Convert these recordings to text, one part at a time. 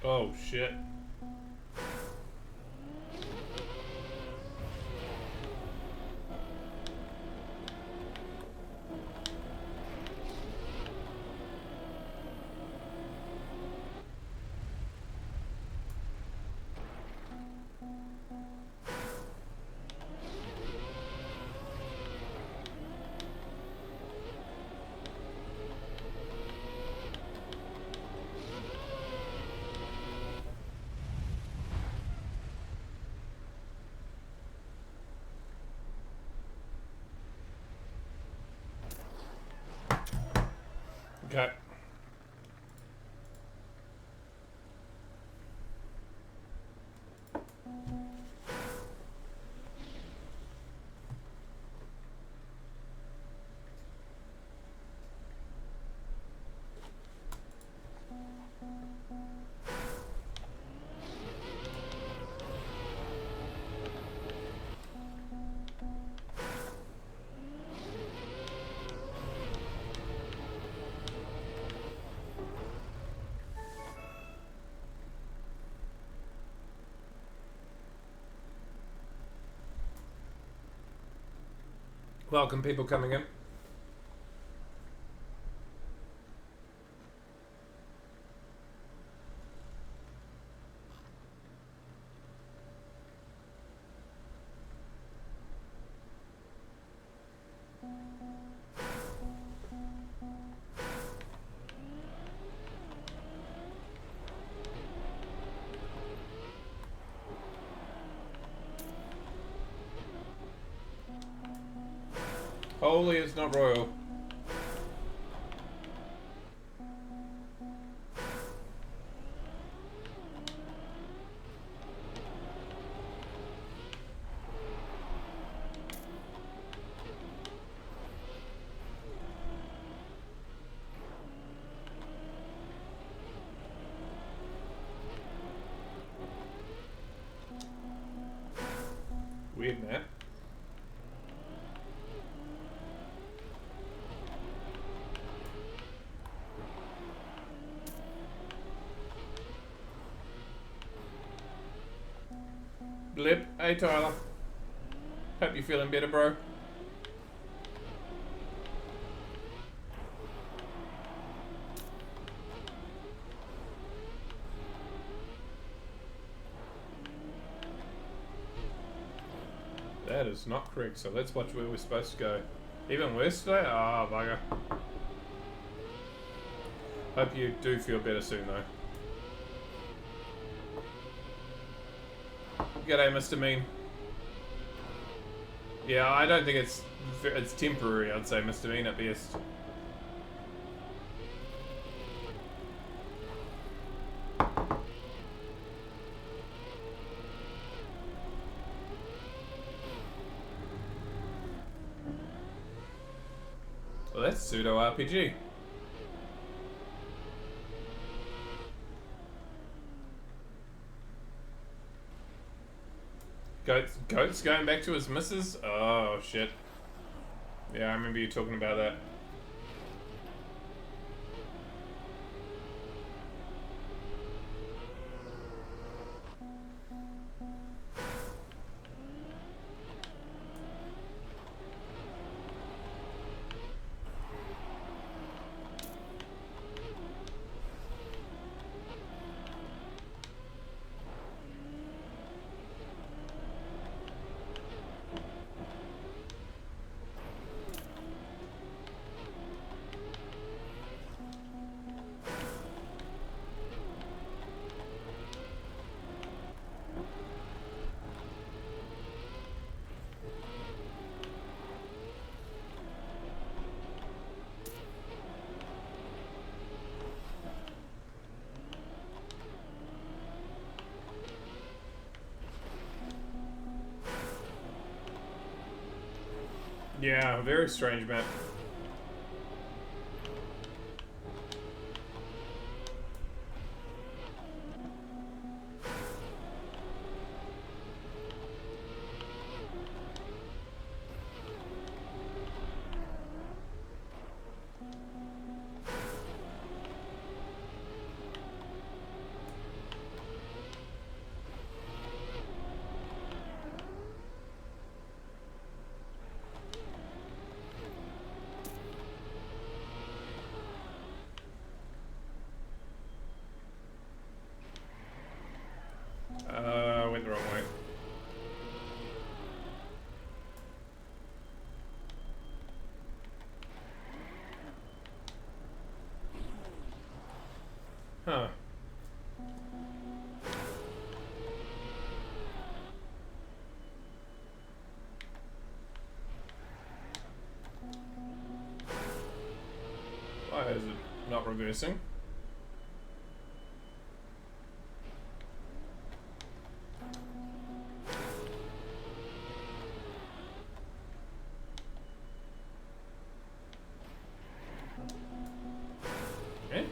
Oh shit. Okay. Welcome, people coming in. Holy, it's not royal. Weird, man. Blip. Hey, Tyler. Hope you're feeling better, bro. That is not correct, so let's watch where we're supposed to go. Even worse today? Ah, oh, bugger. Hope you do feel better soon, though. G'day, Mr. Mean. Yeah, I don't think it's temporary, I'd say, Mr. Mean, at best. Well, that's pseudo RPG. Goat's going back to his missus? Oh, shit. Yeah, I remember you talking about that. Yeah, very strange map. Why is it not reversing? Eh?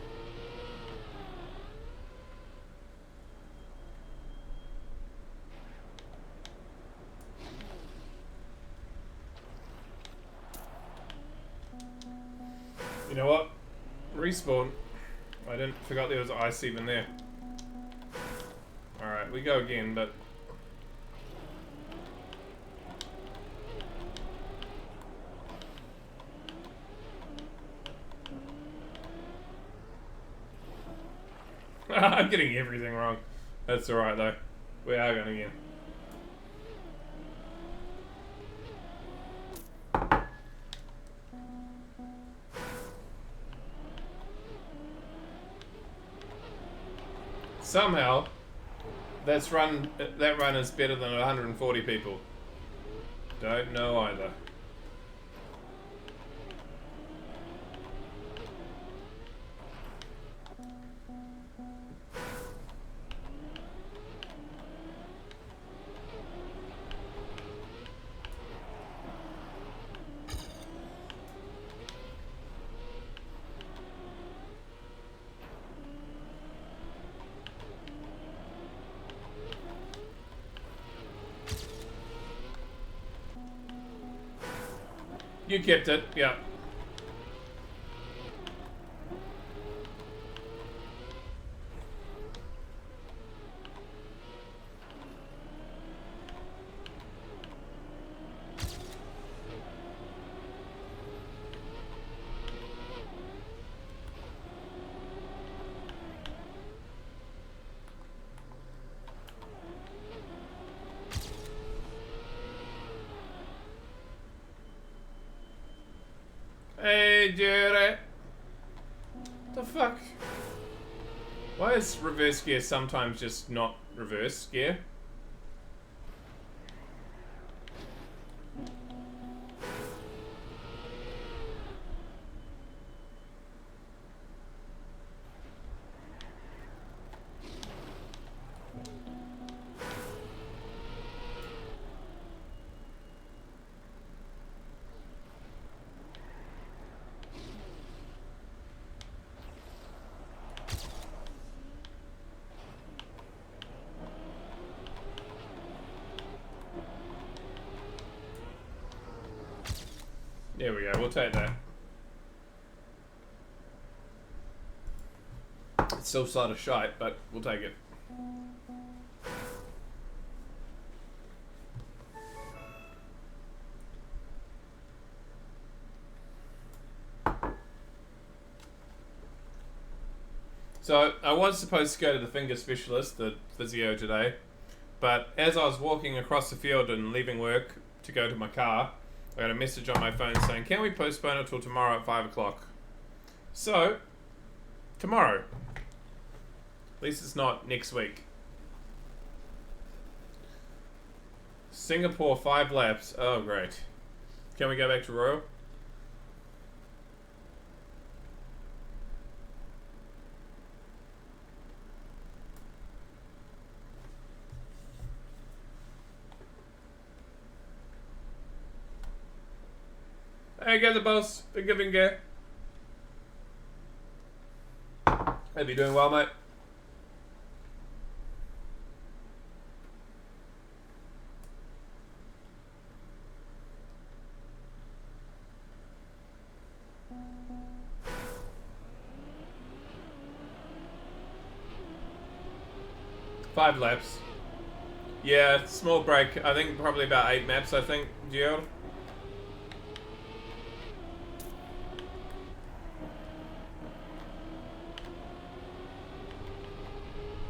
You know what? Respawn. I didn't forgot there was ice even there. Alright, we go again, but I'm getting everything wrong. That's alright though. We are going again. Somehow, that run is better than 140 people. Don't know either. You kept it, yeah. Hey, Jerry. The fuck? Why is reverse gear sometimes just not reverse gear? There we go, we'll take that. It's still sort of shite, but we'll take it. So, I was supposed to go to the finger specialist, the physio today, but as I was walking across the field and leaving work to go to my car, I got a message on my phone saying, can we postpone it till tomorrow at 5 o'clock? So, tomorrow. At least it's not next week. Singapore 5 laps. Oh, great. Can we go back to Royal? Hey, get the boss. Finger, finger. Hope you're doing well, mate. Five laps. Yeah, small break. I think probably about 8 maps, I think, Gio.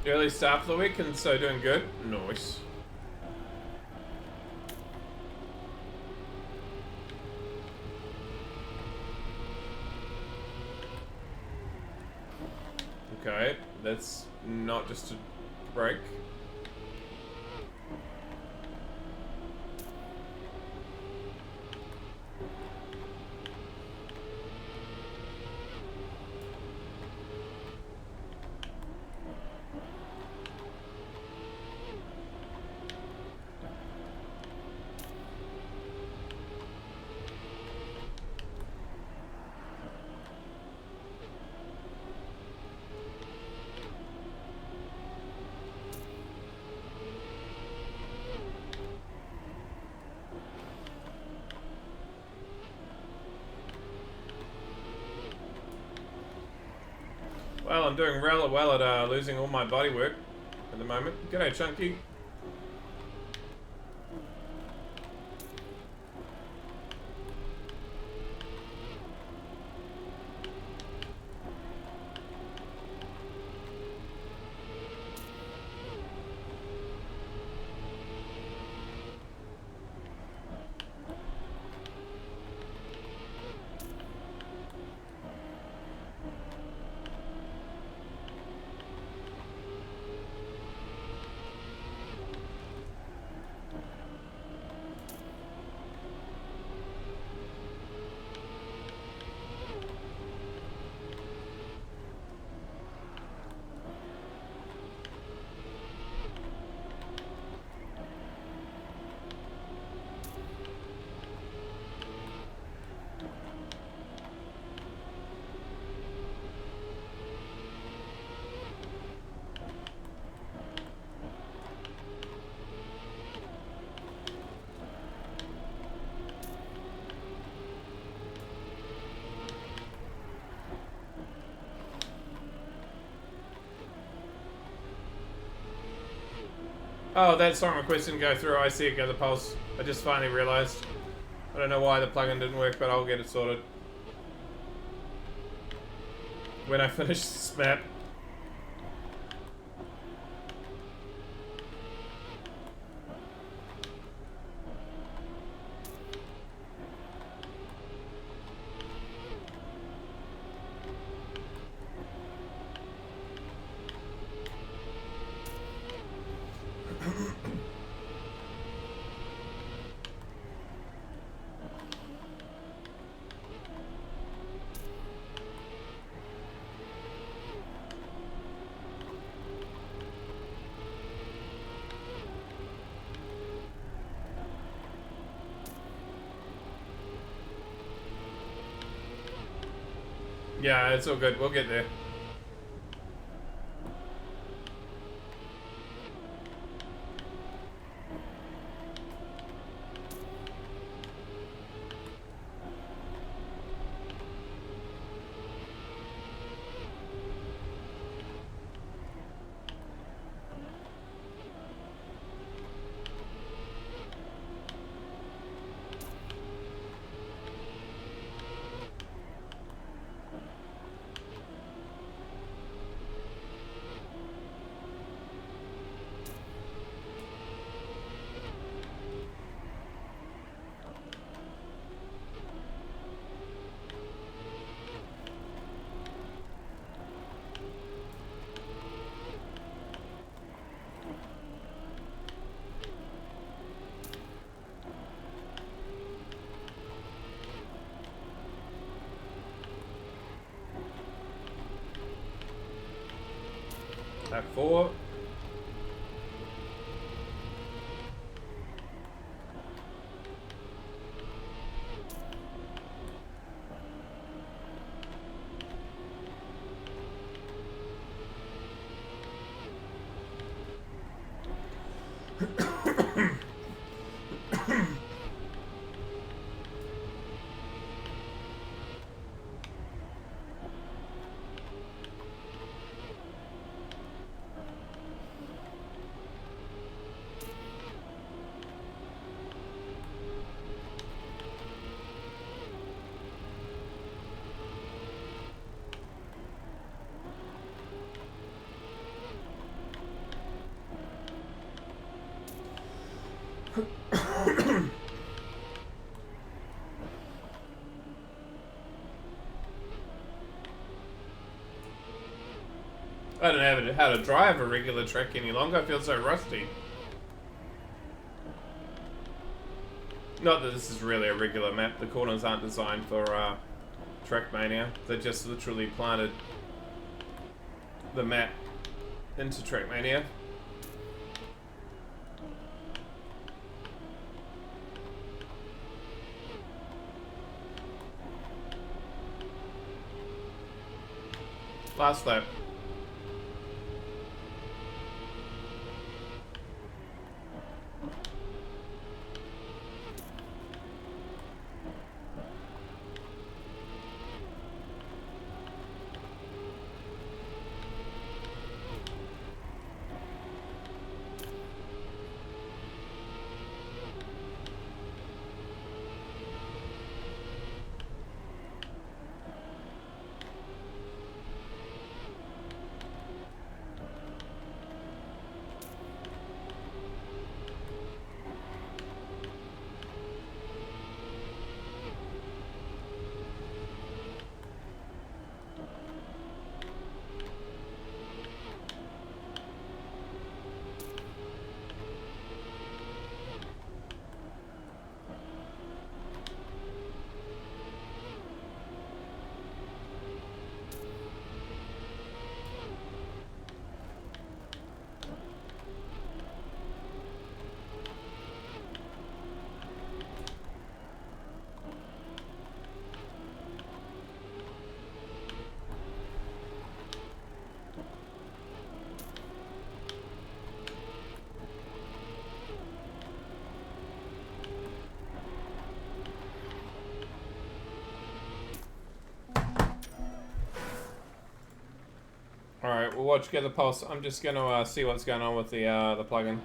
Early start for the week, and so doing good. Nice. Okay, that's not just a break. Well, I'm doing rather well at losing all my body work at the moment. G'day, Chunky. Oh, that song request didn't go through. I see it go the pulse. I just finally realised. I don't know why the plugin didn't work, but I'll get it sorted when I finish this map. Yeah, it's all good. We'll get there. Lap 4. I don't have how to drive a regular track any longer. I feel so rusty. Not that this is really a regular map. The corners aren't designed for Trackmania. They just literally planted the map into Trackmania. Last lap. Alright, we'll watch Gather Pulse. I'm just gonna see what's going on with the plugin.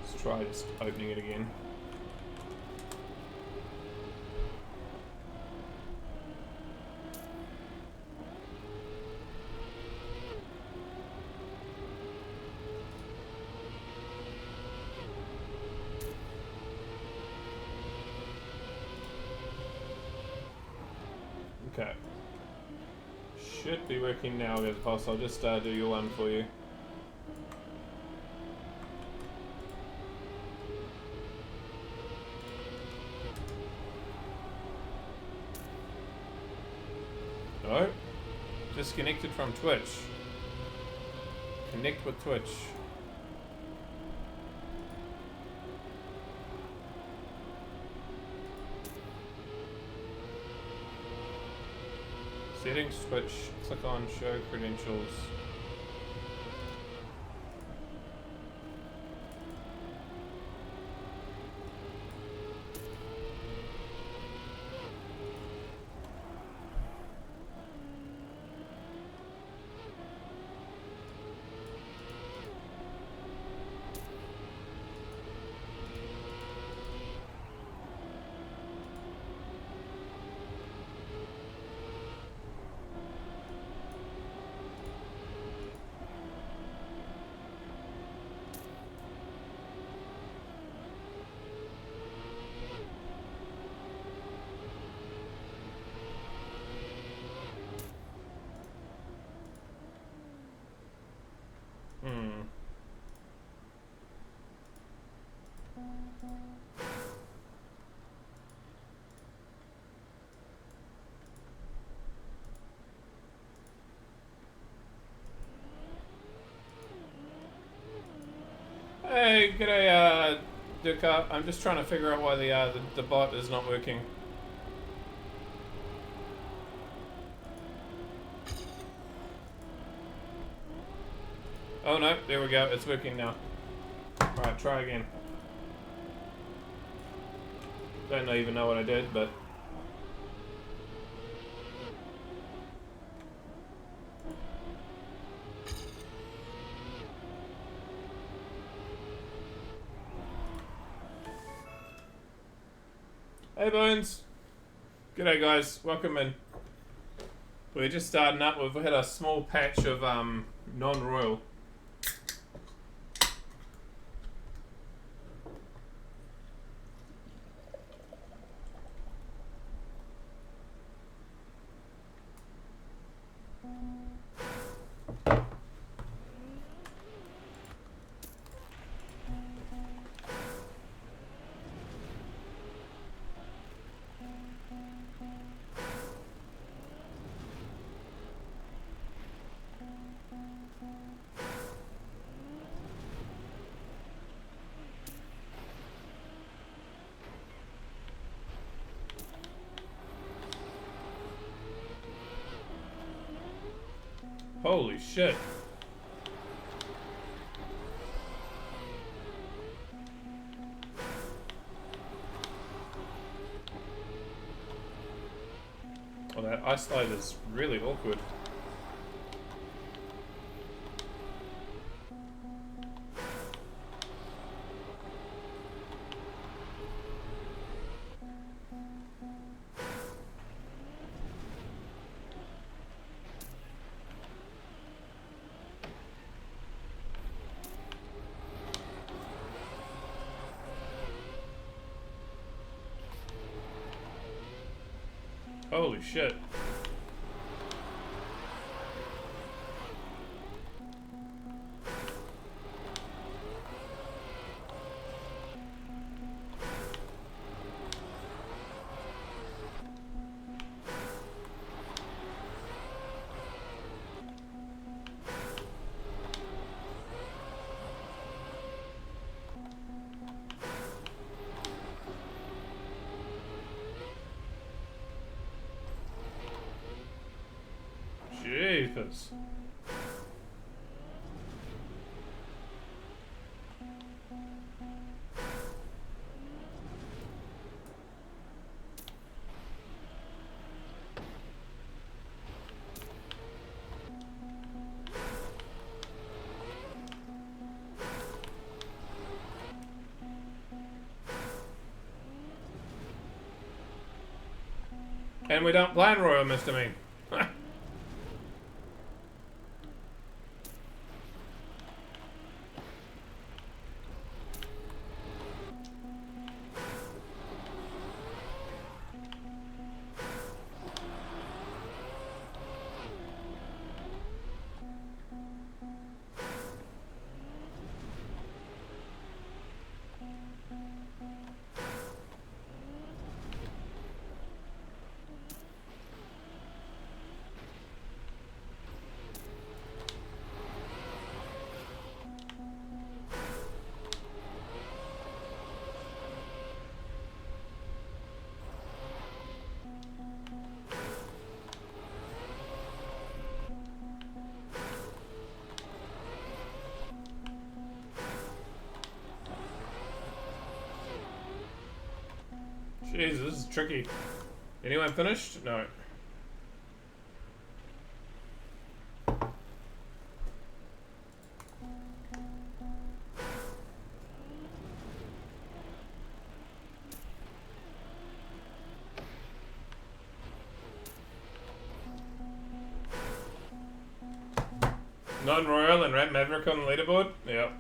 Let's try just opening it again. Okay. Should be working now, Gather Pulse. I'll just do your one for you. No? Disconnected from Twitch. Connect with Twitch. Settings, Twitch, click on show credentials. Hey, g'day, Duka. I'm just trying to figure out why the bot is not working. Oh no, there we go. It's working now. Alright, try again. Don't even know what I did, but... Hey Bones! G'day guys, welcome in. We're just starting up. We've had a small patch of non-royal. Holy shit. Oh, that ice slide is really awkward. Holy shit. is. And we don't plan Royal, Mr. Ming. Jeez, this is tricky. Anyone finished? No. Non-Royal and Rat Maverick on the leaderboard? Yep.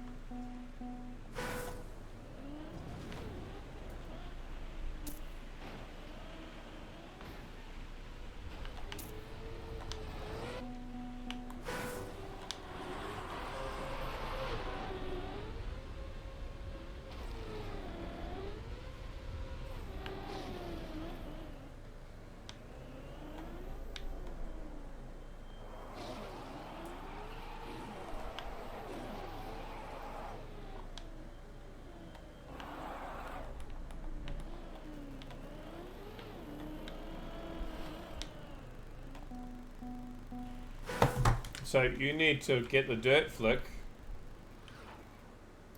So you need to get the dirt flick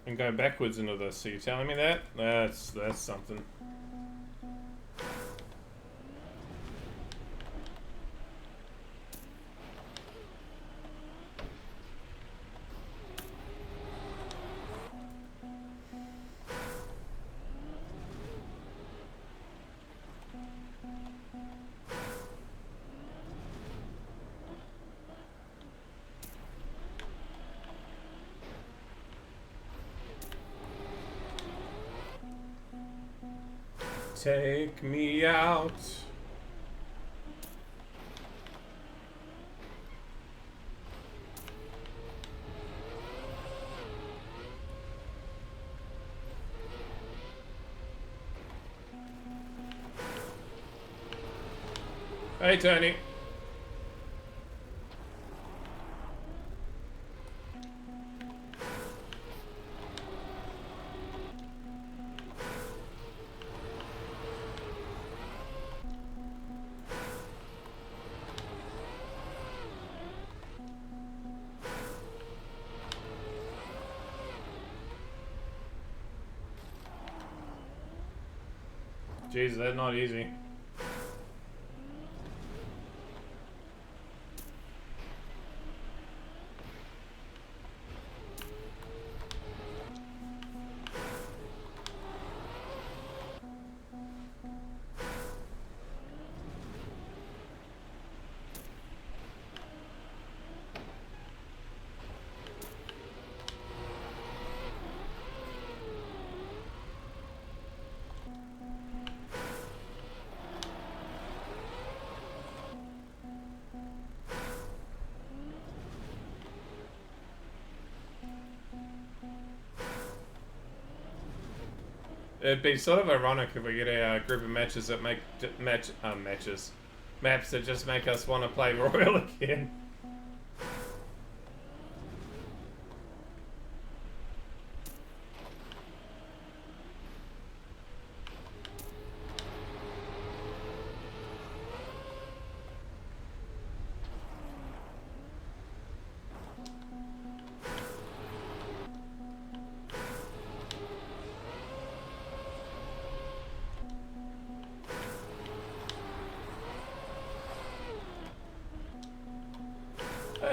and go backwards into this. So you're telling me that? That's something. Take me out. Hey, Tony. Jeez, that's not easy. It'd be sort of ironic if we get a group of matches that make maps that just make us want to play Royal again.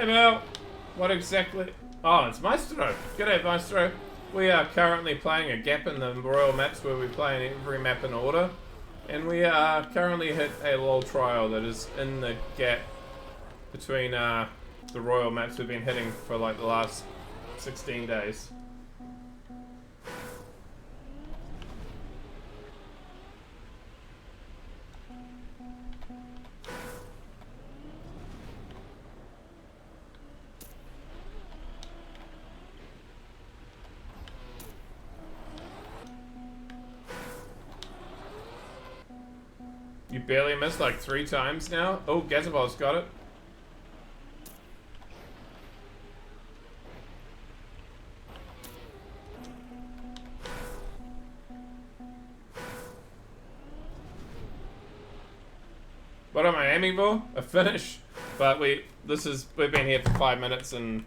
Hey Mel, what exactly? Oh, it's Maestro. G'day Maestro. We are currently playing a gap in the Royal maps where we play in every map in order. And we are currently hit a LOL trial that is in the gap between the Royal maps we've been hitting for like the last 16 days. You barely missed like 3 times now. Oh, Gazabol's got it. What am I aiming for? A finish. But we've been here for 5 minutes and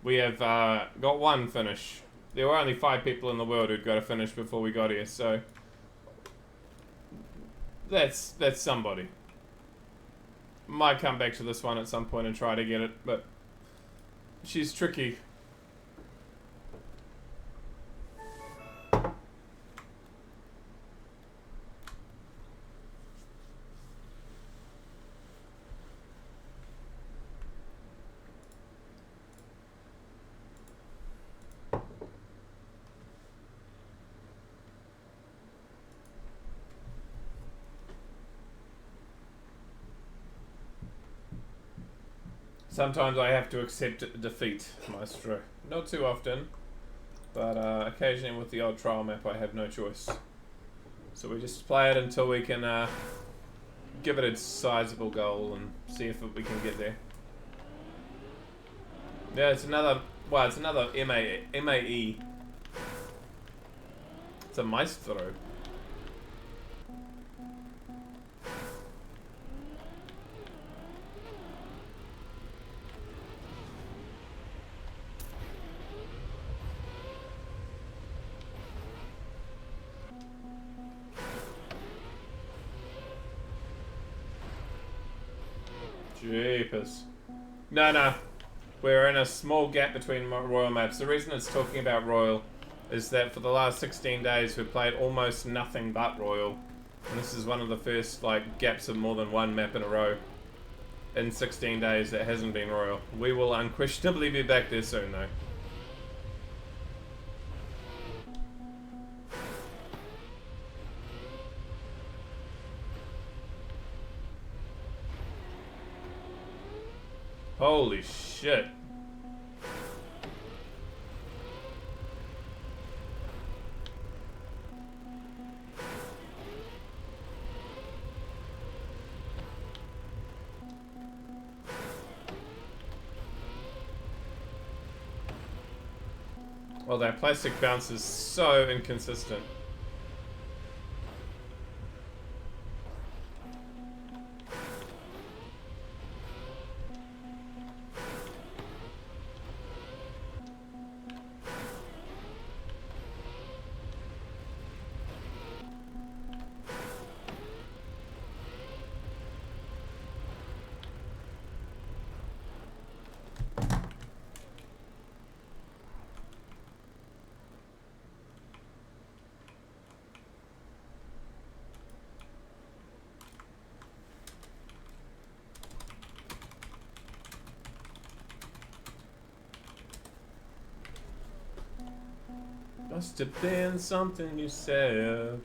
we have got 1 finish. There were only 5 people in the world who'd got a finish before we got here, so that's somebody. Might come back to this one at some point and try to get it, but she's tricky. Sometimes I have to accept defeat, Maestro. Not too often, but occasionally with the old trial map I have no choice. So we just play it until we can give it a sizable goal and see if we can get there. Yeah, it's another MAE. It's a Maestro. Jeepers. No. We're in a small gap between Royal maps. The reason it's talking about Royal is that for the last 16 days we've played almost nothing but Royal. And this is one of the first like gaps of more than 1 map in a row in 16 days that hasn't been Royal. We will unquestionably be back there soon though. Holy shit. Well, that plastic bounce is so inconsistent. Must have been something you said.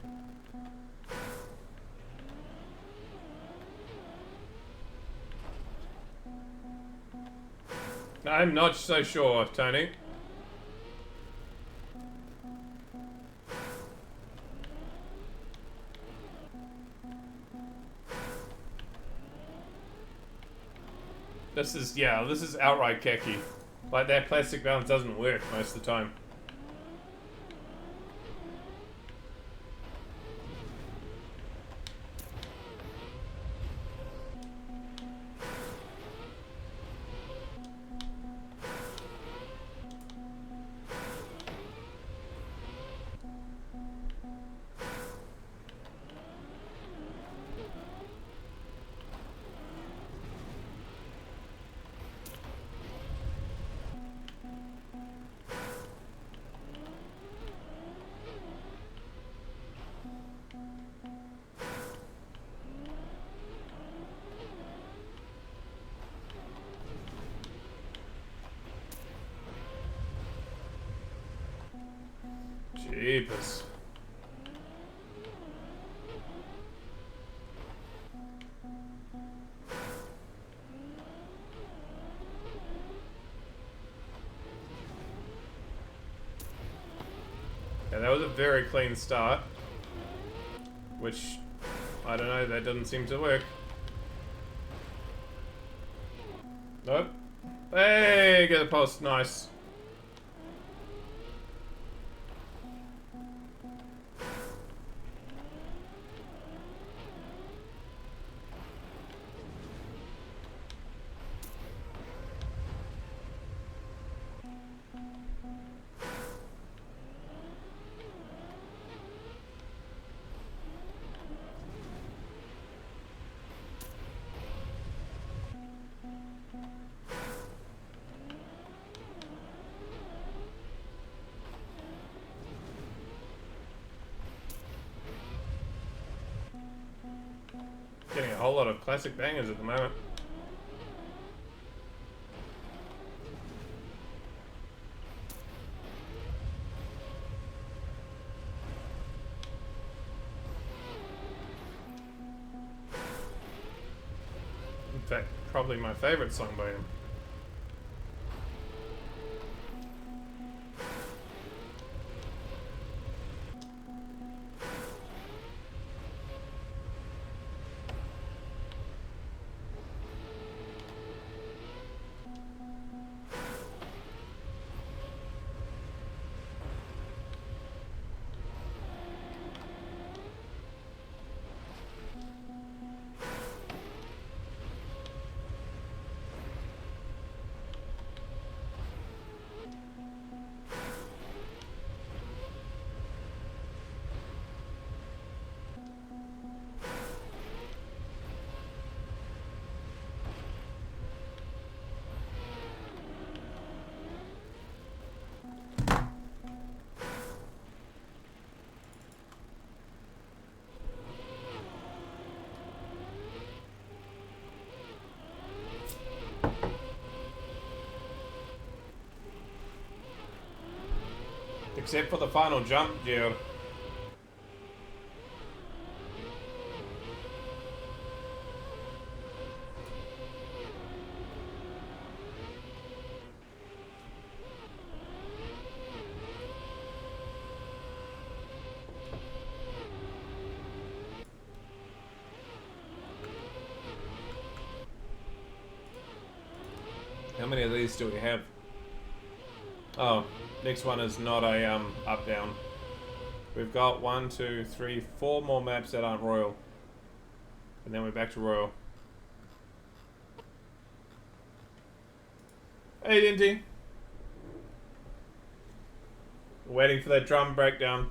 I'm not so sure, Tony. This is outright khaki. Like, that plastic balance doesn't work most of the time. jeepers. Yeah, that was a very clean start. Which, I don't know, that doesn't seem to work. Nope. Hey, get the post, nice. Getting a whole lot of classic bangers at the moment. In fact, probably my favourite song by him. Except for the final jump, Gio. How many of these do we have? Oh, next one is not a up down. We've got 1, 2, 3, 4 more maps that aren't royal, and then we're back to royal. Hey, Dinty. Waiting for that drum breakdown.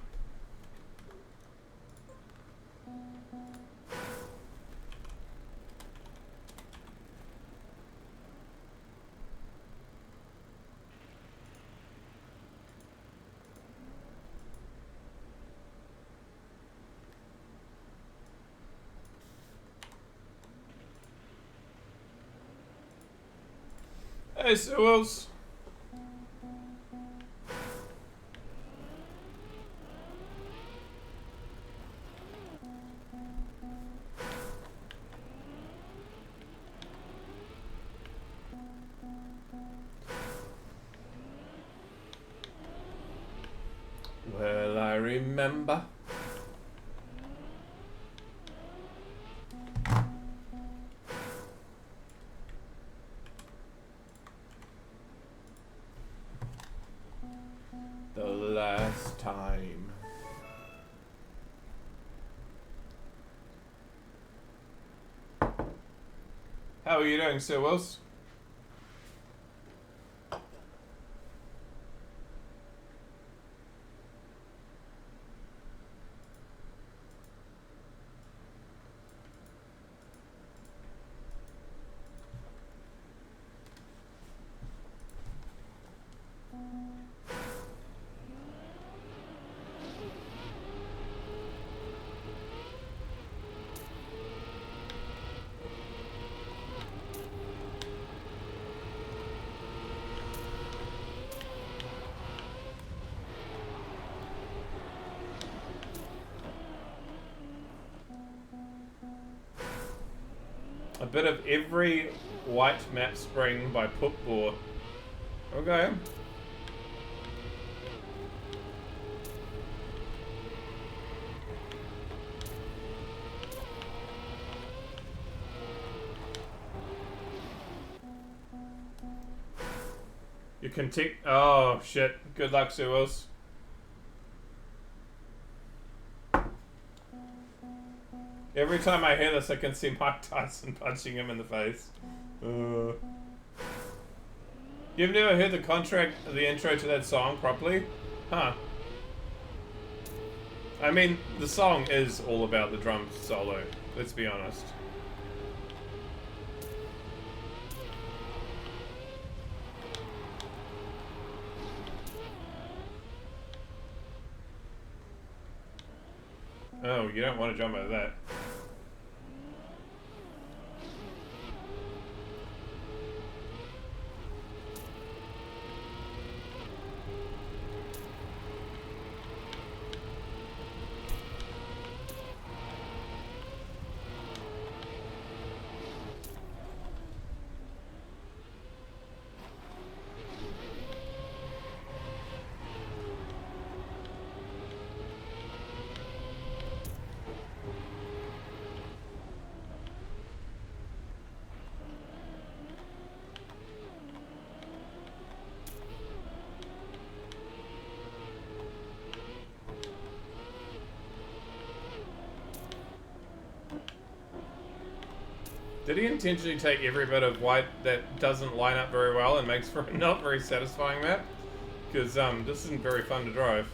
Hey, Sewells. Well, I remember. The last time. How are you doing, Sir Wills? A bit of every white map spring by Putbore. Okay. You can take. Oh shit! Good luck, Sewells. Every time I hear this, I can see Mike Tyson punching him in the face. You've never heard the intro to that song properly? Huh. I mean, the song is all about the drum solo, let's be honest. Oh, you don't want to jump over that. Did he intentionally take every bit of white that doesn't line up very well and makes for a not very satisfying map? Because this isn't very fun to drive.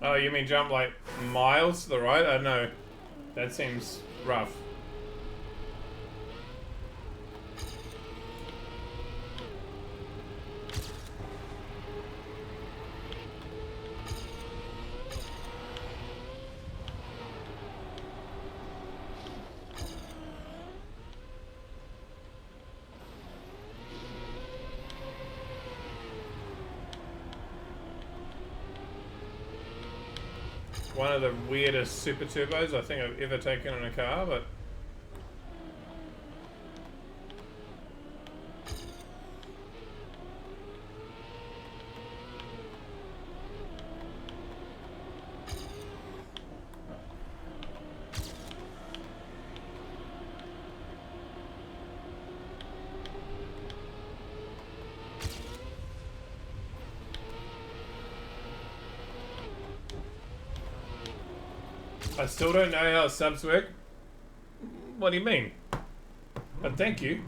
Oh, you mean jump like miles to the right? I don't know. That seems rough. One of the weirdest super turbos I think I've ever taken in a car, but I still don't know how subs work. What do you mean? But thank you.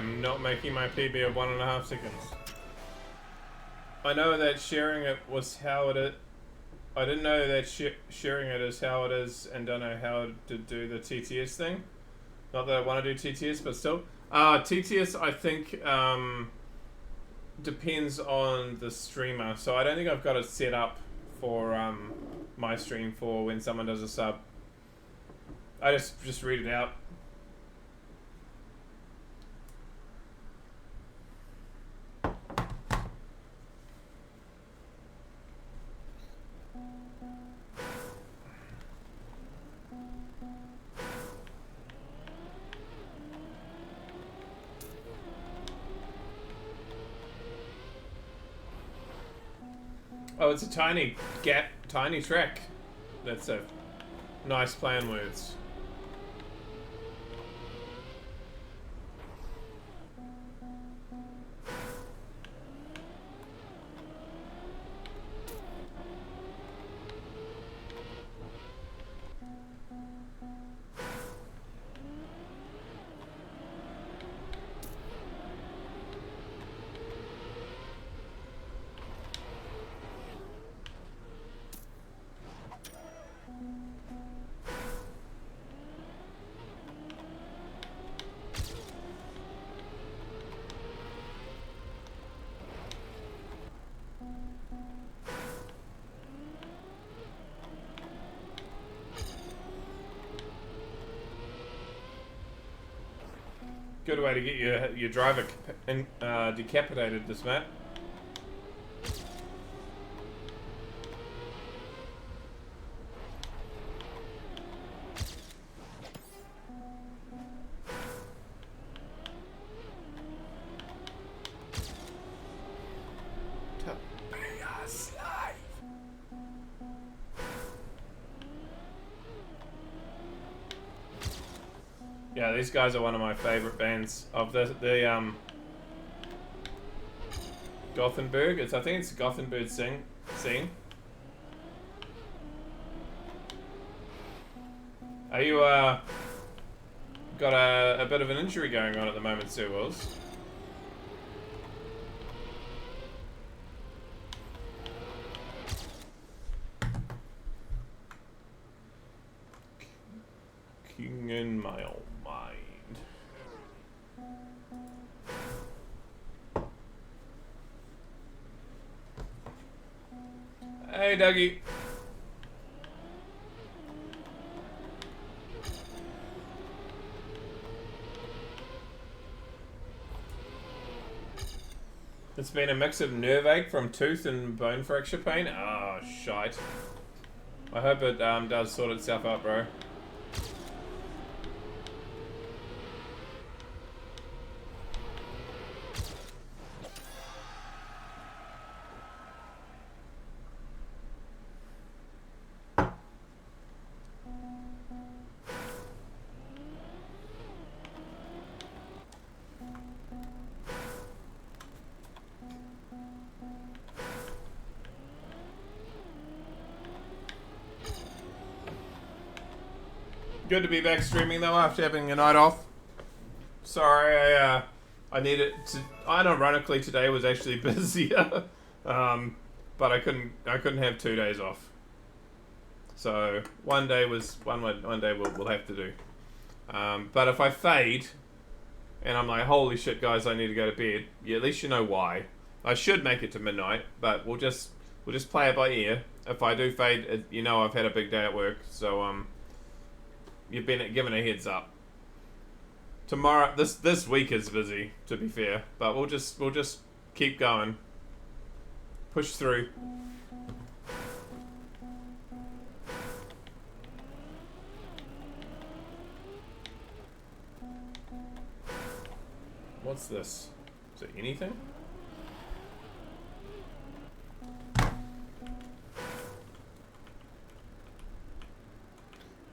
I'm not making my PB of 1.5 seconds. I know that sharing it was how it is. I didn't know that sharing it is how it is, and don't know how to do the TTS thing. Not that I want to do TTS, but still. TTS, I think, depends on the streamer. So I don't think I've got it set up for my stream for when someone does a sub. I just read it out. Oh, it's a tiny track. That's a nice play on words. Good way to get your driver decapitated this map. Yeah, these guys are one of my favorite bands of the Gothenburg. I think it's Gothenburg scene. Are you got a bit of an injury going on at the moment, Sir Wills? King in my own mind. Hey, Dougie. It's been a mix of nerve ache from tooth and bone fracture pain. Oh, shite. I hope it does sort itself out, bro. Good to be back streaming though after having a night off. Sorry, I needed to. Ironically, today was actually busier, but I couldn't have 2 days off. So one day we'll have to do. But if I fade, and I'm like, holy shit, guys, I need to go to bed. Yeah, at least you know why. I should make it to midnight, but we'll just play it by ear. If I do fade, you know I've had a big day at work, so you've been given a heads up. Tomorrow, this week is busy, to be fair, but we'll just keep going, push through. What's this? Is it anything?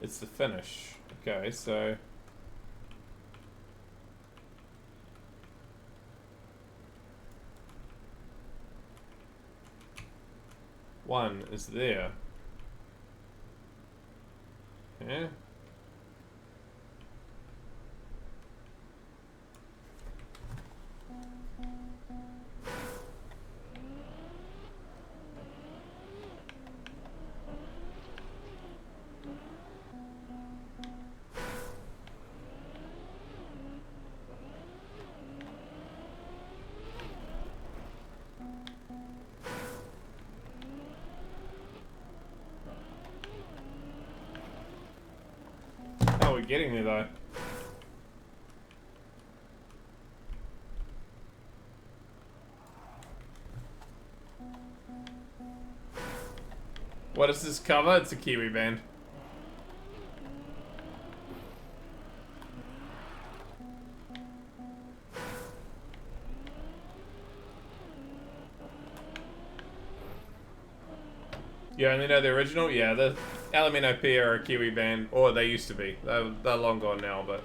It's the finish. Okay, so one is there. Yeah. we're getting there though. What is this cover? It's a Kiwi band. You only know the original? Yeah, the Alamino P are a Kiwi band, or they used to be. They're long gone now, but...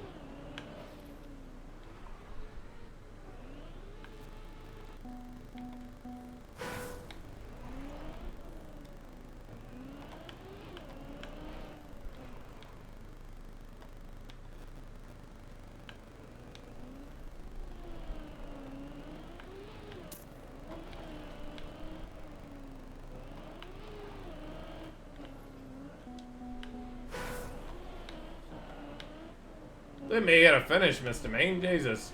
Let me get a finish, Mr. Mean. Jesus.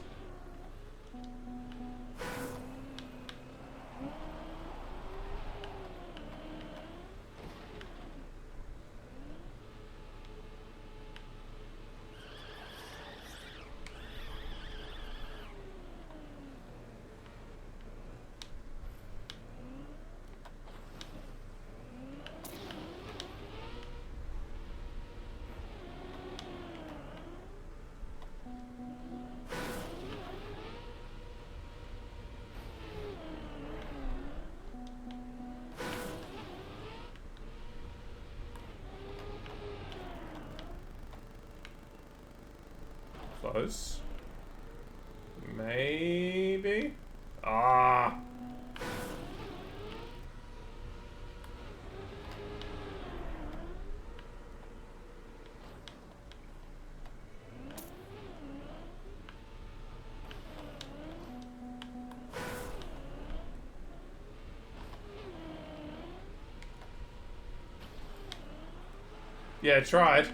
Close. Maybe? Ah. Yeah, I tried.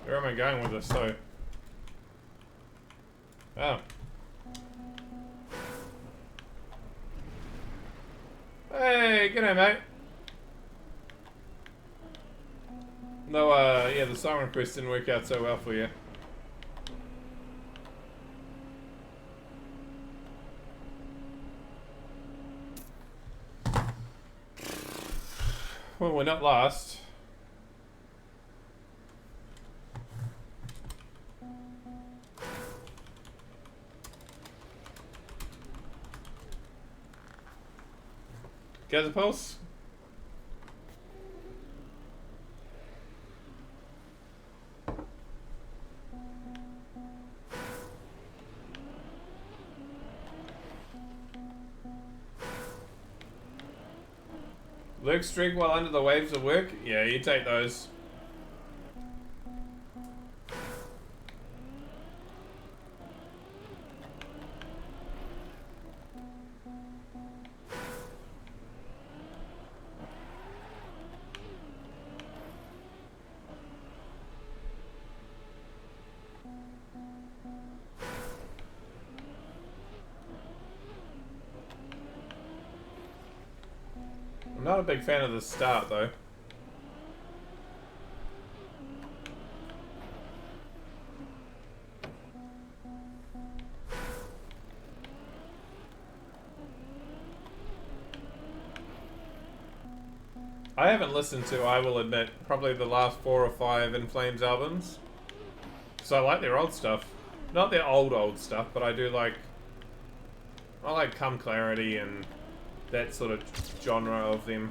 Where am I going with this, though? Oh. Hey, g'day, mate. No, yeah, the song request didn't work out so well for you. Well, we're not last. Gather pulse? Lurk streak while under the waves of work? Yeah, you take those. I'm not a big fan of the start, though. I haven't listened to, I will admit, probably the last 4 or 5 In Flames albums. So I like their old stuff. Not their old stuff, but I do like... I like Come Clarity and that sort of genre of them.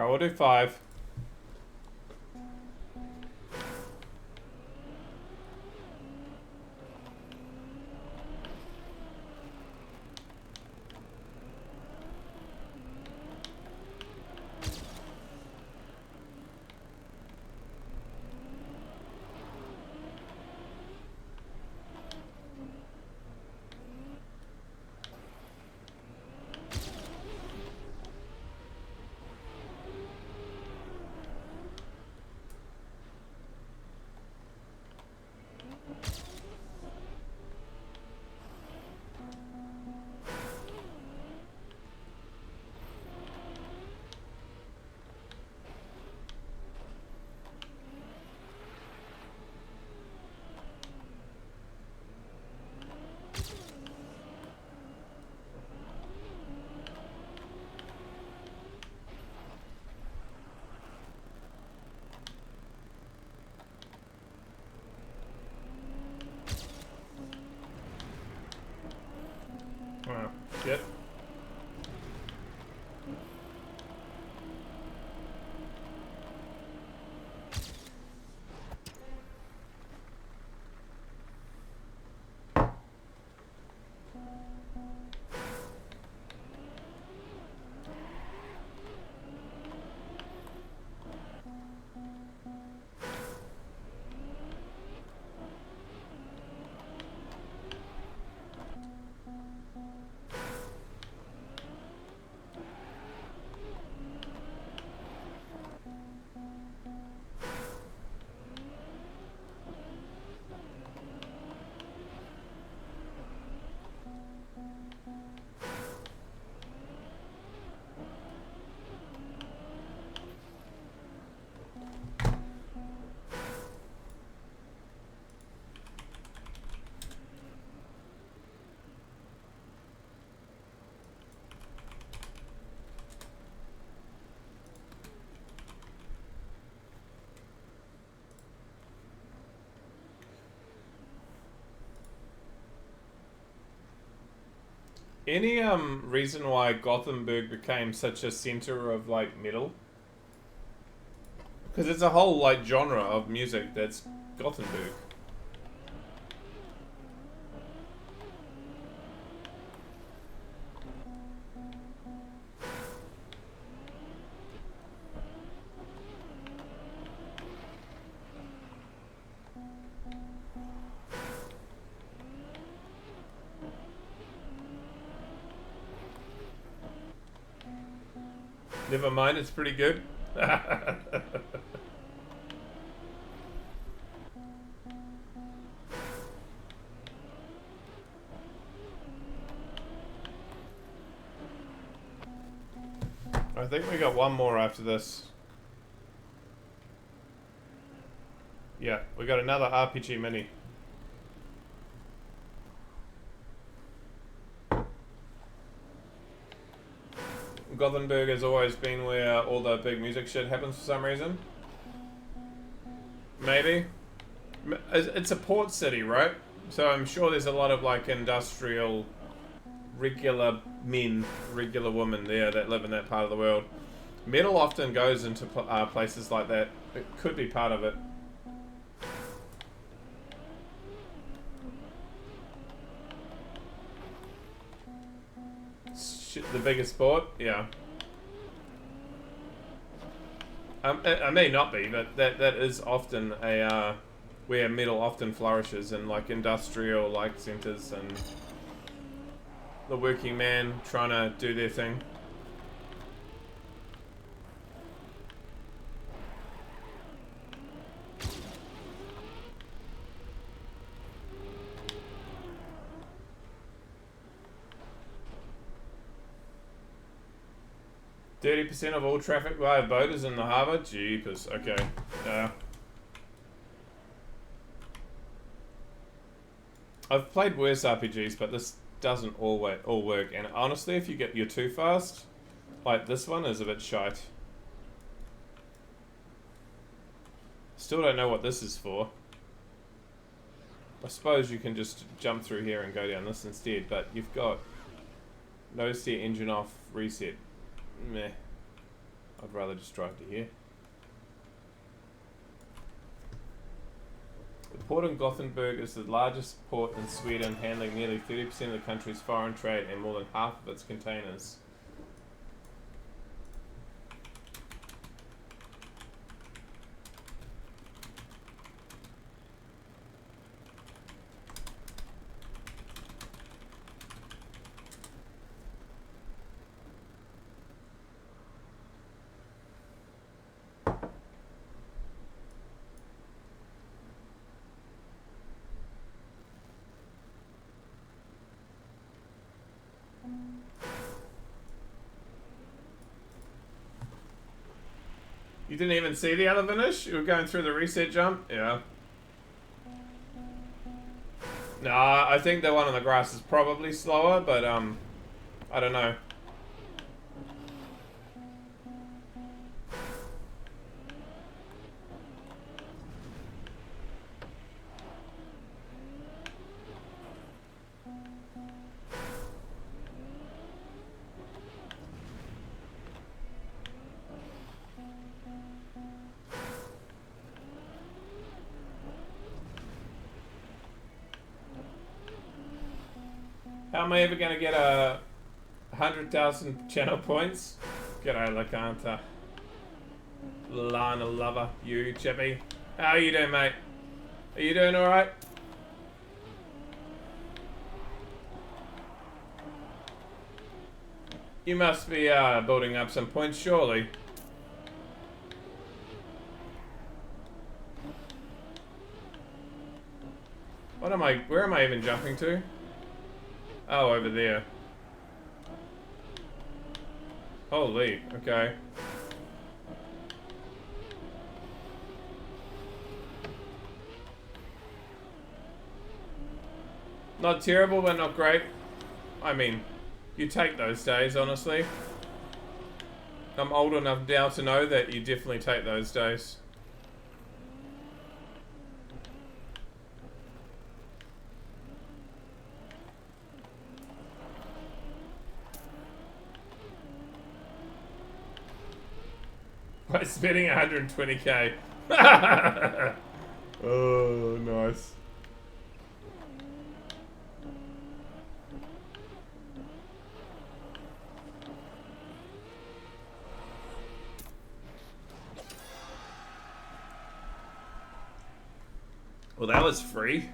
Alright, we'll do 5. Wow. Yep. Any reason why Gothenburg became such a center of like metal? Because it's a whole like genre of music that's Gothenburg. Never mind, it's pretty good. I think we got one more after this. Yeah, we got another RPG mini. Gothenburg has always been where all the big music shit happens for some reason. Maybe. It's a port city, right? So I'm sure there's a lot of like industrial, regular men, regular women there that live in that part of the world. Metal often goes into places like that. It could be part of it. The biggest sport, yeah. I may not be, but that is often a where metal often flourishes in like industrial like centers and the working man trying to do their thing. %30 of all traffic via boaters in the harbour? Jeepers, okay. I've played worse RPGs, but this doesn't all work. And honestly, if you're too fast, like this one is a bit shite. Still don't know what this is for. I suppose you can just jump through here and go down this instead, but you've got no set engine off reset. Meh. I'd rather just drive to here. The port in Gothenburg is the largest port in Sweden, handling nearly 30% of the country's foreign trade and more than half of its containers. You didn't even see the other finish? You were going through the reset jump? Yeah. Nah, I think the one on the grass is probably slower, but I don't know. How am I ever going to get 100,000 channel points? G'day, LaCanta. Lana lover, you, Chippy. How are you doing, mate? Are you doing alright? You must be building up some points, surely. What am I? Where am I even jumping to? Oh, over there. Holy, okay. Not terrible, but not great. I mean, you take those days, honestly. I'm old enough now to know that you definitely take those days. By spending 120k. Oh, nice. Well, that was free.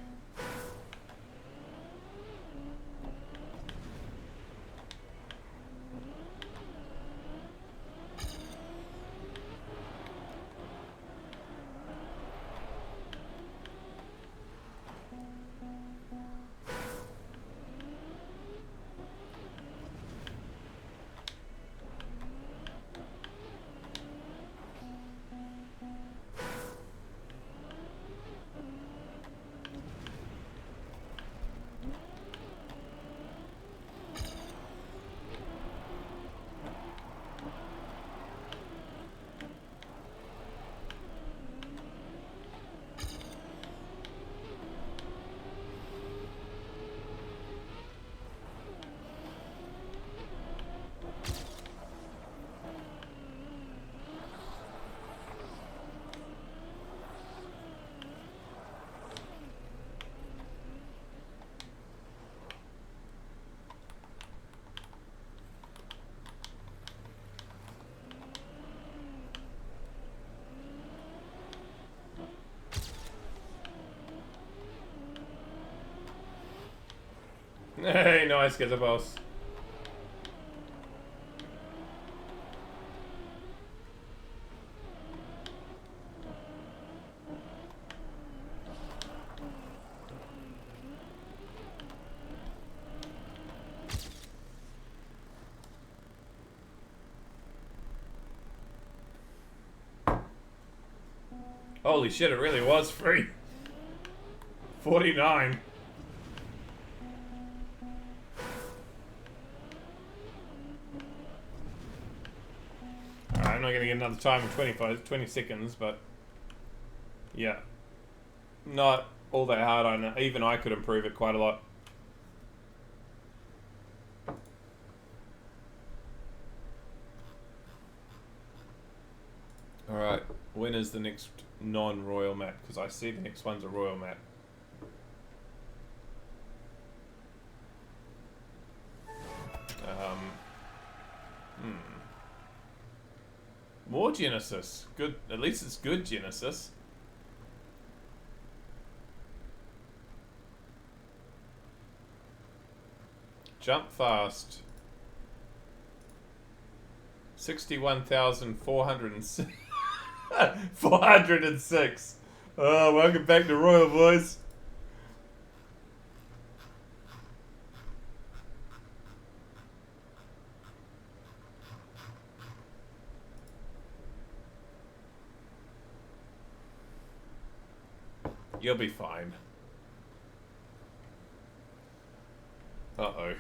Hey, nice, get the boss. Holy shit, it really was free. 49. Alright, I'm not gonna get another time in 20 seconds, but yeah. Not all that hard. I know. Even I could improve it quite a lot. When is the next non-royal map? Because I see the next one's a royal map. More Genesis. Good. At least it's good Genesis. Jump fast. 61,406. 406. Oh, welcome back to Royal, boys. You'll be fine. Uh-oh.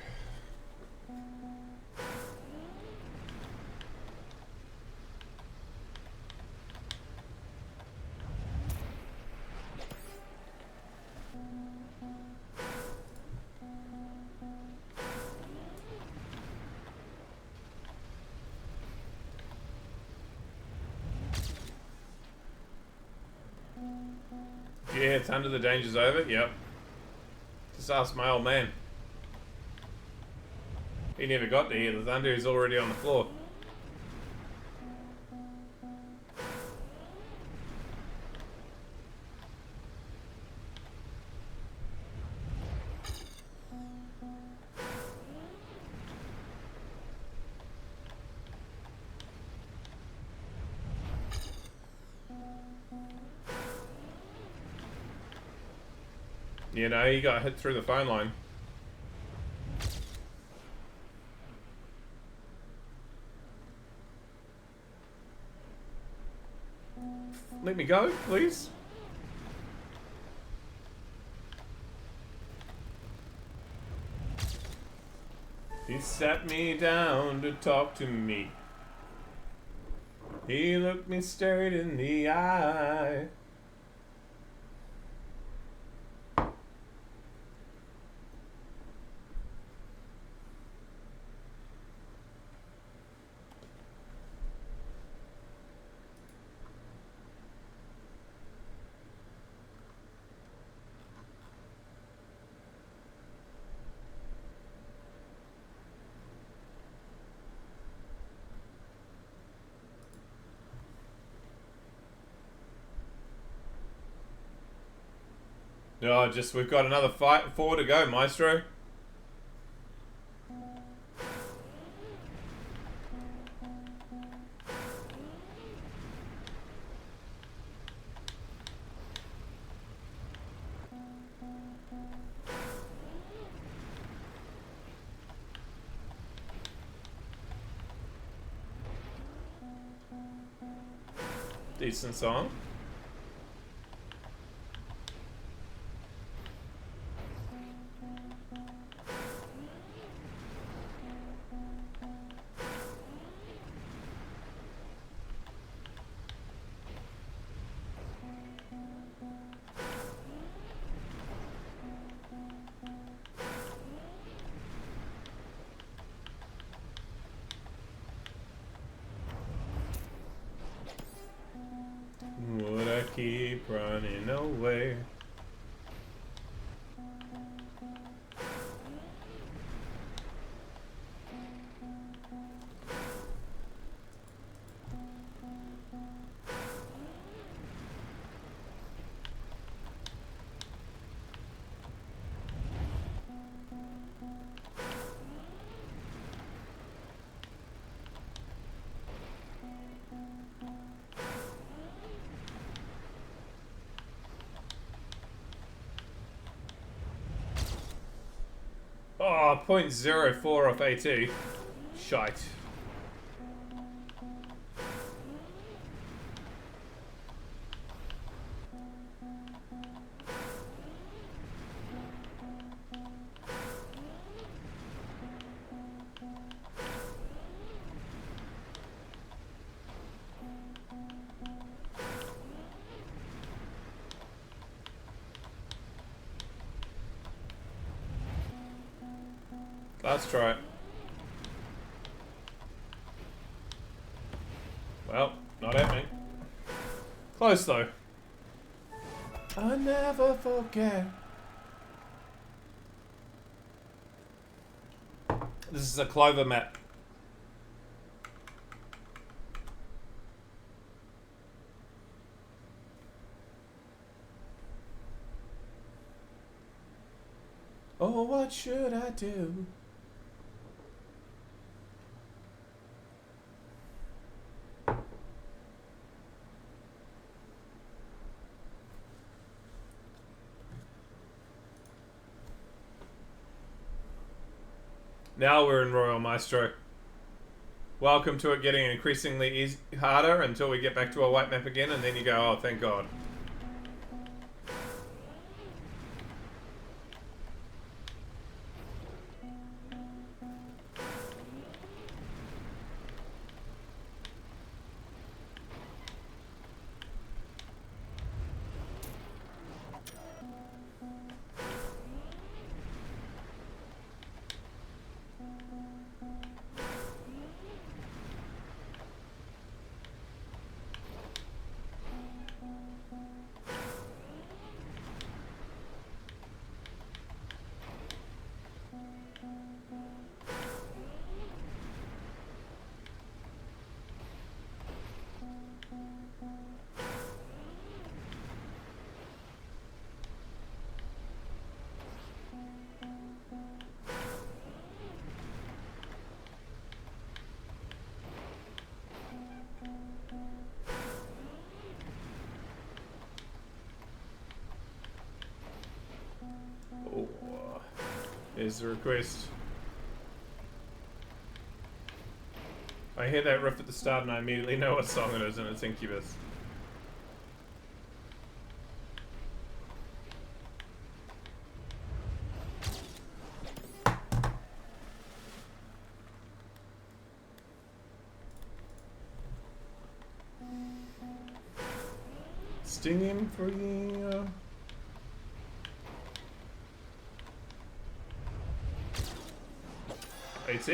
Yeah, it's under the danger's over. Yep. Just ask my old man. He never got to hear the thunder. He's already on the floor. You know, he got hit through the phone line. Let me go, please. He sat me down to talk to me. He looked me straight in the eye. Oh, just we've got another 4 to go, Maestro. Decent song. Would I keep running away? Oh, 0.04 off AT. Shite. Let's try it. Well, not happening. Close though. I never forget. This is a clover map. Oh, what should I do? Now we're in Royal Maestro. Welcome to it getting increasingly harder until we get back to a white map again, and then you go, oh, thank God. Oh, here's the request. I hear that riff at the start and I immediately know what song it is, and it's Incubus. Stinging for you. AT.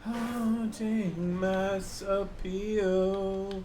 Haunting mass appeal.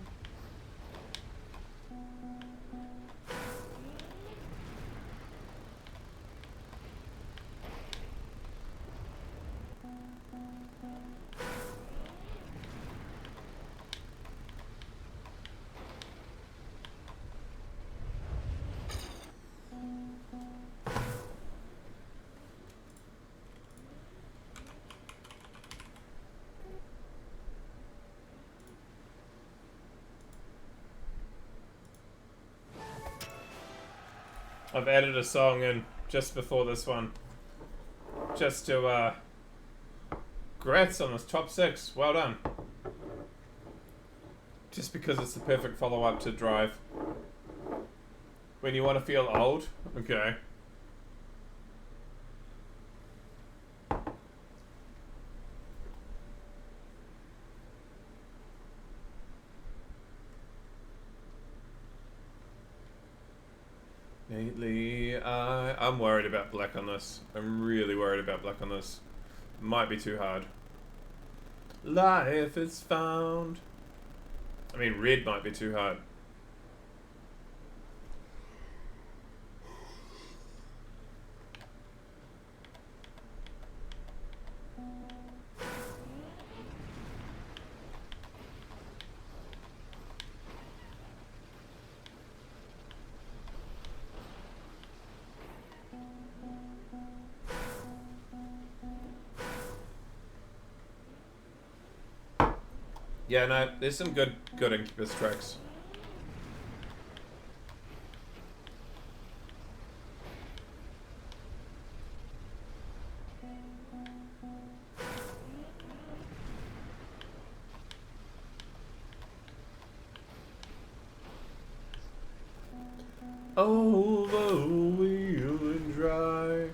I've added a song in just before this one. Just to, congrats on this top 6. Well done. Just because it's the perfect follow-up to Drive. When you want to feel old? Okay. Lately, I'm worried about black on this. I'm really worried about black on this. Might be too hard. Life is found. I mean, red might be too hard. Yeah, no, there's some good Incubus tracks. Over wheel and dry.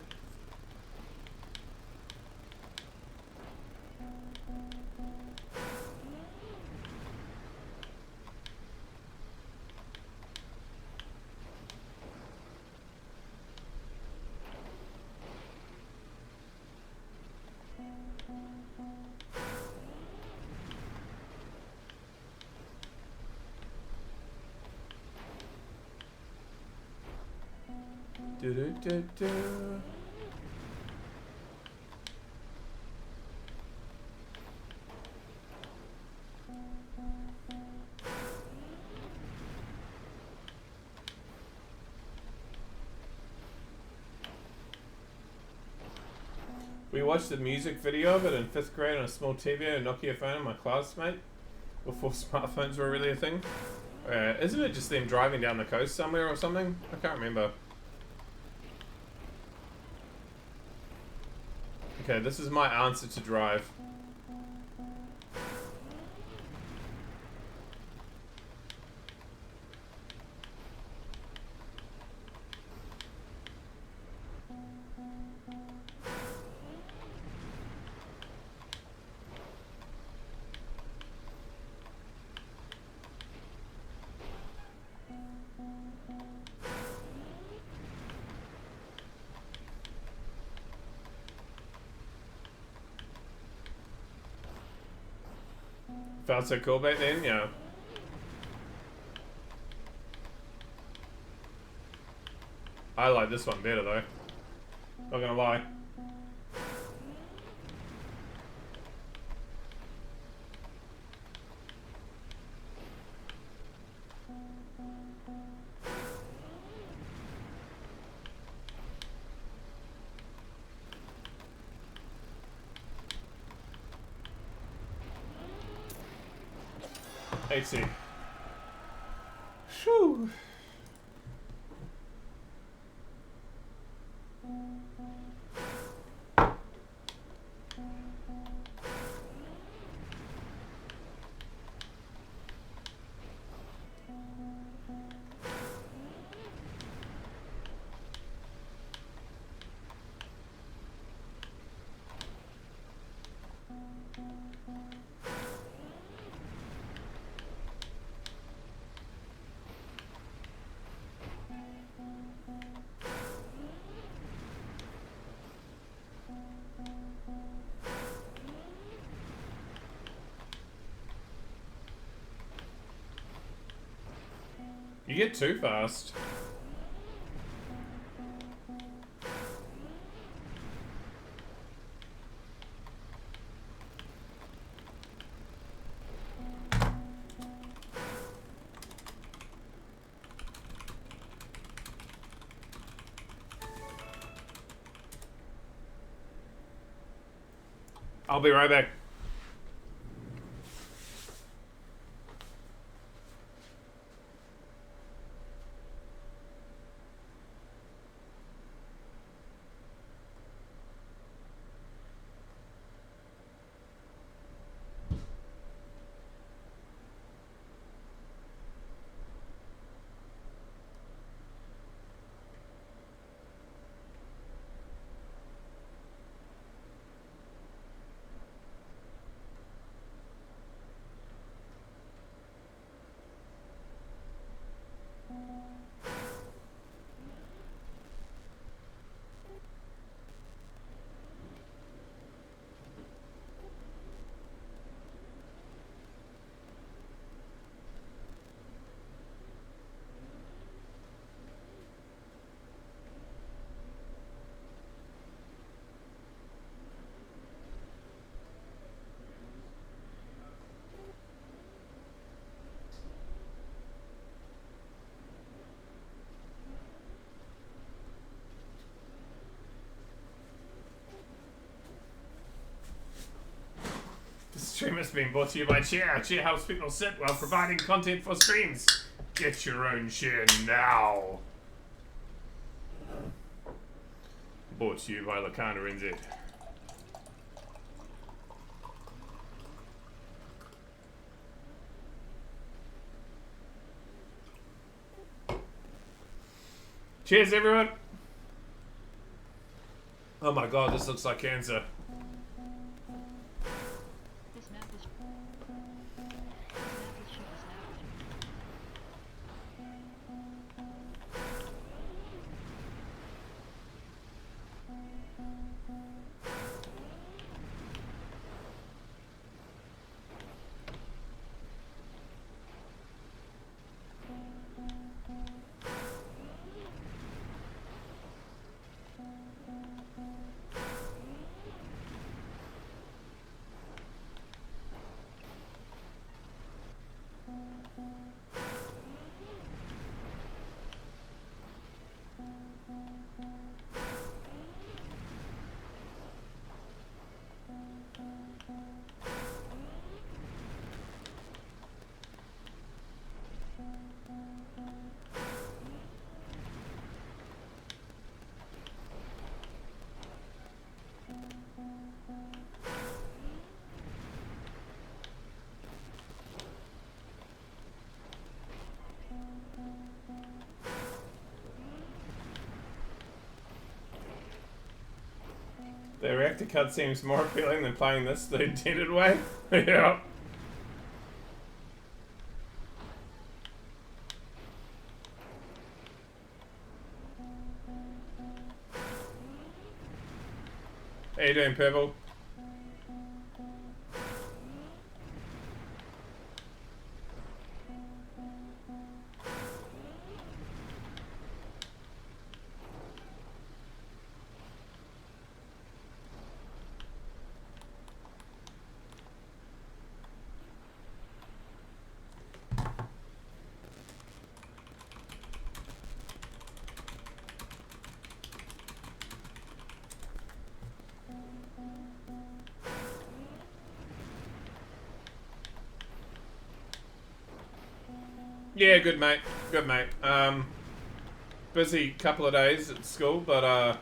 Do-do-do-do. We watched the music video of it in 5th grade on a small TV and a Nokia phone in my classmate before smartphones were really a thing. Isn't it just them driving down the coast somewhere or something? I can't remember. Okay, this is my answer to Drive. Felt so cool back then, yeah. I like this one better though. Not gonna lie. AC. Shoo. You get too fast. I'll be right back. This stream has been brought to you by Chair. Chair helps people sit while providing content for streams. Get your own chair now. Brought to you by Lacana NZ. Cheers, everyone. Oh my god, this looks like cancer. director cut seems more appealing than playing this the intended way. Yeah. How you doing, Purple? Yeah, good mate. Good mate. Busy couple of days at school, but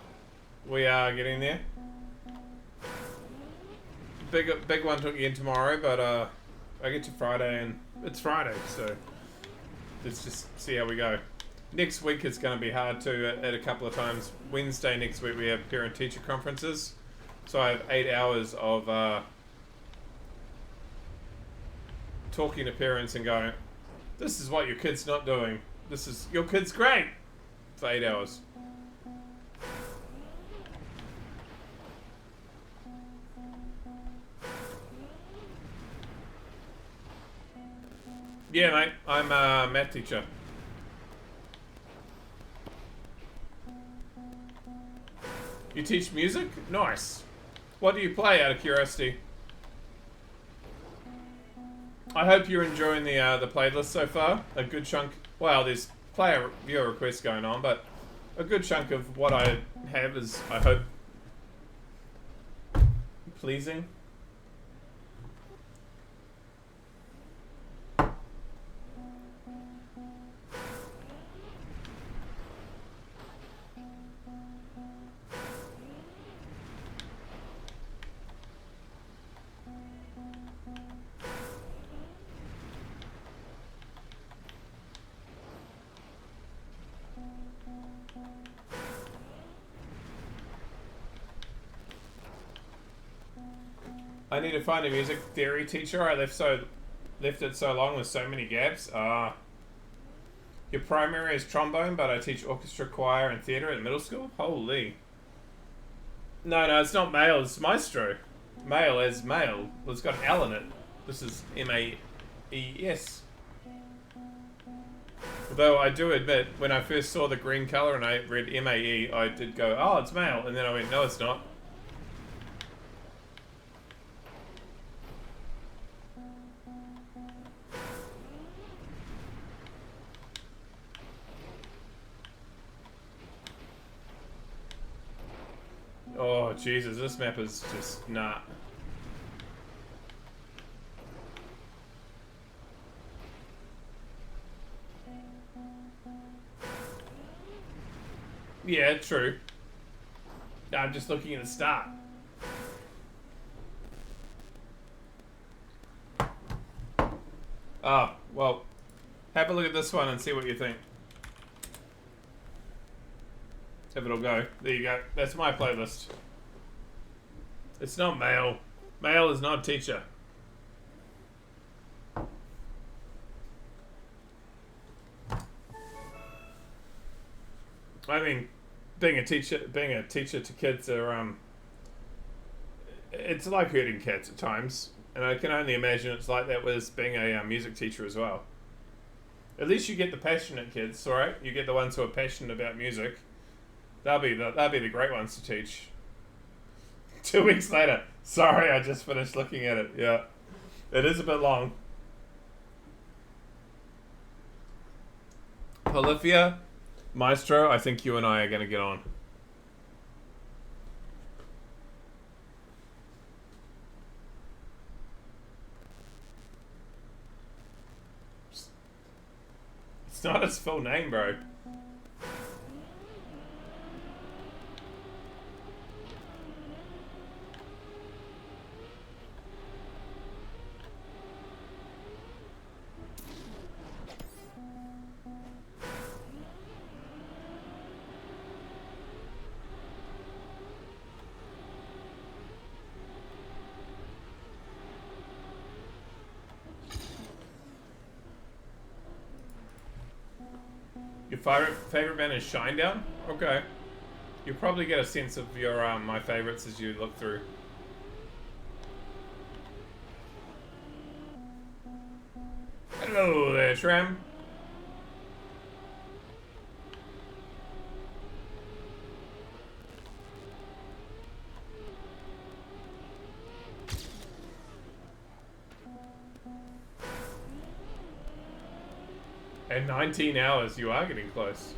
we are getting there. Big one to again tomorrow, but I get to Friday and it's Friday, so let's just see how we go. Next week is going to be hard too at a couple of times. Wednesday next week we have parent-teacher conferences, so I have 8 hours of talking to parents and going, this is what your kid's not doing. This is, your kid's great, for 8 hours. Yeah, mate, I'm a math teacher. You teach music? Nice. What do you play, out of curiosity? I hope you're enjoying the playlist so far. A good chunk. Well, there's player viewer requests going on, but a good chunk of what I have is, I hope, pleasing. I need to find a music theory teacher. I left it so long with so many gaps. Your primary is trombone, but I teach orchestra, choir, and theatre at middle school? Holy. No, it's not male, it's maestro. Male as male. Well, it's got an L in it. This is M-A-E-S. Although I do admit, when I first saw the green colour and I read M-A-E, I did go, oh, it's male. And then I went, no, it's not. Oh, Jesus, this map is just not. Yeah, true. I'm just looking at the start. Ah, well, have a look at this one and see what you think. If it'll go. There you go. That's my playlist. It's not male. Male is not a teacher. I mean, being a teacher to kids are it's like herding cats at times, and I can only imagine it's like that with being a music teacher as well. At least you get the passionate kids, all right? You get the ones who are passionate about music. They'll be the great ones to teach. 2 weeks later. Sorry, I just finished looking at it. Yeah. It is a bit long. Polyphia, Maestro, I think you and I are going to get on. It's not his full name, bro. favorite band is Shinedown? Okay. You'll probably get a sense of your my favorites as you look through. Hello there, Shram. And 19 hours, you are getting close.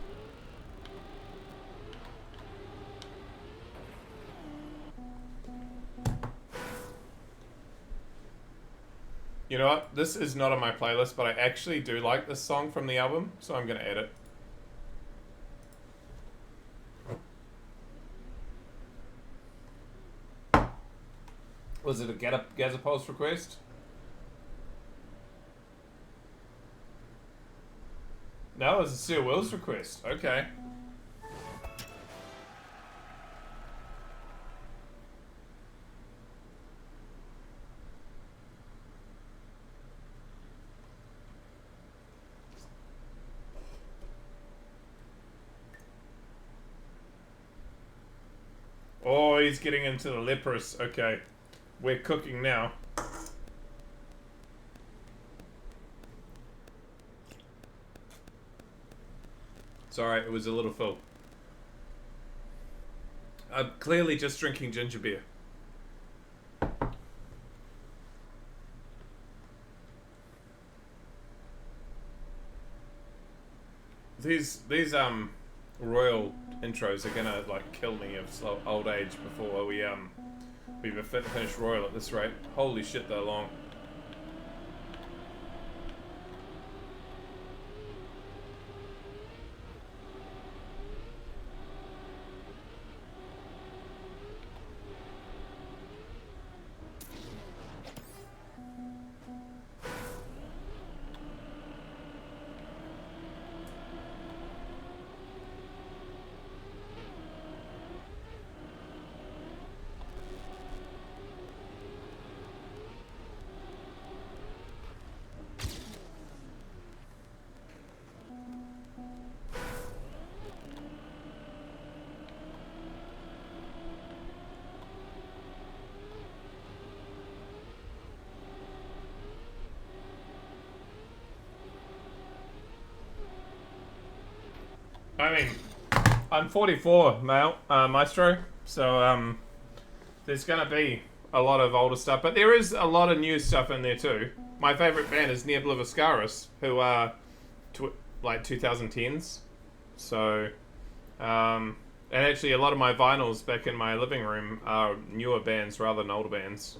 You know what? This is not on my playlist, but I actually do like this song from the album, so I'm going to add it. Was it a Gazapulse request? No, it was a Sir Will's request. Okay. Oh, he's getting into the leprous. Okay. We're cooking now. Sorry, it was a little full. I'm clearly just drinking ginger beer. These royal intros are gonna like kill me of old age before we've finished royal at this rate. Holy shit, they're long. I mean, I'm 44, Maestro, so there's gonna be a lot of older stuff, but there is a lot of new stuff in there too. My favorite band is Neobliviscaris, who are like 2010s, so and actually a lot of my vinyls back in my living room are newer bands rather than older bands.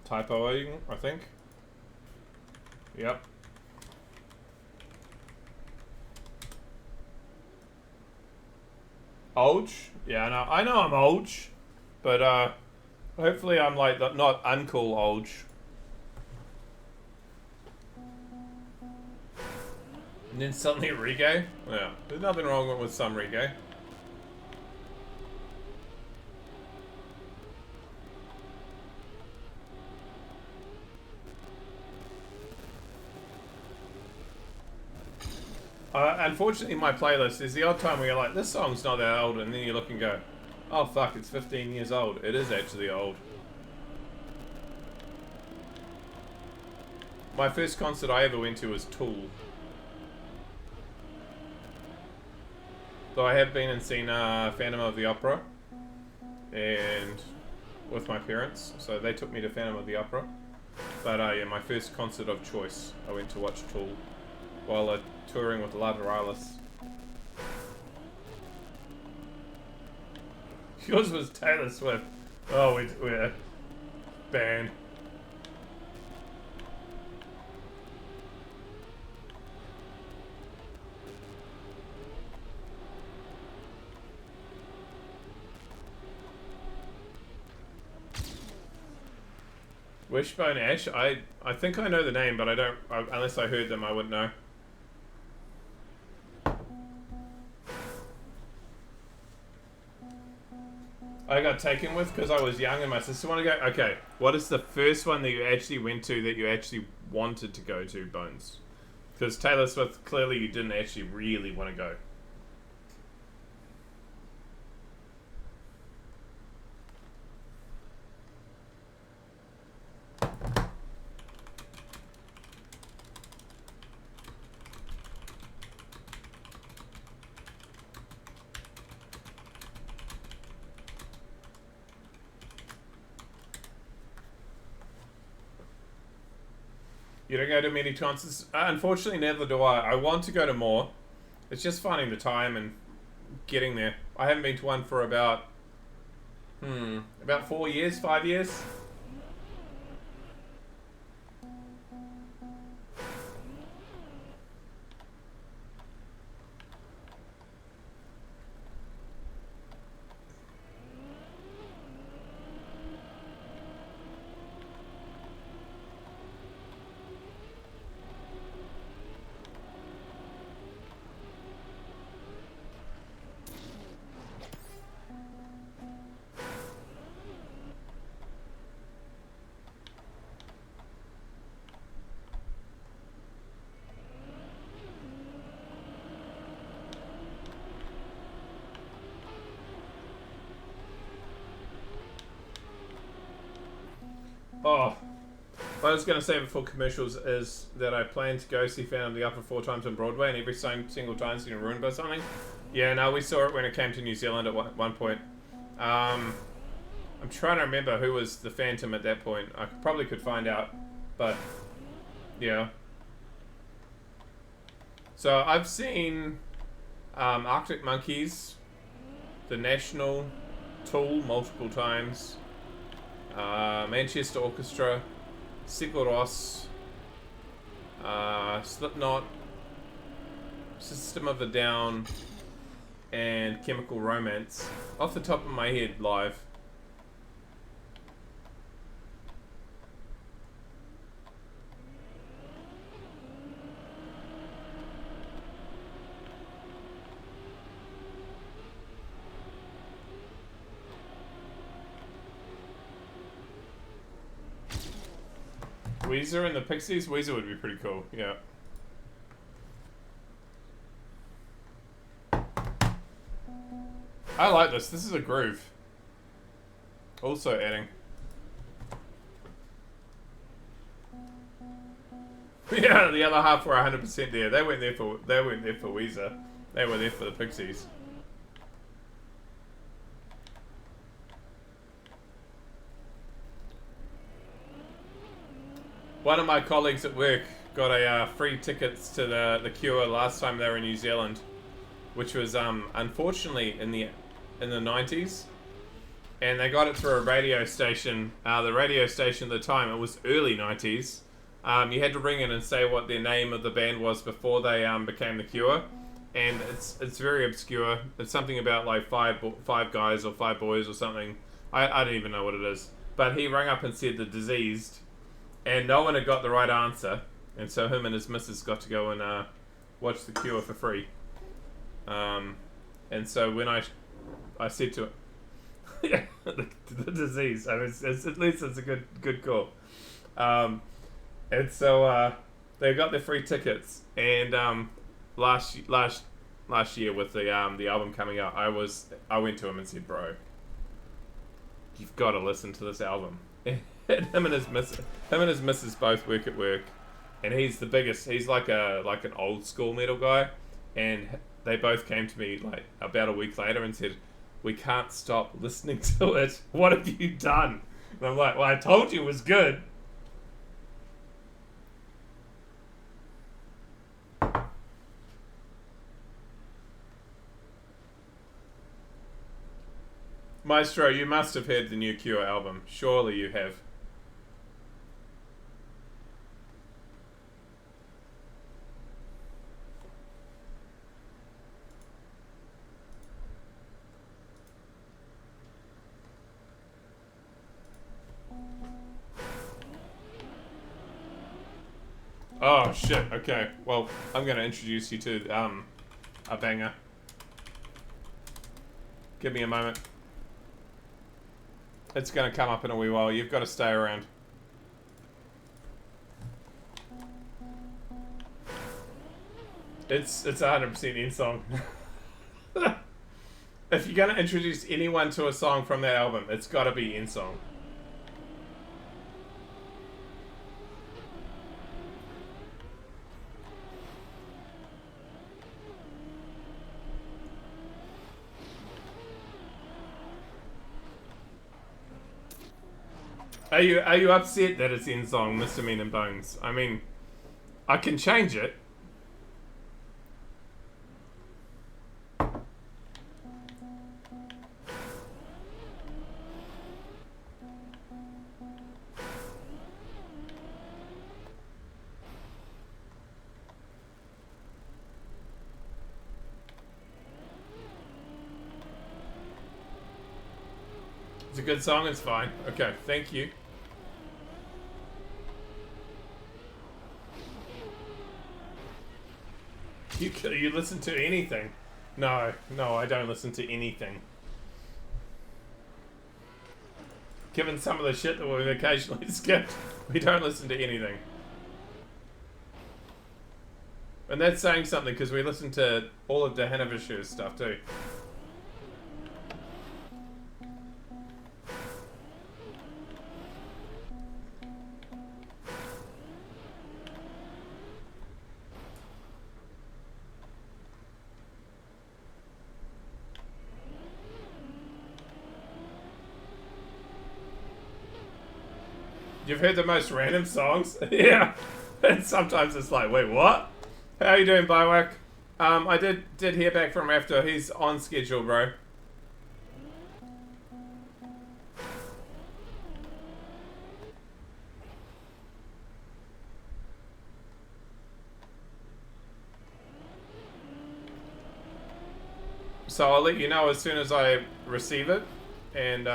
Typoing, I think. Yep. Old? Yeah, I know I'm old, but hopefully I'm like not uncool old. And then suddenly reggae? Yeah, there's nothing wrong with some reggae. Unfortunately, my playlist is the odd time where you're like, this song's not that old, and then you look and go, oh fuck, it's 15 years old. It is actually old. My first concert I ever went to was Tool. Though I have been and seen Phantom of the Opera, and with my parents, so they took me to Phantom of the Opera. But yeah, my first concert of choice, I went to watch Tool while touring with Lateralus. Yours was Taylor Swift. Oh, we're banned. Wishbone Ash. I think I know the name, but I don't. Unless I heard them, I wouldn't know. I got taken with because I was young and my sister wanted to go. Okay, what is the first one that you actually went to that you actually wanted to go to, Bones? Because Taylor Swift, clearly you didn't actually really want to go. You don't go to many concerts? Unfortunately, neither do I. I want to go to more. It's just finding the time and getting there. I haven't been to one for about 4 years, 5 years. Oh, what I was going to say before commercials is that I plan to go see Phantom of the Opera 4 times on Broadway, and every single time's getting ruined by something. Yeah, no, we saw it when it came to New Zealand at one point. I'm trying to remember who was the Phantom at that point. I probably could find out, but yeah. So I've seen Arctic Monkeys, The National, Tool multiple times, Manchester Orchestra, Sigur Rós, Slipknot, System of a Down, and Chemical Romance. Off the top of my head, live. Weezer and the Pixies? Weezer would be pretty cool, yeah. I like this. This is a groove. Also adding. Yeah, the other half were 100% there. They weren't there for Weezer. They were there for the Pixies. One of my colleagues at work got a free tickets to the Cure last time they were in New Zealand, which was unfortunately in the 90s, and they got it through a radio station. The radio station at the time, it was early 90s. You had to ring in and say what their name of the band was before they became the Cure, and it's very obscure. It's something about like five guys or five boys or something. I don't even know what it is. But he rang up and said The Diseased. And no one had got the right answer, and so him and his missus got to go and watch The Cure for free. And so when I said to it, yeah, the Disease. I mean, at least it's a good call. And so they got their free tickets, and last year with the album coming out, I went to him and said, "Bro, you've got to listen to this album." And him and his missus both work at work, and he's the biggest. He's like an old school metal guy, and they both came to me like about a week later and said, "We can't stop listening to it. What have you done?" And I'm like, "Well, I told you it was good." Maestro, you must have heard the new Cure album. Surely you have. Oh shit. Okay. Well, I'm gonna introduce you to a banger. Give me a moment. It's gonna come up in a wee while. You've got to stay around. It's 100% in song. If you're gonna introduce anyone to a song from that album, it's gotta be in song. Are you upset that it's in song, Mr. Mean and Bones? I mean, I can change it. It's a good song, it's fine. Okay, thank you. You listen to anything? No, I don't listen to anything. Given some of the shit that we've occasionally skipped, we don't listen to anything. And that's saying something because we listen to all of the Hanavishu's stuff too. You've heard the most random songs? Yeah. And sometimes it's like, wait, what? How are you doing, Biowak? I did hear back from Rafter. He's on schedule, bro. So I'll let you know as soon as I receive it and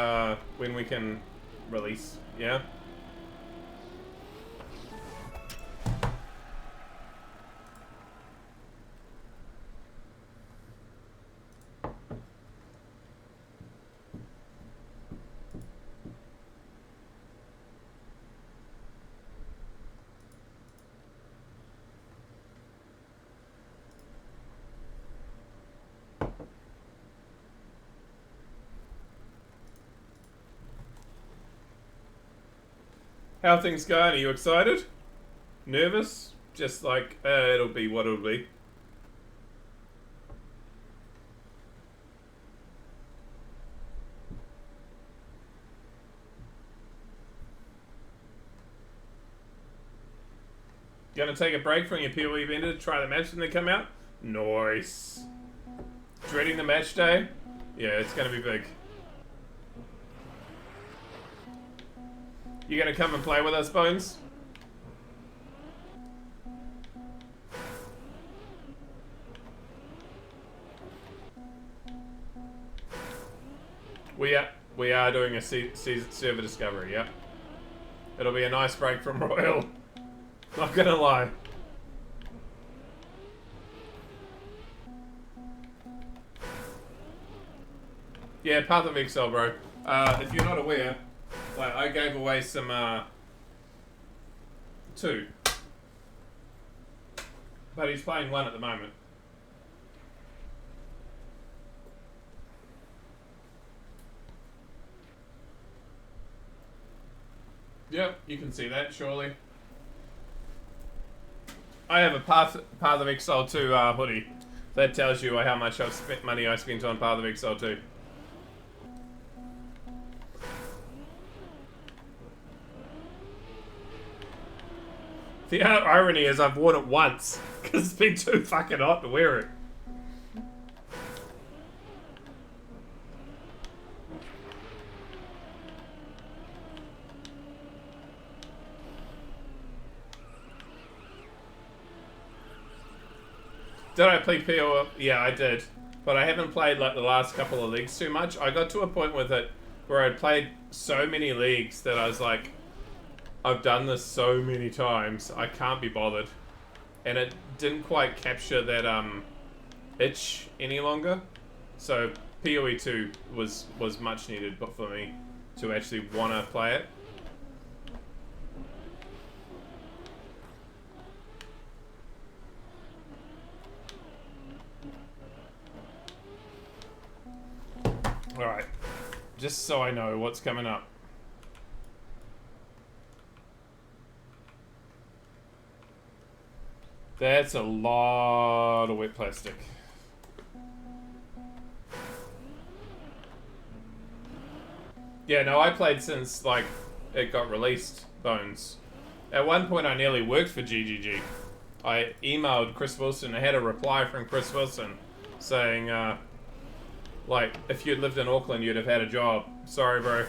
when we can release, yeah? How are things going? Are you excited? Nervous? Just like, it'll be what it'll be. Gonna take a break from your PoE vendor to try the match and then come out? Nice. Dreading the match day? Yeah, it's gonna be big. You gonna come and play with us, Bones? We are doing a server discovery, yep. It'll be a nice break from Royal. Not gonna lie. Yeah, Path of Exile, bro. If you're not aware, like, I gave away some, 2. But he's playing 1 at the moment. Yep, you can see that, surely. I have a Path of Exile 2 hoodie. That tells you how much money I spent on Path of Exile 2. The irony is I've worn it once, because it's been too fucking hot to wear it. Did I play PO? Yeah, I did. But I haven't played like the last couple of leagues too much. I got to a point with it where I'd played so many leagues that I was like, I've done this so many times, I can't be bothered. And it didn't quite capture that itch any longer. So PoE 2 was much needed, but for me to actually want to play it. Alright, just so I know what's coming up. That's a lot of wet plastic. Yeah, no, I played since, like, it got released, Bones. At one point, I nearly worked for GGG. I emailed Chris Wilson. I had a reply from Chris Wilson saying, like, if you'd lived in Auckland, you'd have had a job. Sorry, bro.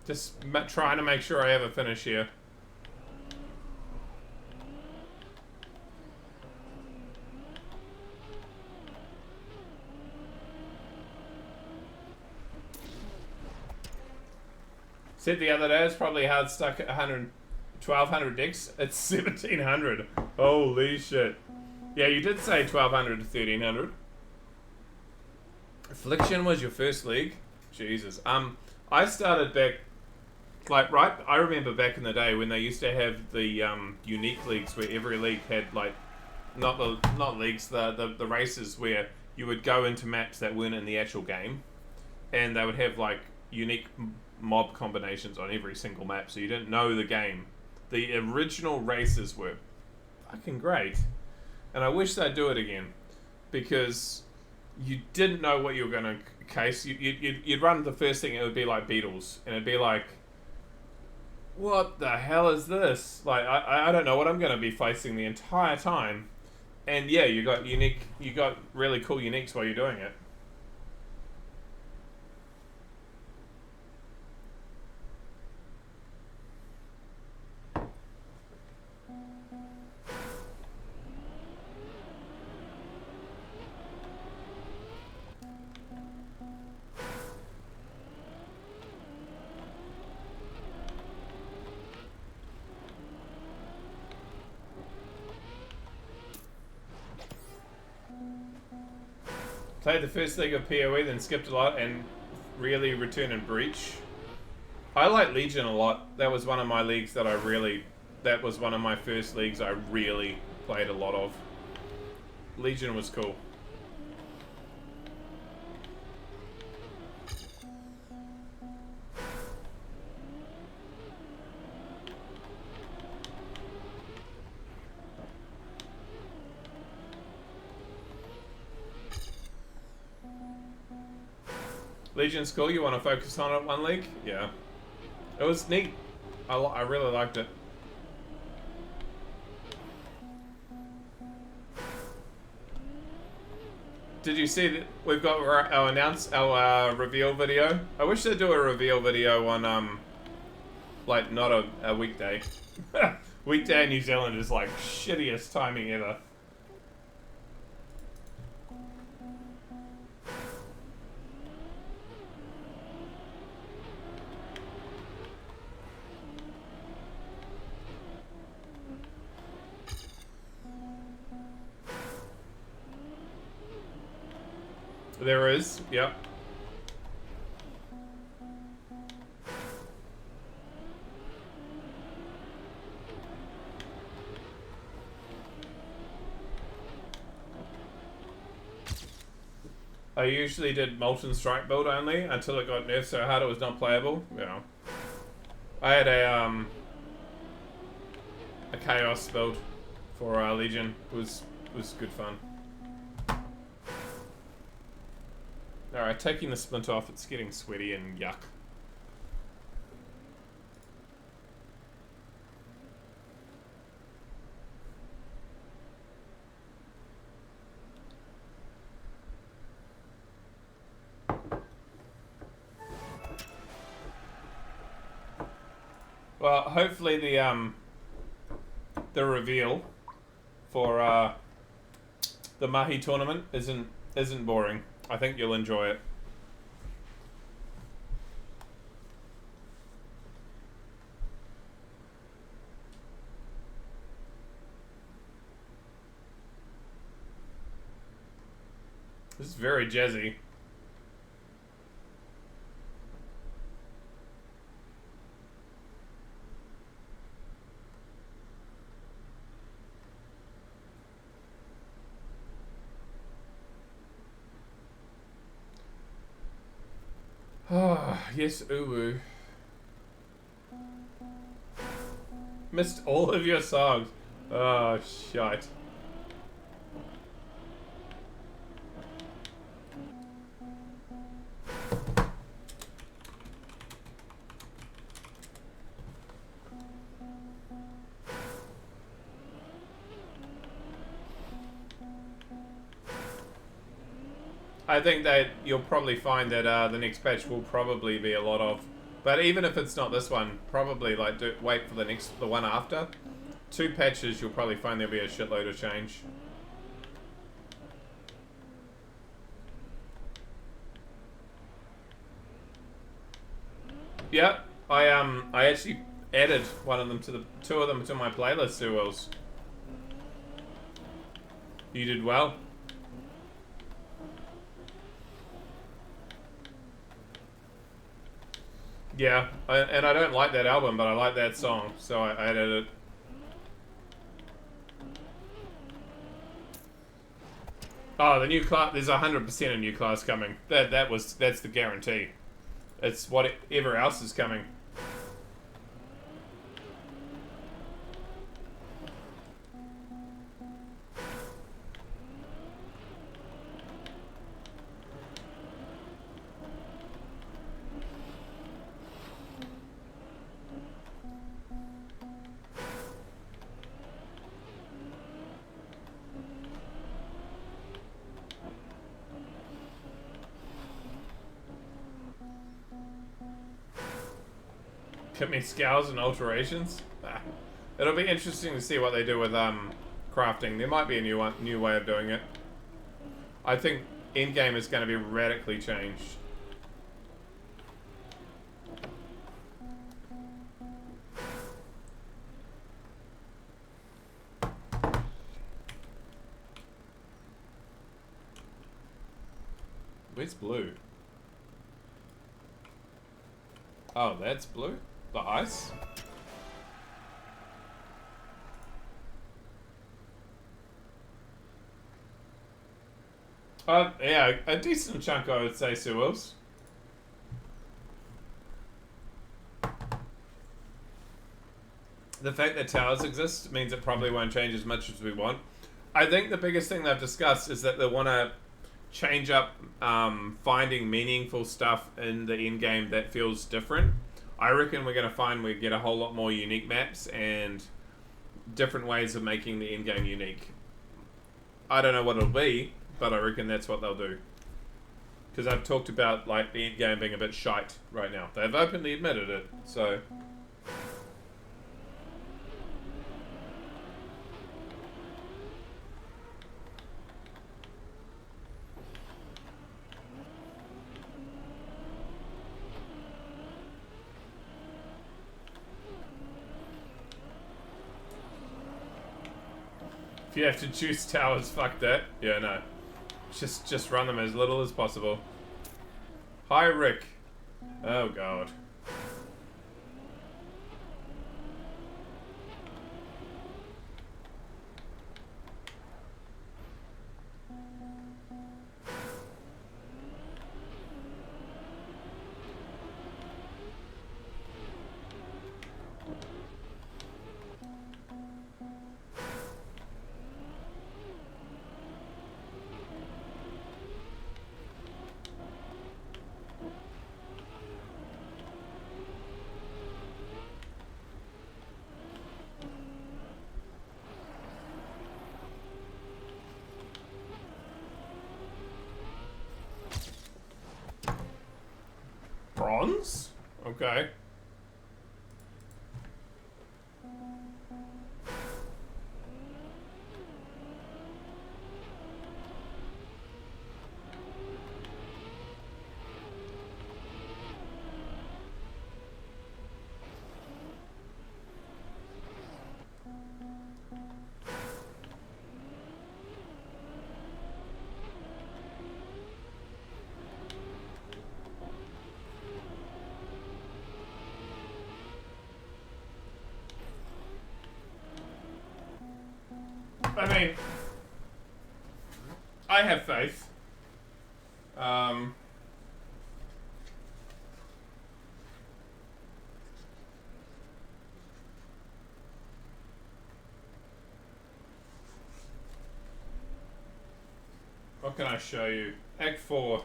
Just trying to make sure I have a finish here. Said the other day it's probably hard stuck at 1200 decks. It's 1700. Holy shit. Yeah, you did say 1200 to 1300. Affliction was your first league? Jesus. I started back, like, right, I remember back in the day when they used to have the unique leagues where every league had, like, not leagues, the races where you would go into maps that weren't in the actual game, and they would have, like, unique mob combinations on every single map, so you didn't know the game. The original races were fucking great, and I wish they'd do it again, because you didn't know what you were going to case. You'd run the first thing, it would be like Beatles, and it'd be like, what the hell is this? Like, I don't know what I'm going to be facing the entire time. And yeah, you got really cool uniques while you're doing it. Played the first league of PoE, then skipped a lot and really returned in Breach. I like Legion a lot. That was one of my leagues that that was one of my first leagues I really played a lot of. Legion was cool. Legion's cool. You want to focus on it one league? Yeah. It was neat. I really liked it. Did you see that we've got our reveal video? I wish they'd do a reveal video on like not a weekday. Weekday in New Zealand is like shittiest timing ever. There is, yep. I usually did Molten Strike build only until it got nerfed so hard it was not playable. Yeah. I had a Chaos build for Legion. It was good fun. Alright, taking the splint off, it's getting sweaty and yuck. Well, hopefully the reveal for the Mahi tournament isn't boring. I think you'll enjoy it. This is very jazzy. Ah, yes, Uwu. Missed all of your songs. Oh, shite. I think that you'll probably find that the next patch will probably be a lot of, but even if it's not this one, probably like wait for the one after. 2 patches, you'll probably find there'll be a shitload of change. Yeah, I actually added two of them to my playlist, Sue Wills. You did well. Yeah, and I don't like that album, but I like that song, so I added it. Oh, the new class. There's 100% a new class coming. That's the guarantee. It's whatever else is coming. Commit scours and alterations. It'll be interesting to see what they do with crafting. There might be a new way of doing it. I think endgame is going to be radically changed. Where's blue? Oh, that's blue? The ice? Yeah, a decent chunk, I would say, Sue Wills. The fact that towers exist means it probably won't change as much as we want. I think the biggest thing they've discussed is that they want to change up finding meaningful stuff in the end game that feels different. I reckon we're going to find we get a whole lot more unique maps and different ways of making the end game unique. I don't know what it'll be, but I reckon that's what they'll do. Because I've talked about like the end game being a bit shite right now. They've openly admitted it, so... If you have to choose towers, fuck that. Yeah, no. Just run them as little as possible. Hi, Rick. Oh, God. Bronze? Okay. mean, I have faith. What can I show you? Act 4.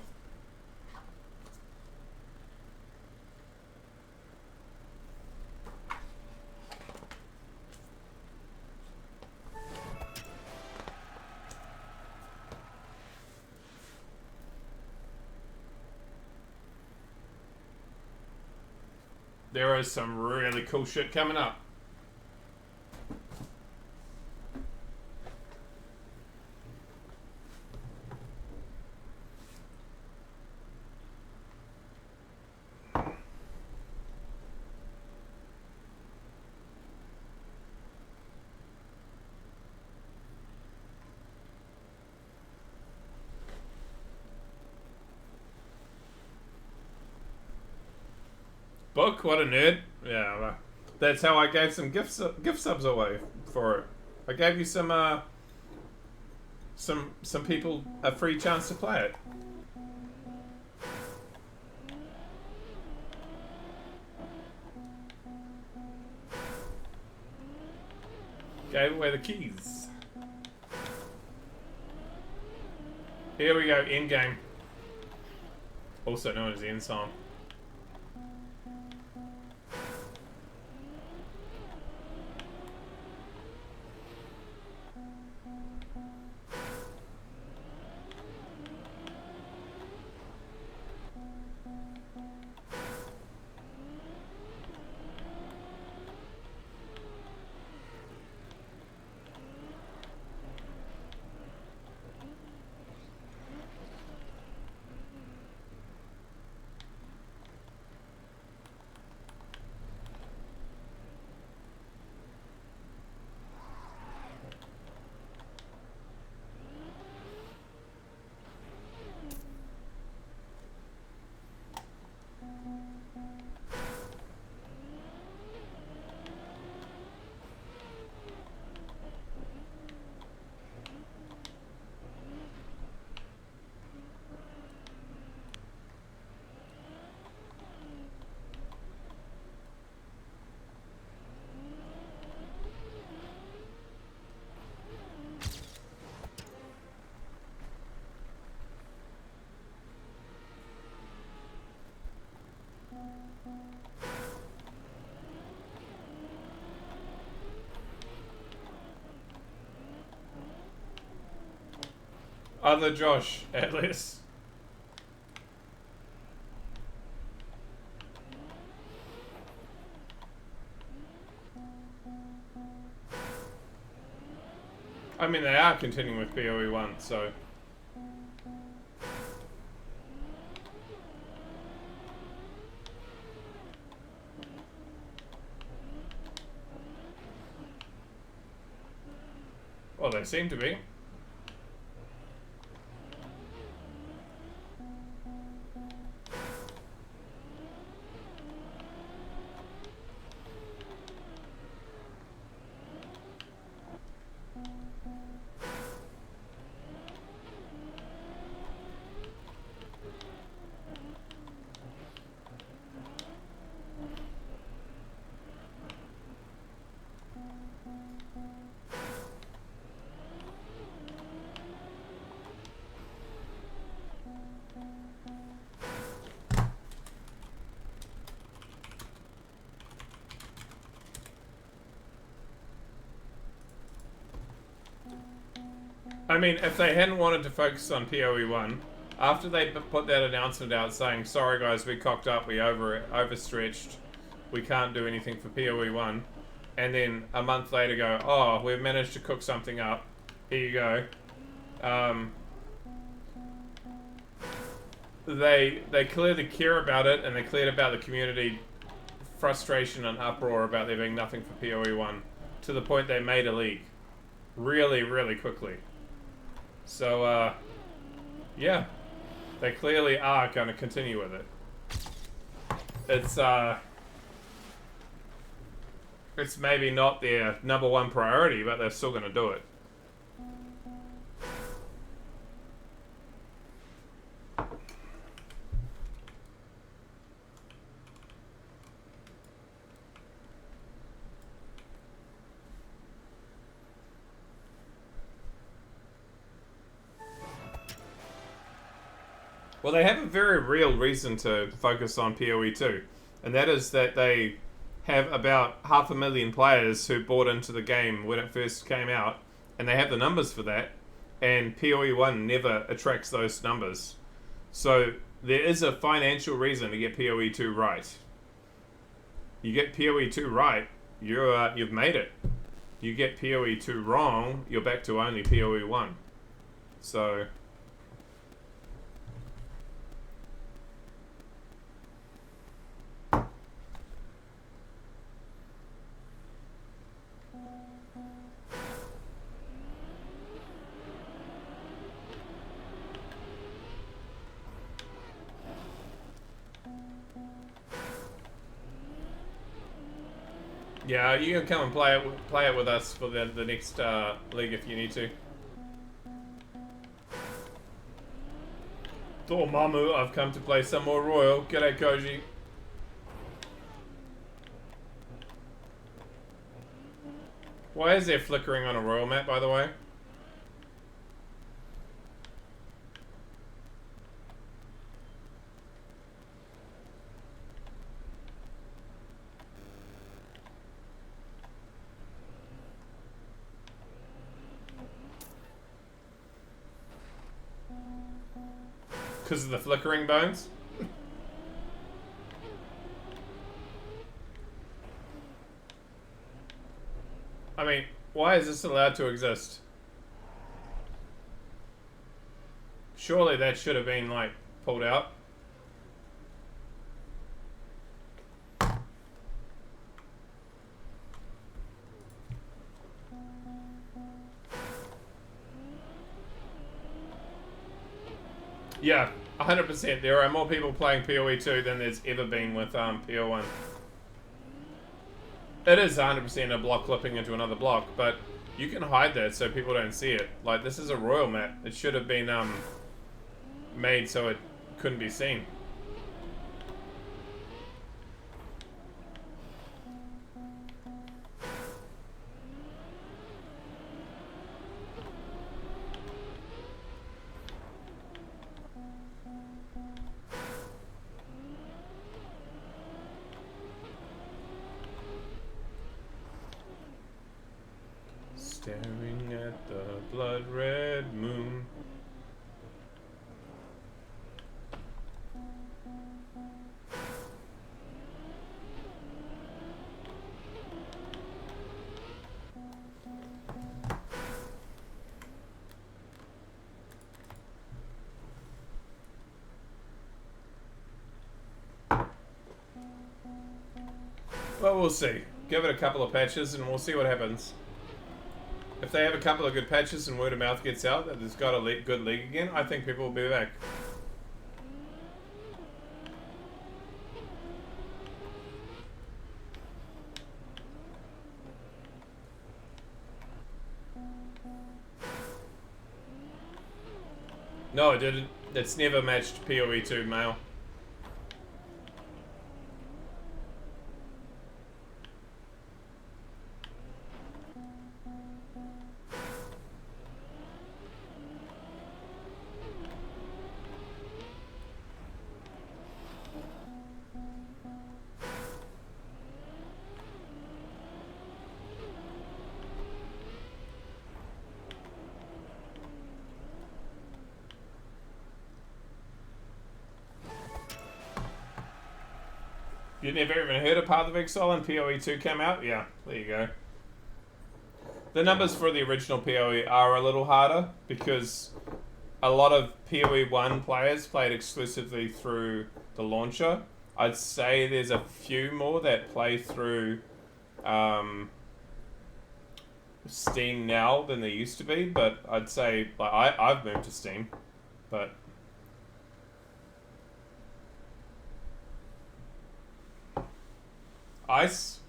There is some really cool shit coming up. Book? What a nerd. Yeah, well, that's how I gave some gift subs away for it. I gave you some people a free chance to play it. Gave away the keys. Here we go, Endgame. Also known as the end song. Other Josh, at least. I mean, they are continuing with PoE 1, so... Well, they seem to be. I mean, if they hadn't wanted to focus on PoE 1, after they put that announcement out saying, sorry guys, we cocked up, we overstretched, we can't do anything for PoE 1, and then a month later go, oh, we've managed to cook something up, here you go. They clearly care about it, and they cleared about the community frustration and uproar about there being nothing for PoE 1, to the point they made a league. Really, really quickly. So, yeah. They clearly are going to continue with it. It's maybe not their #1 priority, but they're still going to do it. Well, they have a very real reason to focus on PoE2, and that is that they have about 500,000 players who bought into the game when it first came out, and they have the numbers for that, and PoE1 never attracts those numbers. So there is a financial reason to get PoE2 right. You get PoE2 right, you've made it. You get PoE2 wrong, you're back to only PoE1. So... yeah, you can come and play it with us for the next league if you need to. Dormammu, I've come to play some more Royal. G'day, Koji. Why is there flickering on a Royal map, by the way? Because of the flickering bones? I mean, why is this allowed to exist? Surely that should have been, like, pulled out. Yeah, 100%. There are more people playing PoE2 than there's ever been with PO1. It is 100% a block clipping into another block, but you can hide that so people don't see it. Like, this is a Royal map. It should have been made so it couldn't be seen. Staring at the blood red moon. Well, we'll see. Give it a couple of patches and we'll see what happens. If they have a couple of good patches and word of mouth gets out that it's got a good league again, I think people will be back. No, it didn't. It's never matched PoE2 male. You never even heard of Path of Exile and PoE2 came out? Yeah, there you go. The numbers for the original PoE are a little harder because a lot of PoE1 players played exclusively through the launcher. I'd say there's a few more that play through Steam now than there used to be, but I'd say like I've moved to Steam, but Ice.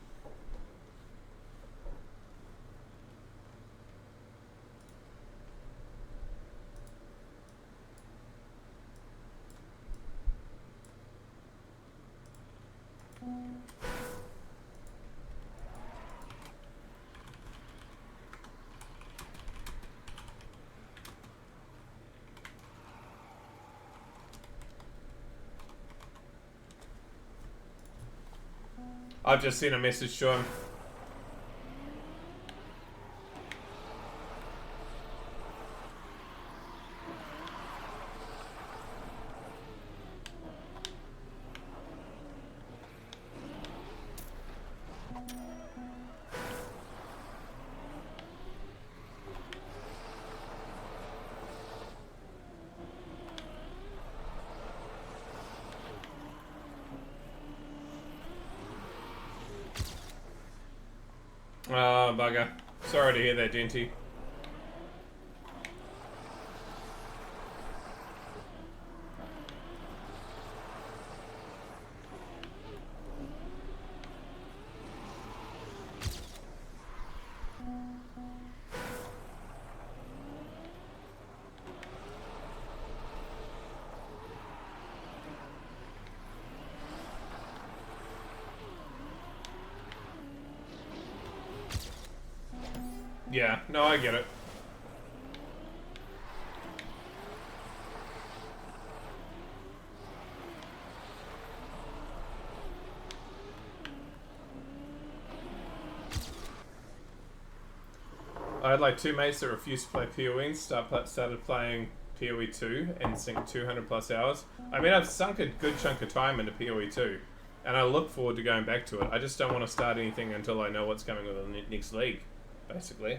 I've just seen a message to him. Oh, bugger. Sorry to hear that, Genty. Yeah, no, I get it. I had like 2 mates that refused to play PoE and started playing PoE 2 and sink 200 plus hours. I mean, I've sunk a good chunk of time into PoE 2, and I look forward to going back to it. I just don't want to start anything until I know what's coming with the next league, basically.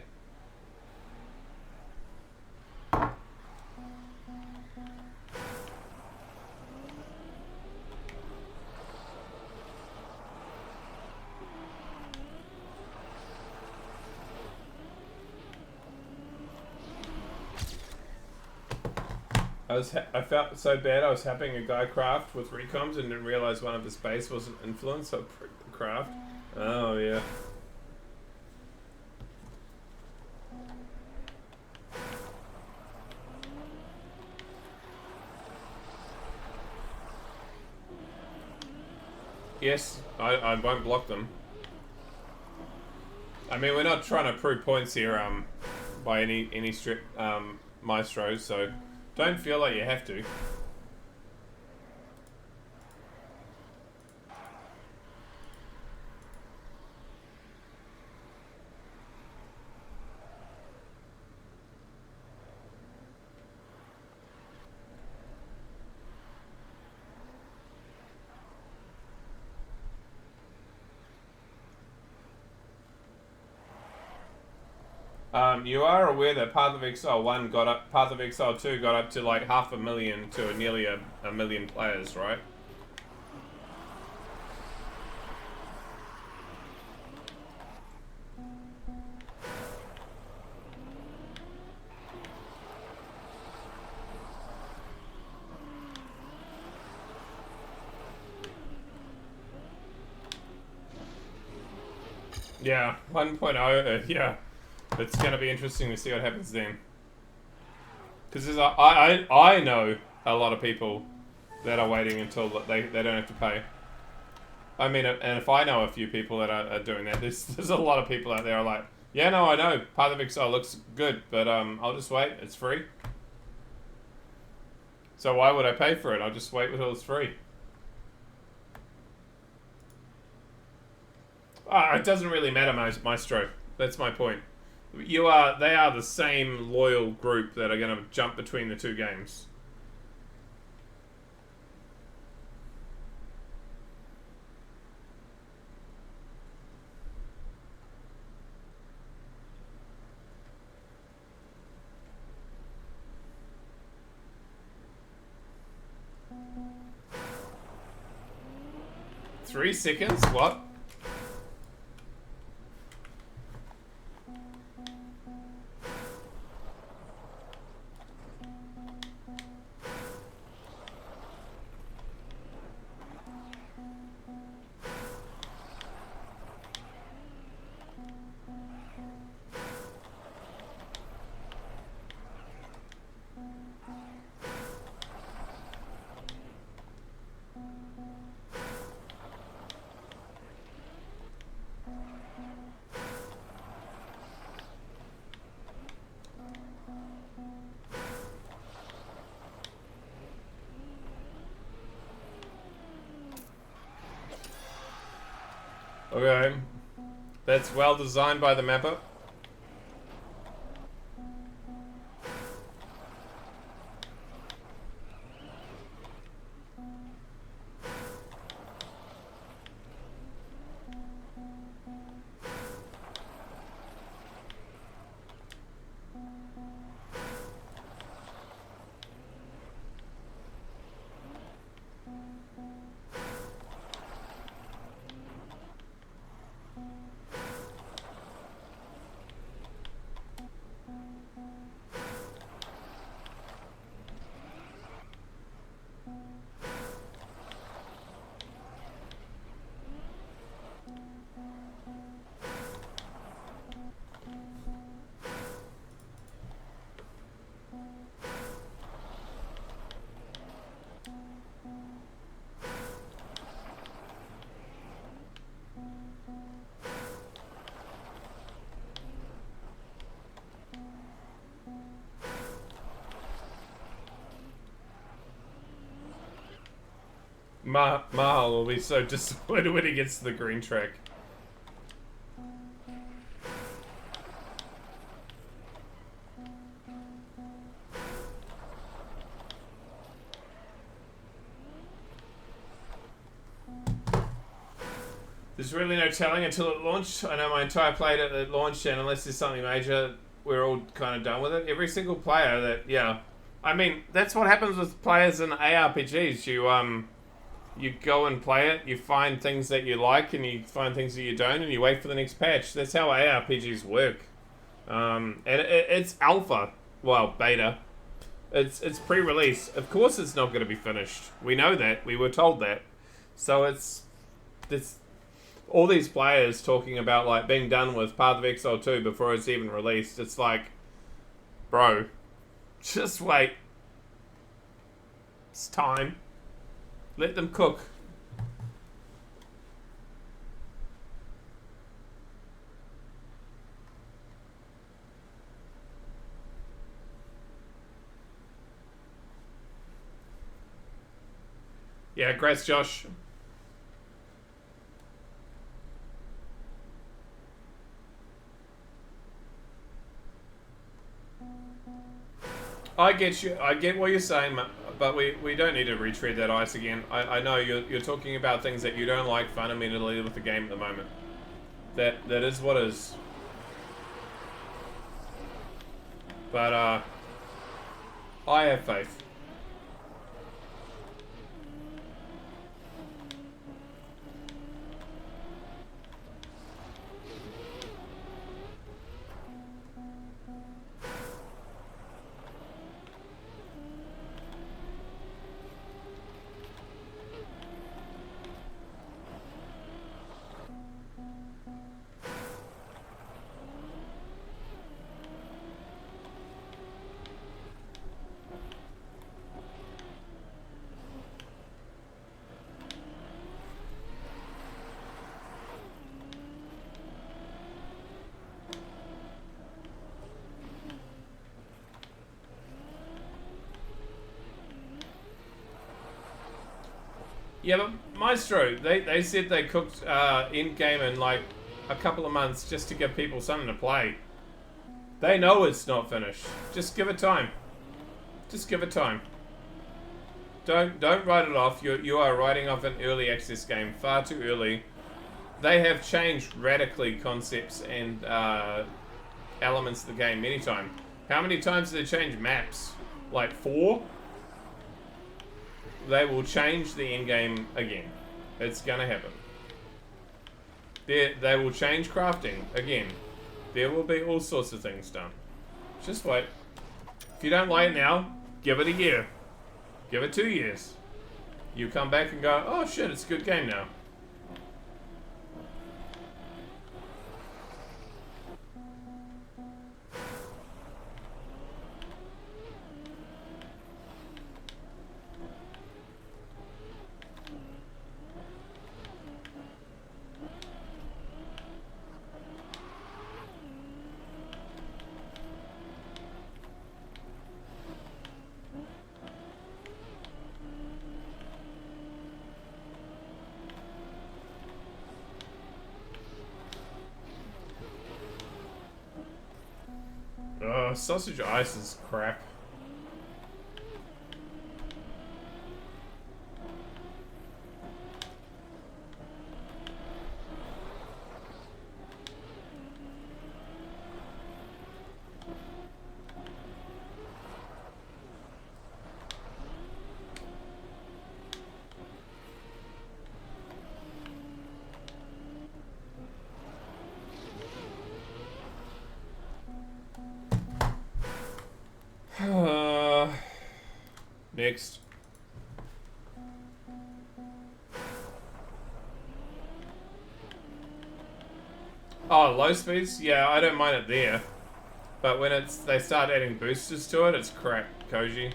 I felt so bad. I was helping a guy craft with recoms and didn't realize one of his base wasn't influenced, so I pricked the craft. Oh, yeah. Yes, I won't block them. I mean, we're not trying to prove points here by any strict maestros, so don't feel like you have to. You are aware that Path of Exile 1 got up, Path of Exile 2 got up to like 500,000 to nearly a million players, right? Yeah, 1.0, yeah. It's going to be interesting to see what happens then. Because I know a lot of people that are waiting until they don't have to pay. I mean, and if I know a few people that are doing that, there's a lot of people out there are like, yeah, no, I know, Path of Exile looks good, but I'll just wait, it's free. So why would I pay for it? I'll just wait until it's free. It doesn't really matter, Maestro. That's my point. They are the same loyal group that are going to jump between the two games. Three seconds? What? Okay. That's well designed by the mapper. Mahal will be so disappointed when he gets to the green track. There's really no telling until it launched. I know my entire play at it launched, and unless there's something major, we're all kind of done with it. Every single player that, yeah. I mean, that's what happens with players in ARPGs. You go and play it, you find things that you like, and you find things that you don't, and you wait for the next patch. That's how ARPGs work. And it's alpha. Well, beta. It's pre-release. Of course it's not going to be finished. We know that. We were told that. So it's all these players talking about like being done with Path of Exile 2 before it's even released. It's like, bro, just wait. It's time. Let them cook. Yeah, congrats, Josh. I get you. I get what you're saying, but we don't need to retread that ice again. I know you're talking about things that you don't like fundamentally with the game at the moment. That is what is. But I have faith. Yeah, but Maestro, they said they cooked in game in like a couple of months just to give people something to play. They know it's not finished. Just give it time. Just give it time. Don't write it off. You are writing off an early access game far too early. They have changed radically concepts and elements of the game many times. How many times did they change maps? Like 4? They will change the end game again. It's gonna happen. They will change crafting again. There will be all sorts of things done. Just wait. If you don't like it now, give it a year. Give it 2 years. You come back and go, oh shit, it's a good game now. Sausage ice is crap. Next. Oh, low speeds? Yeah, I don't mind it there. But when they start adding boosters to it, it's crap, Koji.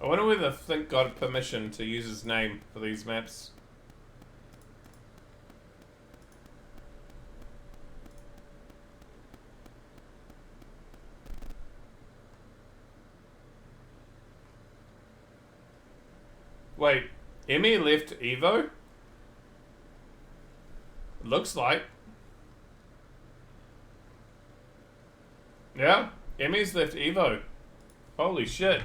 I wonder whether Flint got permission to use his name for these maps. Wait, Emmy left Evo? Looks like. Yeah, Emmy's left Evo. Holy shit.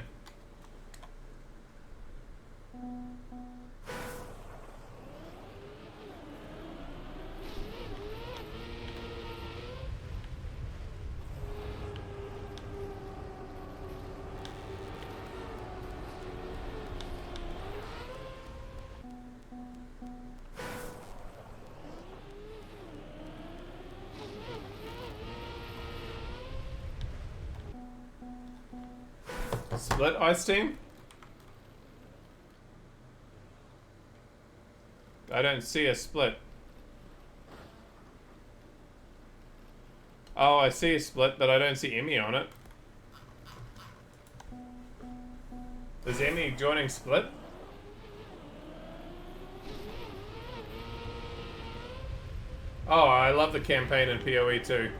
Split ice team? I don't see a split. Oh, I see a split, but I don't see Emmy on it. Is Emmy joining split? Oh, I love the campaign in PoE too.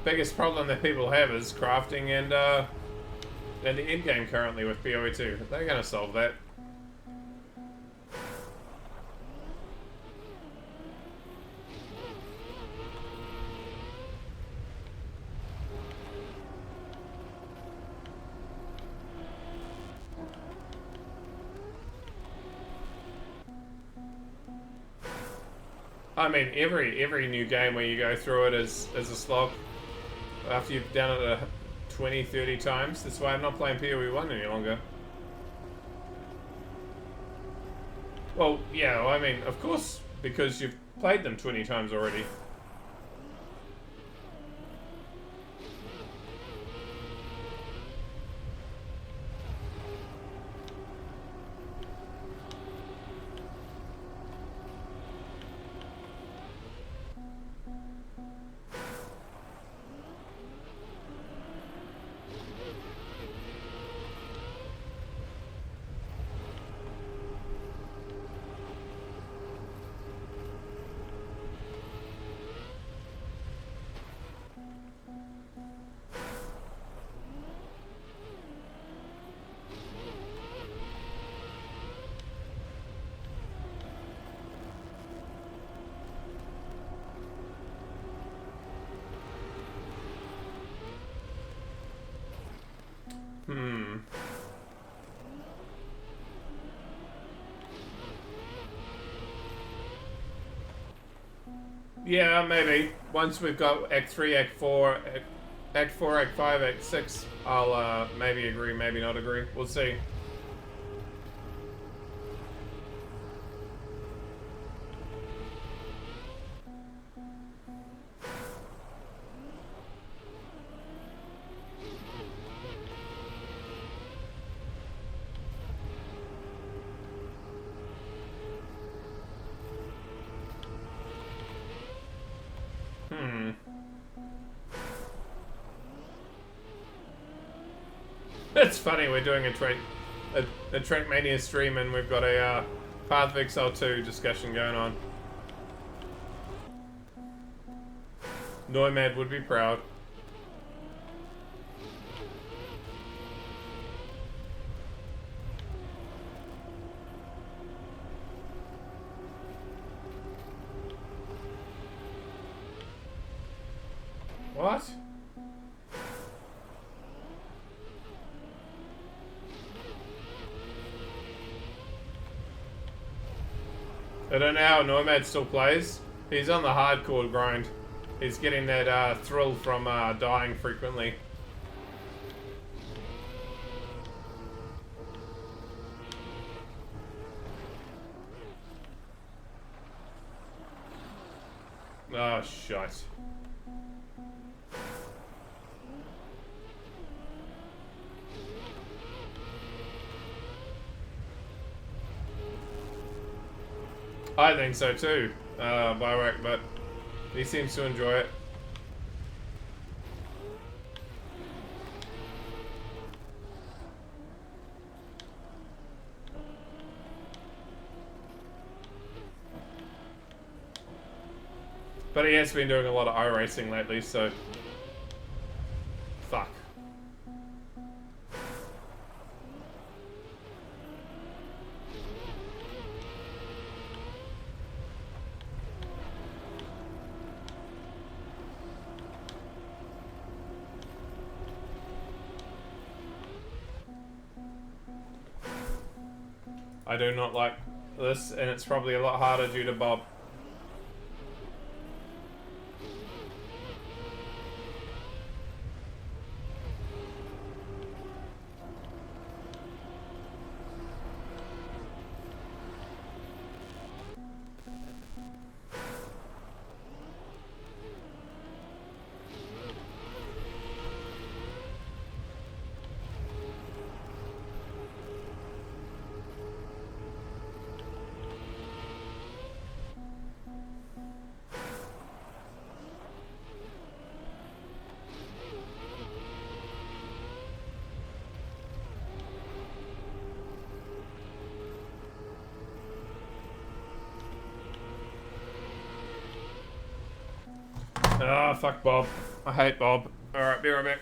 Biggest problem that people have is crafting and the end game currently with PoE 2. They're gonna solve that. I mean, every new game where you go through it is a slog. After you've done it 20, 30 times. That's why I'm not playing PoE 1 any longer. Well, yeah, I mean, of course, because you've played them 20 times already. Yeah, maybe. Once we've got Act 3, Act 4, Act 4, Act 5, Act 6, I'll maybe agree, maybe not agree. We'll see. It's funny, we're doing a Trackmania stream and we've got a Path of Exile 2 discussion going on. Nomad would be proud. What? I don't know how Nomad still plays. He's on the hardcore grind. He's getting that thrill from dying frequently. Oh, shite. I think so too, Byrack, but he seems to enjoy it. But he has been doing a lot of iRacing lately, so... Fuck. I do not like this, and it's probably a lot harder due to Bob. Ah, fuck Bob. I hate Bob. Alright, be right back.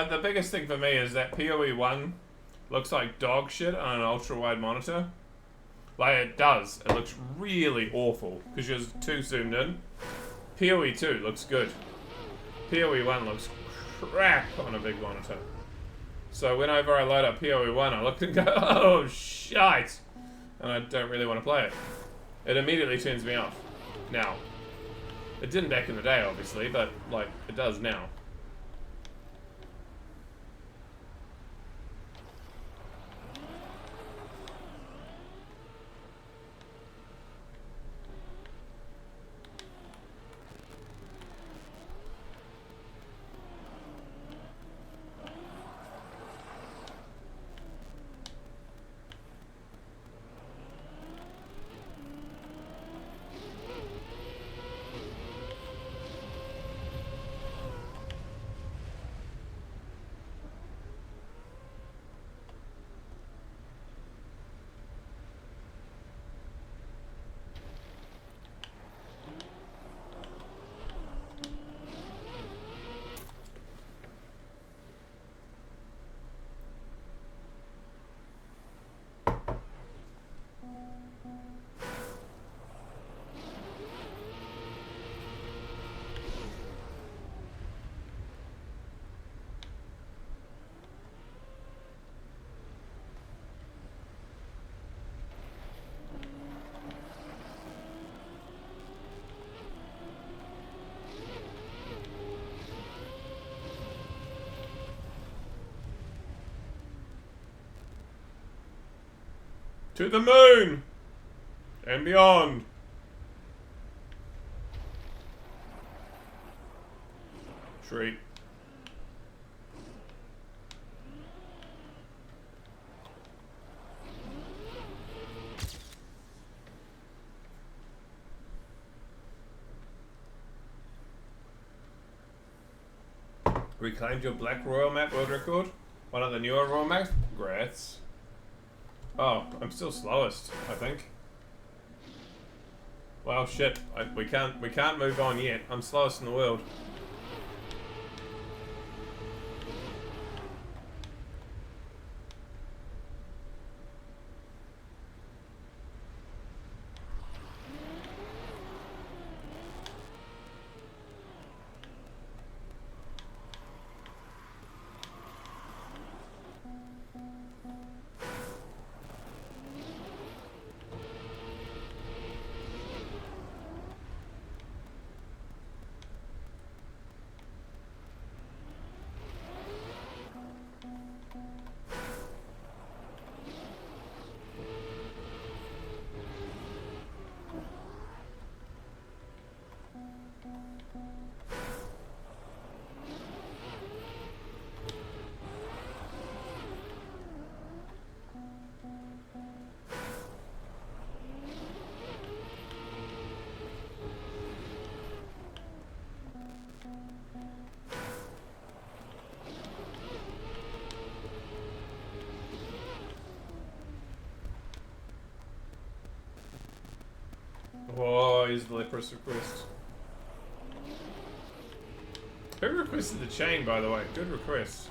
The biggest thing for me is that PoE 1 looks like dog shit on an ultra wide monitor. Like, it does. It looks really awful because you're too zoomed in. PoE 2 looks good. PoE 1 looks crap on a big monitor. So whenever I load up PoE 1, I look and go, oh, shite. And I don't really want to play it. It immediately turns me off. Now. It didn't back in the day, obviously, but, like, it does now. To the moon! And beyond! Treat. Reclaimed your Black Royal map world record? One of the newer Royal maps? Congrats. Oh, I'm still slowest, I think. Well, shit. We can't move on yet. I'm slowest in the world. Oh, here's the leprous request. Who requested the chain, by the way? Good request.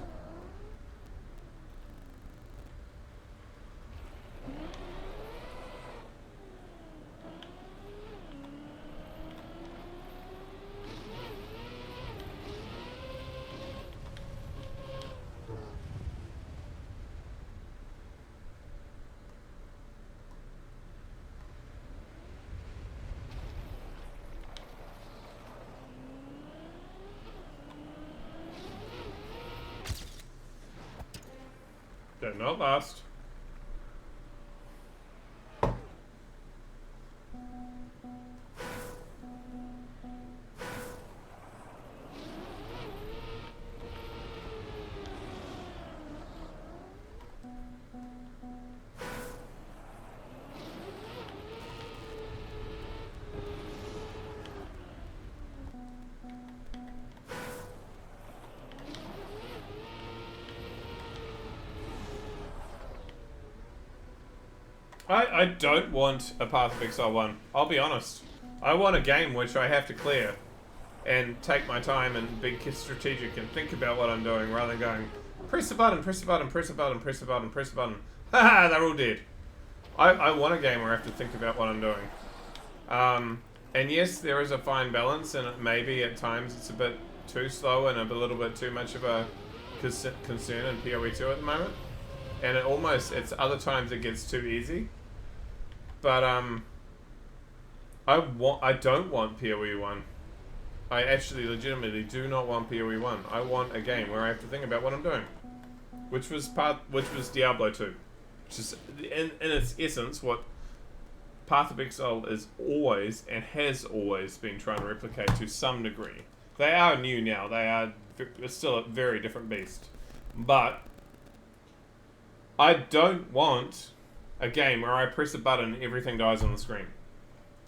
Did not last. I don't want a Path of Exile 1. I'll be honest. I want a game which I have to clear and take my time and be strategic and think about what I'm doing rather than going, press a button, press a button, press a button, press a button, press a button. Haha, they're all dead. I want a game where I have to think about what I'm doing. And yes, there is a fine balance, and maybe at times it's a bit too slow and a little bit too much of a concern in PoE2 at the moment. And it's other times it gets too easy. But I don't want PoE 1. I actually legitimately do not want PoE 1. I want a game where I have to think about what I'm doing. Which was Diablo 2. Which is in its essence what Path of Exile is always and has always been trying to replicate to some degree. They are new now. It's still a very different beast. But I don't want a game where I press a button and everything dies on the screen.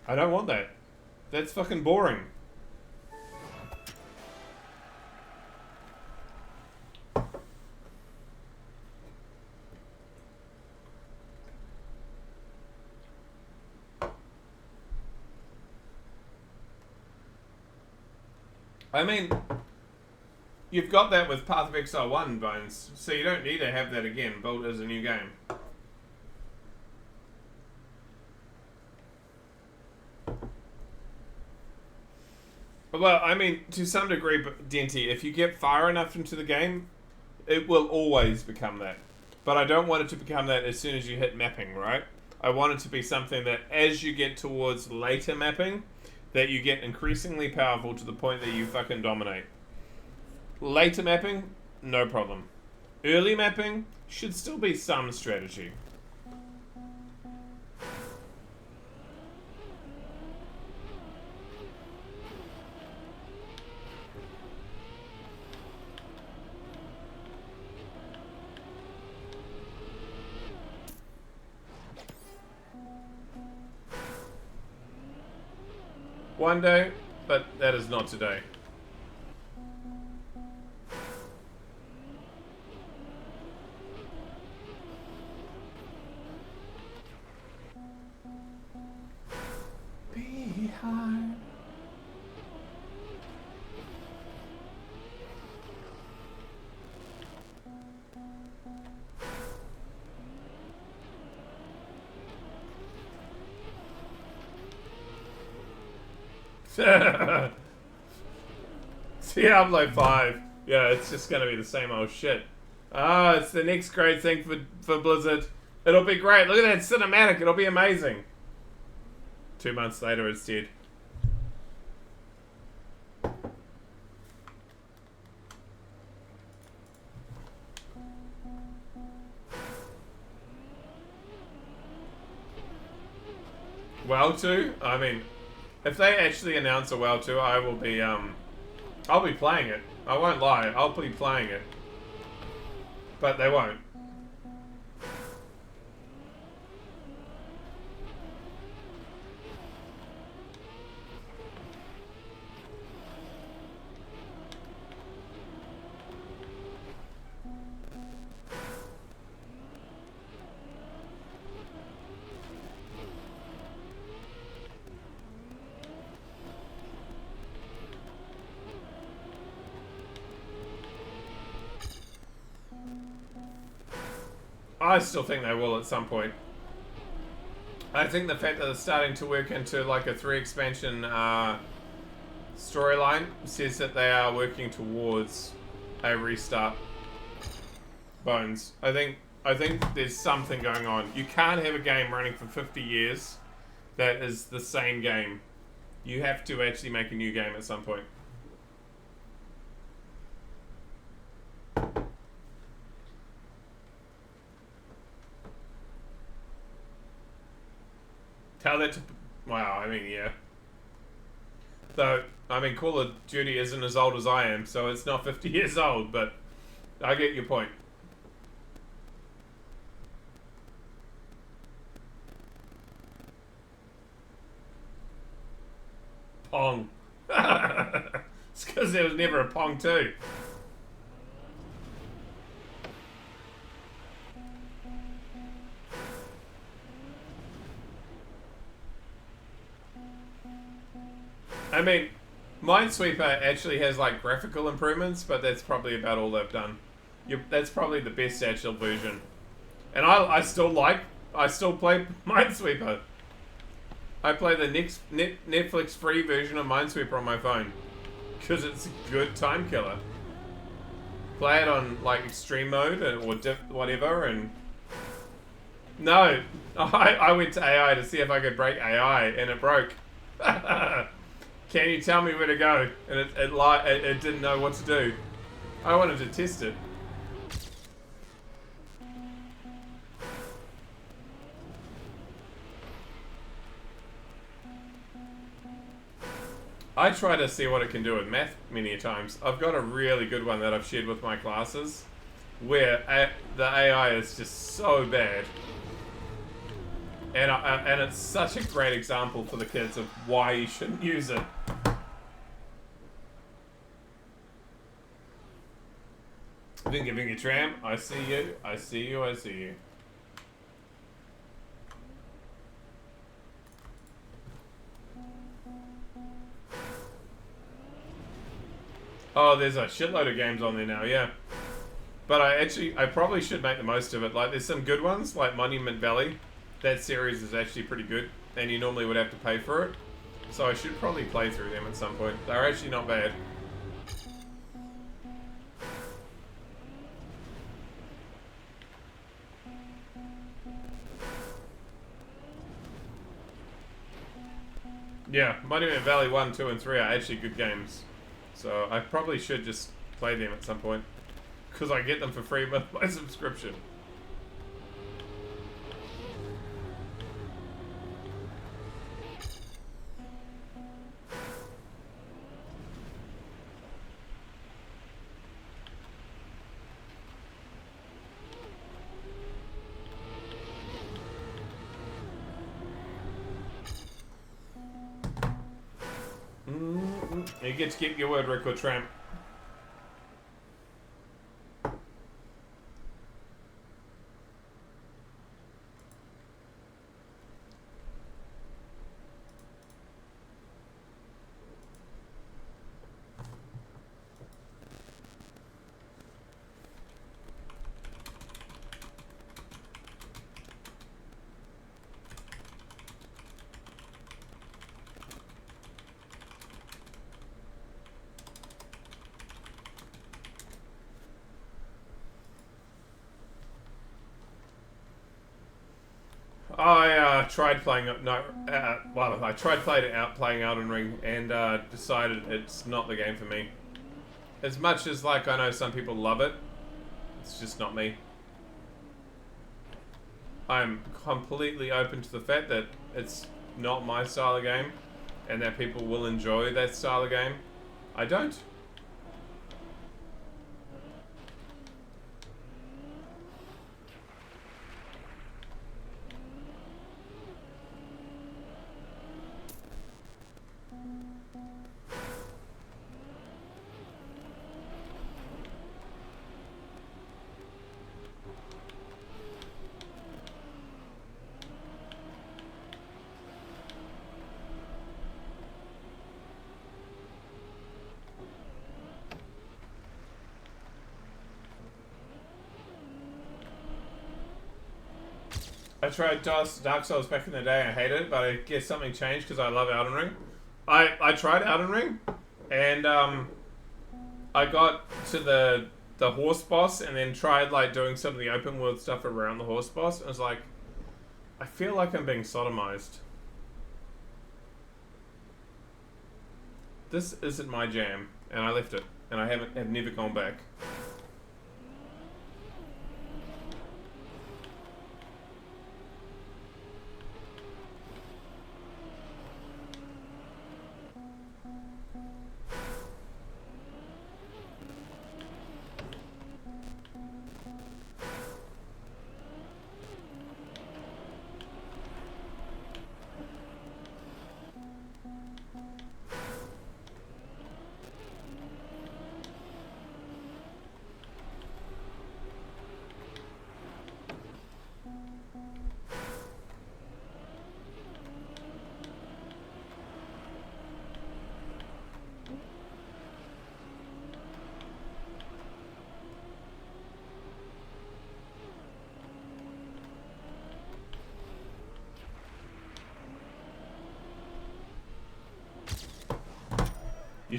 I don't want that. That's fucking boring. I mean, you've got that with Path of Exile 1, Bones, so you don't need to have that again, built as a new game. Well, I mean, to some degree, Denty, if you get far enough into the game, it will always become that. But I don't want it to become that as soon as you hit mapping, right? I want it to be something that as you get towards later mapping, that you get increasingly powerful to the point that you fucking dominate. Later mapping, no problem. Early mapping, should still be some strategy. One day, but that is not today. Behind. Diablo 5. Yeah, it's just gonna be the same old shit. Ah, it's the next great thing for Blizzard. It'll be great. Look at that cinematic. It'll be amazing. 2 months later, it's dead. WoW 2? I mean, if they actually announce a WoW 2, I will be, I'll be playing it. I won't lie, I'll be playing it. But they won't. I still think they will at some point. I think the fact that they're starting to work into like a 3 expansion storyline says that they are working towards a restart. Bones. I think there's something going on. You can't have a game running for 50 years that is the same game. You have to actually make a new game at some point. Tell that to... Wow, I mean, yeah. Though, I mean, Call of Duty isn't as old as I am, so it's not 50 years old, but I get your point. Pong. It's because there was never a Pong 2. I mean, Minesweeper actually has like graphical improvements, but that's probably about all they've done. That's probably the best actual version. And I still like I still play Minesweeper. I play the Netflix free version of Minesweeper on my phone because it's a good time killer. Play it on like extreme mode or whatever, and no, I went to AI to see if I could break AI, and it broke. Can you tell me where to go? And it didn't know what to do. I wanted to test it. I try to see what it can do with math many times. I've got a really good one that I've shared with my classes where the AI is just so bad. And it's such a great example for the kids of why you shouldn't use it. Vinga Tram, I see you, I see you, I see you. Oh, there's a shitload of games on there now, yeah. But I probably should make the most of it. Like, there's some good ones, like Monument Valley. That series is actually pretty good, and you normally would have to pay for it. So I should probably play through them at some point. They're actually not bad. Yeah, Monument Valley 1, 2, and 3 are actually good games. So I probably should just play them at some point. Because I get them for free with my subscription. You get to keep your word, Record Tramp. I tried playing I tried playing Elden Ring and decided it's not the game for me. As much as like I know some people love it, it's just not me. I'm completely open to the fact that it's not my style of game, and that people will enjoy that style of game. I don't. I tried Dark Souls back in the day. I hated it, but I guess something changed because I love Elden Ring. I tried Elden Ring, and I got to the horse boss, and then tried like doing some of the open world stuff around the horse boss. And I was like, I feel like I'm being sodomized. This isn't my jam, and I left it, and I have never gone back.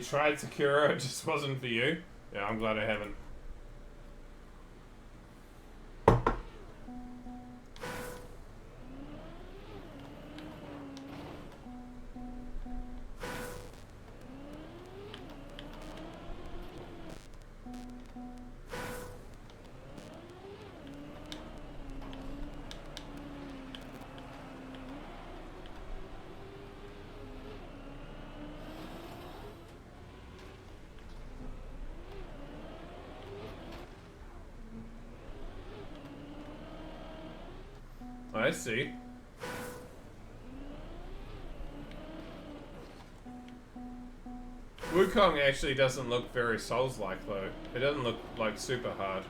tried Sekiro, it just wasn't for you? Yeah, I'm glad I haven't. I see. Wukong actually doesn't look very Souls-like though. It doesn't look like super hard.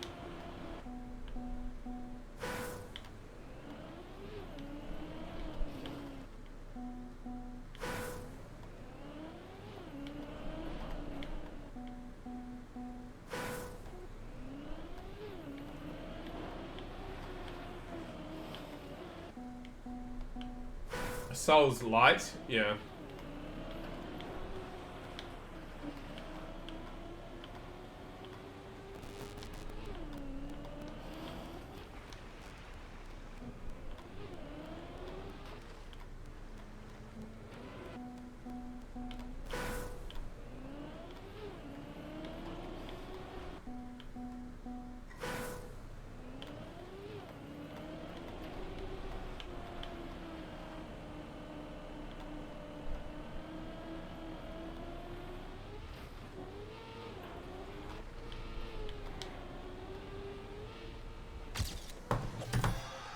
Souls light, yeah.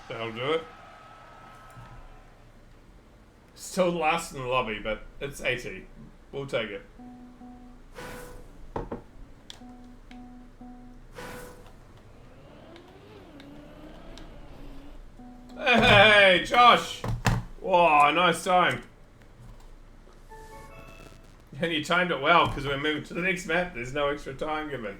That'll do it. Still last in the lobby, but it's 80. We'll take it. Hey, Josh! Whoa, nice time. And you timed it well, because we're moving to the next map. There's no extra time given.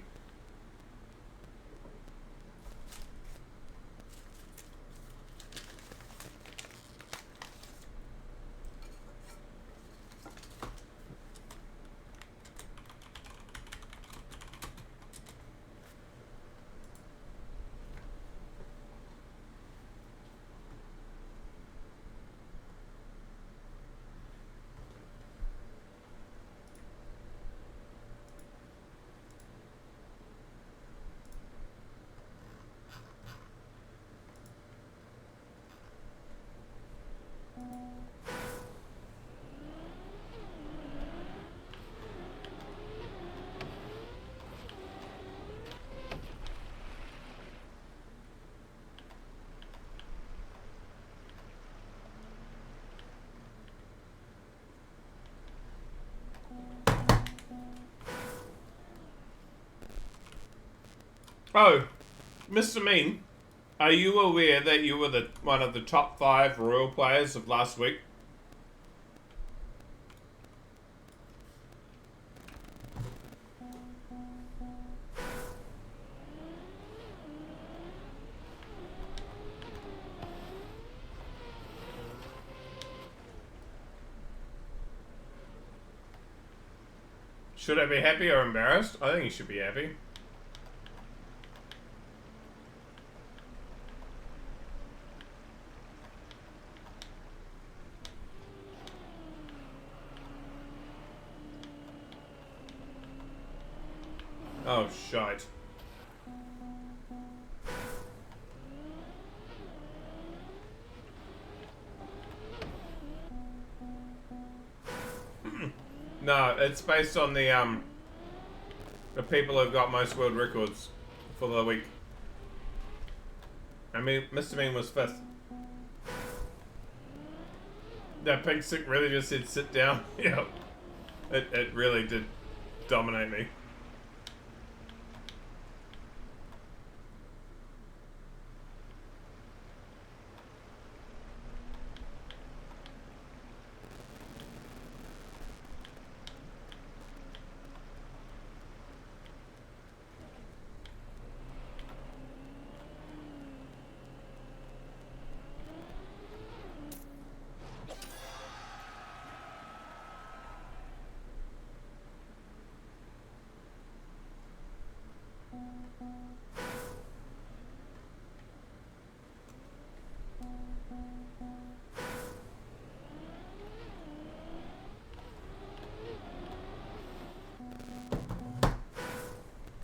Oh, Mr. Mean, are you aware that you were one of the top 5 Royal players of last week? Should I be happy or embarrassed? I think you should be happy. Oh, shite. No, it's based on the people who've got most world records for the week. I mean, Mr. Mean was 5th. That pink stick really just said sit down. Yeah. It really did dominate me.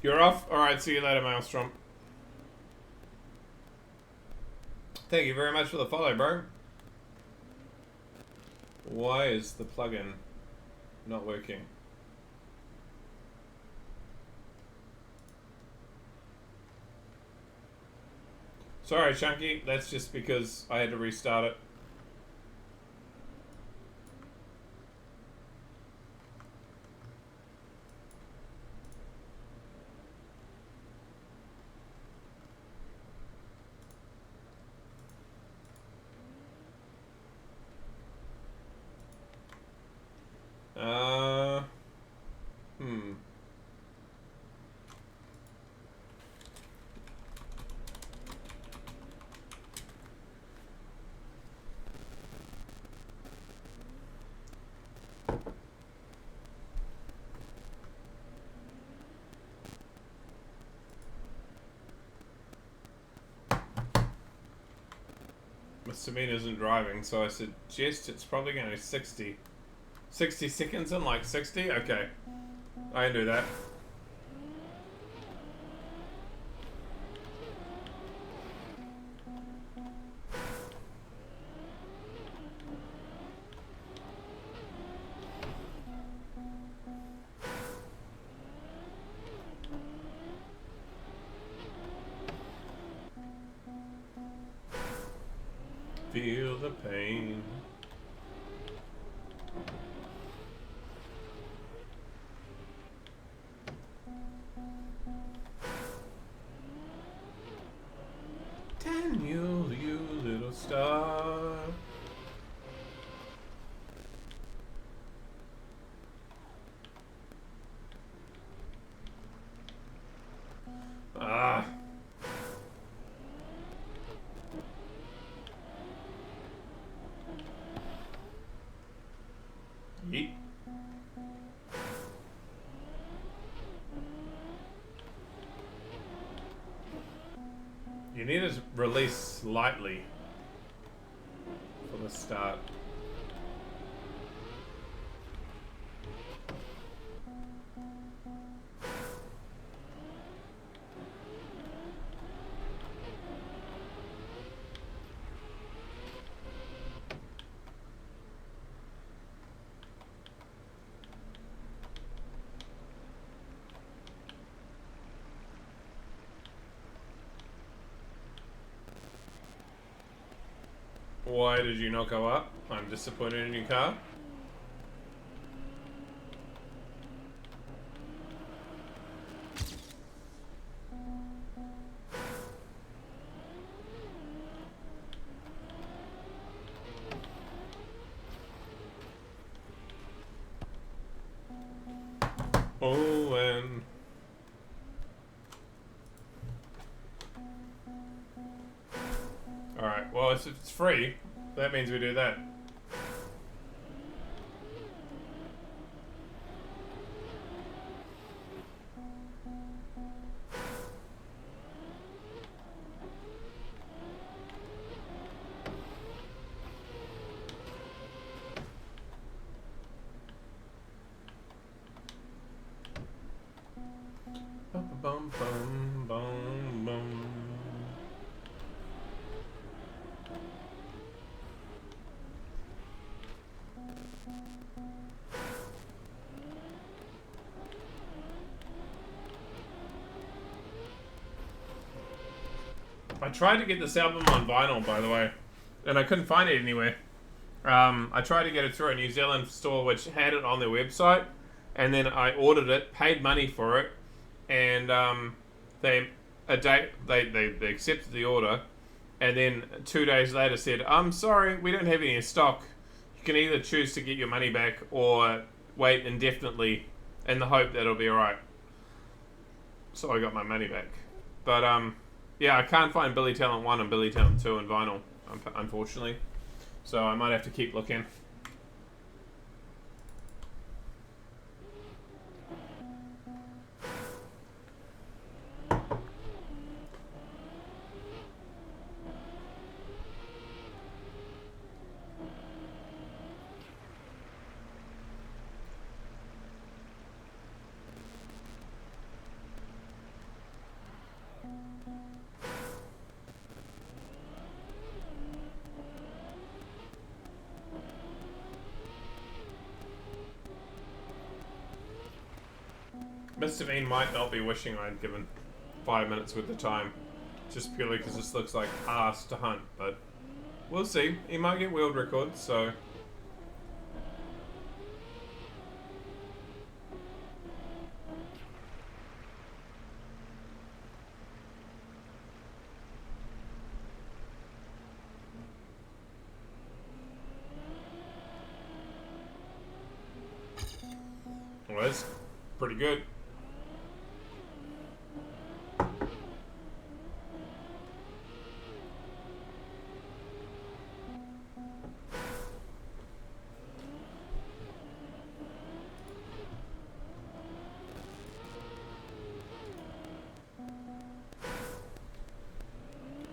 You're off? Alright, see you later, Maelstrom. Thank you very much for the follow, bro. Why is the plugin not working? Sorry, Chunky. That's just because I had to restart it. Hmm. Samina isn't driving, so I suggest it's probably going to be 60. 60 seconds in like 60? Okay. I can do that. Feel the pain. Daniel, you little star. Ah. Yeet. You need to release slightly for the start. Why did you not go up? I'm disappointed in your car. Oh, and alright, well, if it's free, that means we do that. Bum, bum, bum, bum. I tried to get this album on vinyl, by the way, and I couldn't find it anywhere. I tried to get it through a New Zealand store which had it on their website, and then I ordered it, paid money for it, and they accepted the order, and then 2 days later said, "I'm sorry, we don't have any in stock. You can either choose to get your money back or wait indefinitely in the hope that it'll be alright." So I got my money back. But yeah, I can't find Billy Talent 1 and Billy Talent 2 in vinyl, unfortunately. So I might have to keep looking. Mr. Bean might not be wishing I'd given 5 minutes worth of time, just purely because this looks like ass to hunt, but we'll see. He might get world records, so... Well, that's pretty good.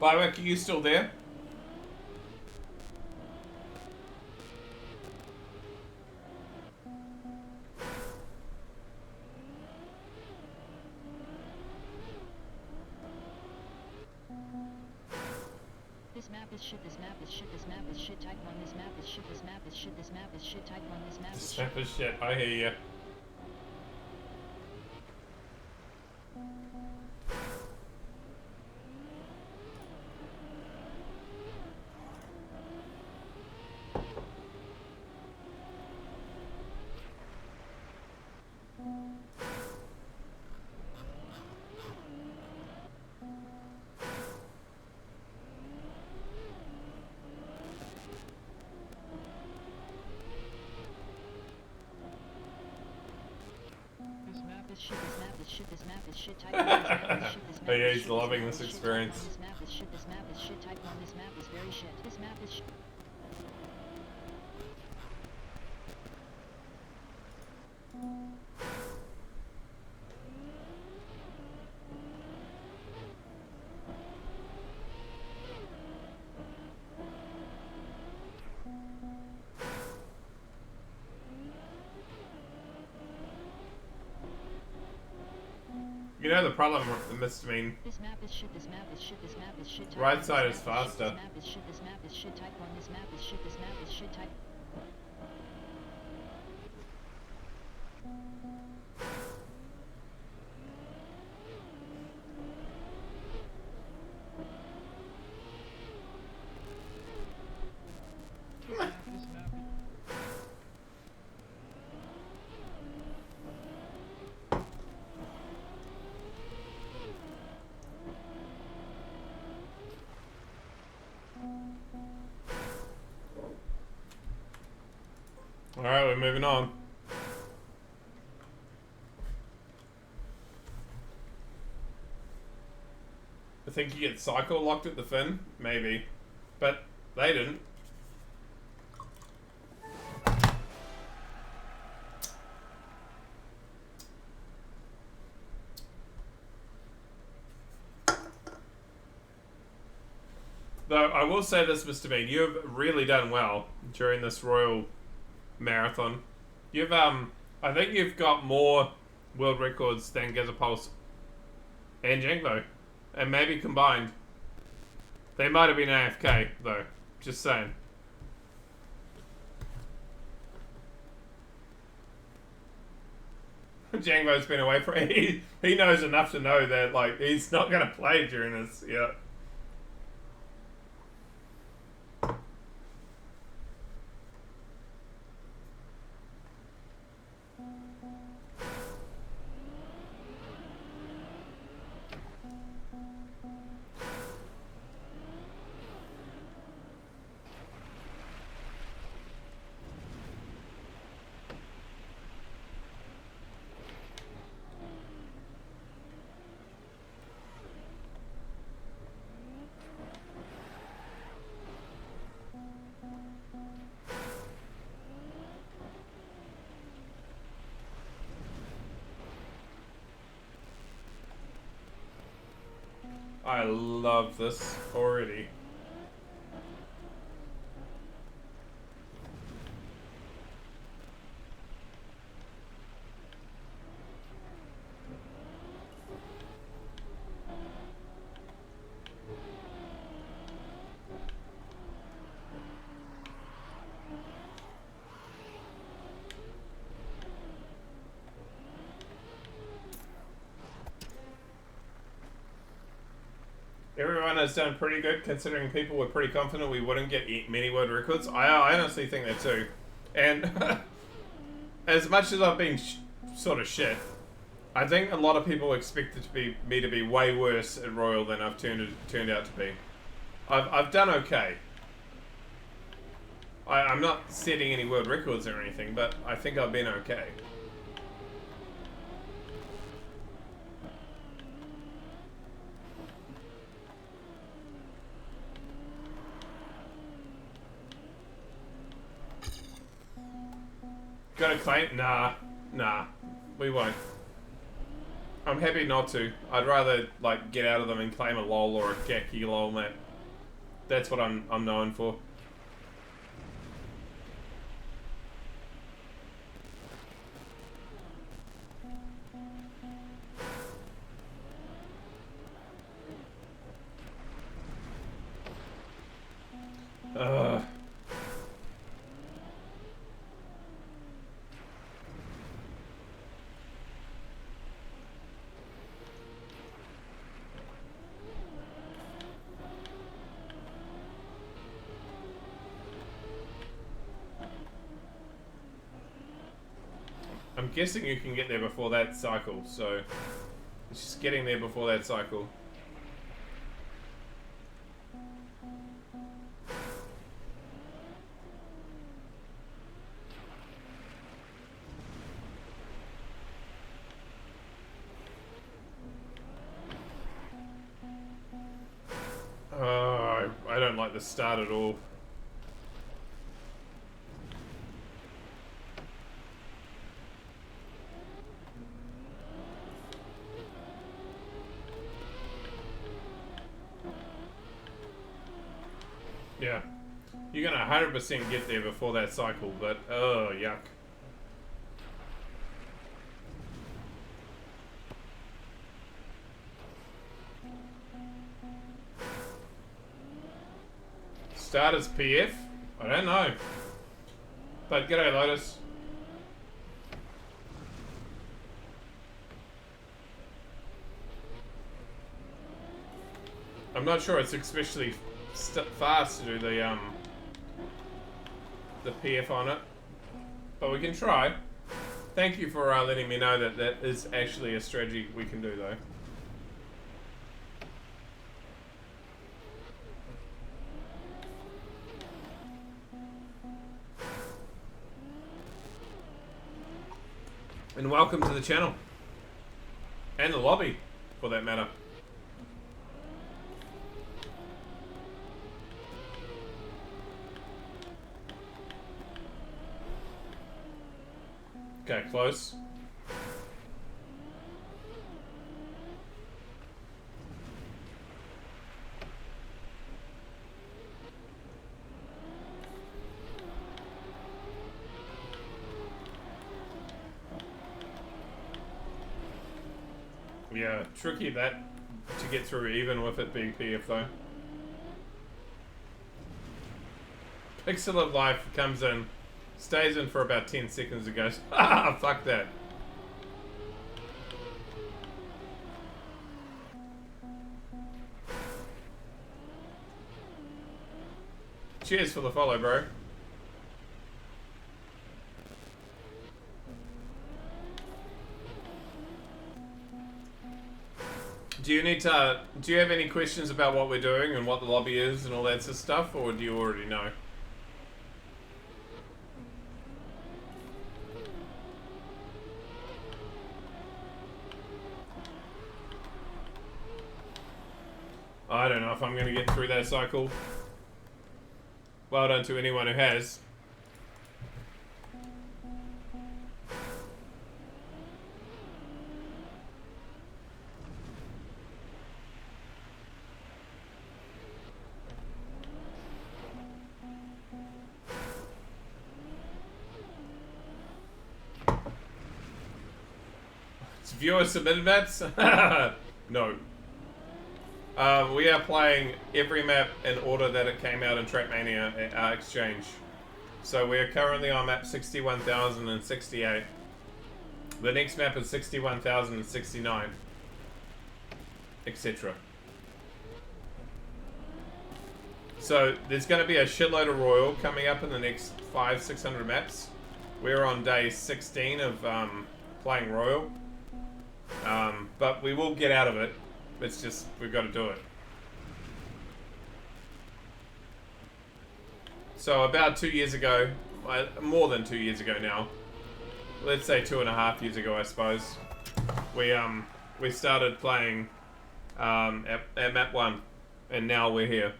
Bywick, are you still there? This map is shit, this map is shit, this map is shit, type 1, this map is shit, this map is shit, this map is shit, type 1, this map is shit. Snap is shit, I hear ya. This map is shit, this map is shit, this map is shit, type 1, this map is shit, this map Oh yeah, is he's shit, loving this this map is shit, type 1, experience. this map is shit, this map is shit, type 1, this map is very shit, this map is shit. You know the problem with Mr. Bean? This map is shit, this map is shit, this map is shit, type Right 1, side this is map shit, faster. This map is shit, this map is shit, type 1, this map is shit, this map is shit, type... Alright, we're moving on. I think you get cycle locked at the fin, maybe. But they didn't. Though I will say this, Mr. Bean, you've really done well during this Royal Marathon. You've I think you've got more world records than Gazapulse and Jangbo. And maybe combined. They might have been AFK though. Just saying. Jangbo's been away for he knows enough to know that like he's not gonna play during this, yeah. I love this already. Everyone has done pretty good considering people were pretty confident we wouldn't get many world records. I honestly think that too. And as much as I've been sort of shit, I think a lot of people expected me to be way worse at Royal than I've turned out to be. I've done okay. I'm not setting any world records or anything, but I think I've been okay. Got a claim? Nah. We won't. I'm happy not to. I'd rather like get out of them and claim a lol or a khaki lol map. That's what I'm known for. I'm guessing you can get there before that cycle, so it's just getting there before that cycle. I don't like the start at all. Yeah, you're gonna 100% get there before that cycle, but oh, yuck. Start as PF? I don't know. But g'day, Lotus. I'm not sure it's especially fast to do the PF on it, but we can try. Thank you for letting me know that that is actually a strategy we can do, though. And welcome to the channel. And the lobby, for that matter. Okay, close. Yeah, tricky that to get through even with it being PF though. Pixel of Life comes in, stays in for about 10 seconds and goes, ah, fuck that. Cheers for the follow, bro. Do you have any questions about what we're doing and what the lobby is and all that sort of stuff, or do you already know? I don't know if I'm going to get through that cycle. Well done to anyone who has. It's viewer submitted maps? No. We are playing every map in order that it came out in Trackmania Exchange. So we are currently on map 61,068. The next map is 61,069. Etc. So there's going to be a shitload of Royal coming up in the next 500-600 maps. We're on day 16 of playing Royal. But we will get out of it. It's just, we've got to do it. So about 2 years ago, more than 2 years ago now, let's say 2.5 years ago, I suppose, we started playing at map 1, and now we're here.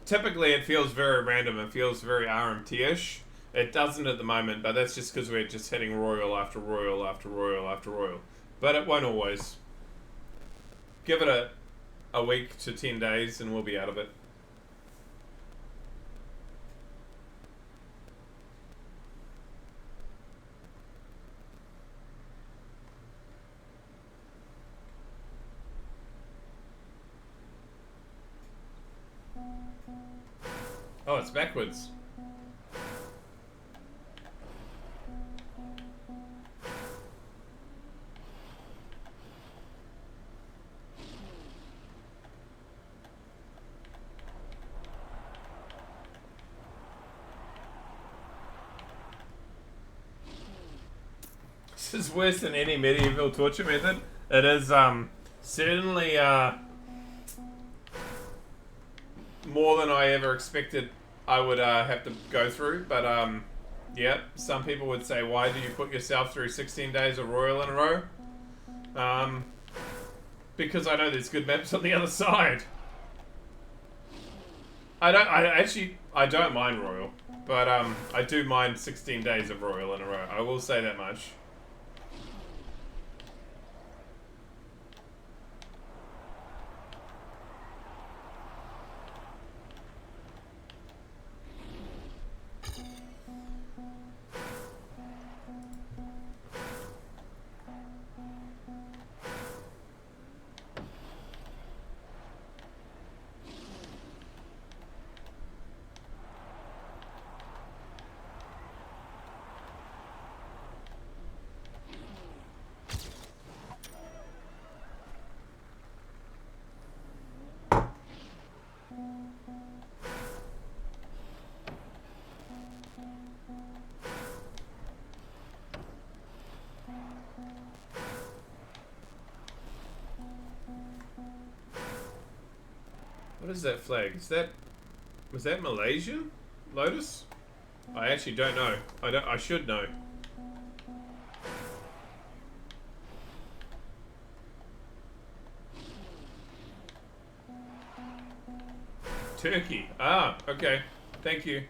Typically, it feels very random. It feels very RMT-ish. It doesn't at the moment, but that's just because we're just hitting Royal after Royal after Royal after Royal. But it won't always. Give it a week to 10 days and we'll be out of it. Oh, it's backwards. This is worse than any medieval torture method. It is certainly more than I ever expected I would have to go through. But yeah, some people would say, why do you put yourself through 16 days of Royal in a row? Because I know there's good maps on the other side. I don't mind Royal, but I do mind 16 days of Royal in a row. I will say that much. What is that flag? Was that Malaysian? Lotus? I actually don't know. I should know. Turkey. Ah, okay. Thank you.